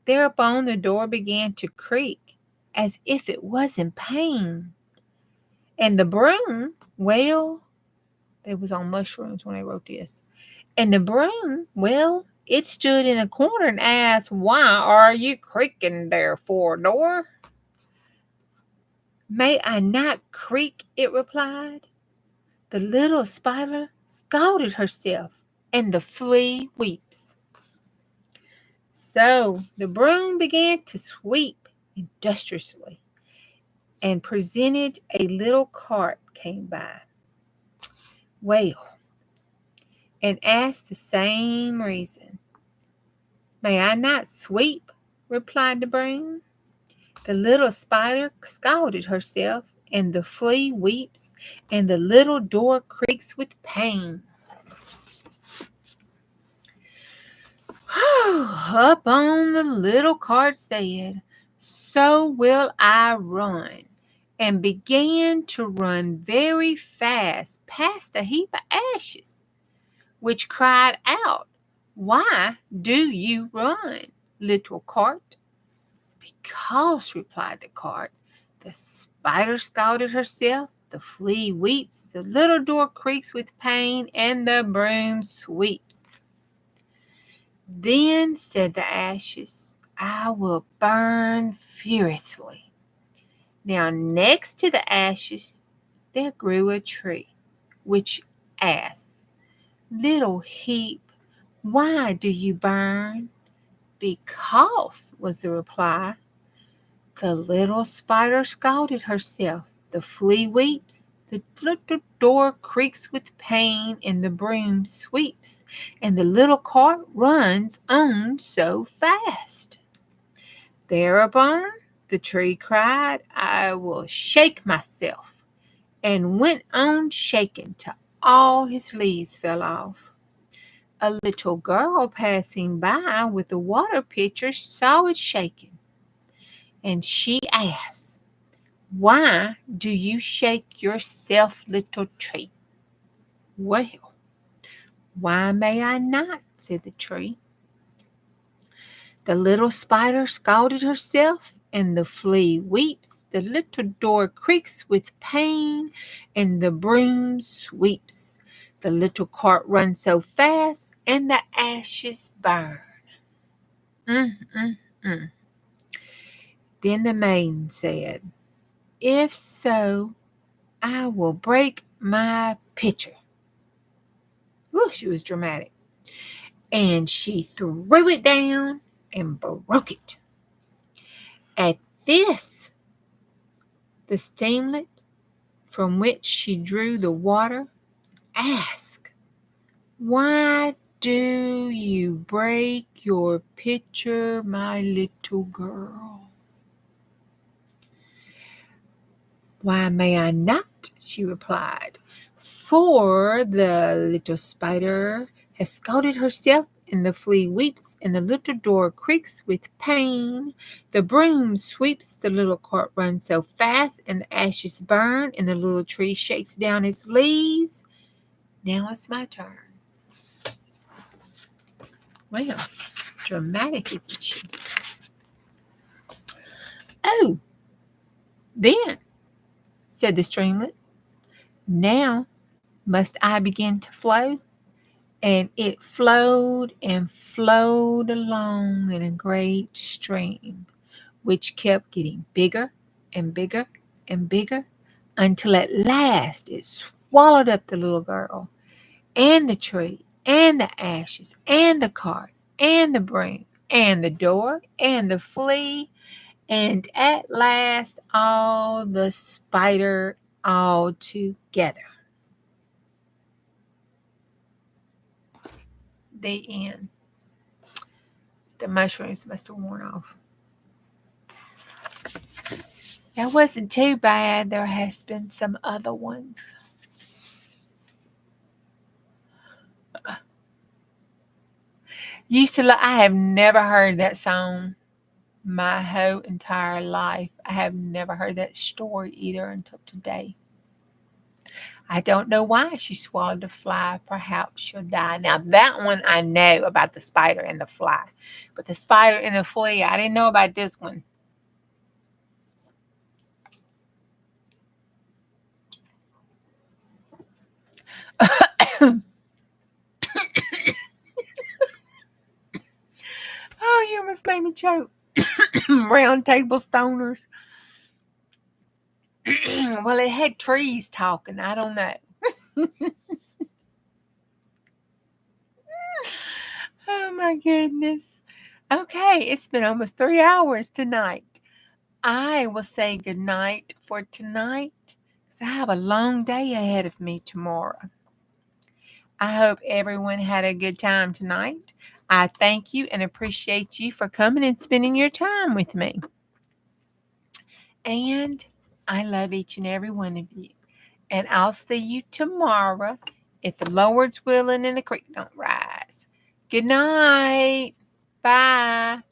Thereupon the door began to creak as if it was in pain. And the broom, well, they was on mushrooms when they wrote this. And the broom, well, it stood in a corner and asked, Why are you creaking there for, door? May I not creak, it replied. The little spider scalded herself, and the flea weeps. So the broom began to sweep industriously, and presented a little cart came by. Well, and asked the same reason. May I not sweep? Replied the broom. The little spider scalded herself, and the flea weeps, and the little door creaks with pain. Up on the little cart said, So will I run, and began to run very fast past a heap of ashes, which cried out, Why do you run, little cart? Because, replied the cart, the spider scalded herself, the flea weeps, the little door creaks with pain, and the broom sweeps. Then, said the ashes, I will burn furiously. Now, next to the ashes, there grew a tree, which asked, Little heap, why do you burn? Because, was the reply. The little spider scalded herself, the flea weeps, the little door creaks with pain, and the broom sweeps, and the little cart runs on so fast. Thereupon the tree cried, I will shake myself, and went on shaking till all his leaves fell off. A little girl passing by with a water pitcher saw it shaking, and she asked, Why do you shake yourself, little tree? Well, why may I not? Said the tree. The little spider scalded herself, and the flea weeps. The little door creaks with pain, and the broom sweeps. The little cart runs so fast, and the ashes burn. Mm, mm, mm. Then the maiden said, If so, I will break my pitcher. Ooh, she was dramatic. And she threw it down and broke it. At this, the streamlet from which she drew the water asked, "Why do you break your pitcher, my little girl?" "Why may I not?" she replied, "for the little spider has scalded herself, and the flea weeps, and the little door creaks with pain. The broom sweeps, the little cart runs so fast, and the ashes burn, and the little tree shakes down its leaves. Now it's my turn." Well, dramatic, isn't she? "Oh, then," said the streamlet, "now must I begin to flow?" And it flowed and flowed along in a great stream, which kept getting bigger and bigger and bigger until at last it swallowed up the little girl and the tree and the ashes and the cart and the broom and the door and the flea and at last all the spider all together. The end. The mushrooms must have worn off. That wasn't too bad. There has been some other ones. I have never heard that song my whole entire life. I have never heard that story either until today. I don't know why she swallowed the fly. Perhaps she'll die. Now that one I know about the spider and the fly, but the spider and the flea, I didn't know about this one. Oh, you almost made me choke. Round table stoners. Well, it had trees talking. I don't know. Oh my goodness. Okay, it's been almost 3 hours tonight. I will say goodnight for tonight because I have a long day ahead of me tomorrow. I hope everyone had a good time tonight. I thank you and appreciate you for coming and spending your time with me. And I love each and every one of you. And I'll see you tomorrow if the Lord's willing and the creek don't rise. Good night. Bye.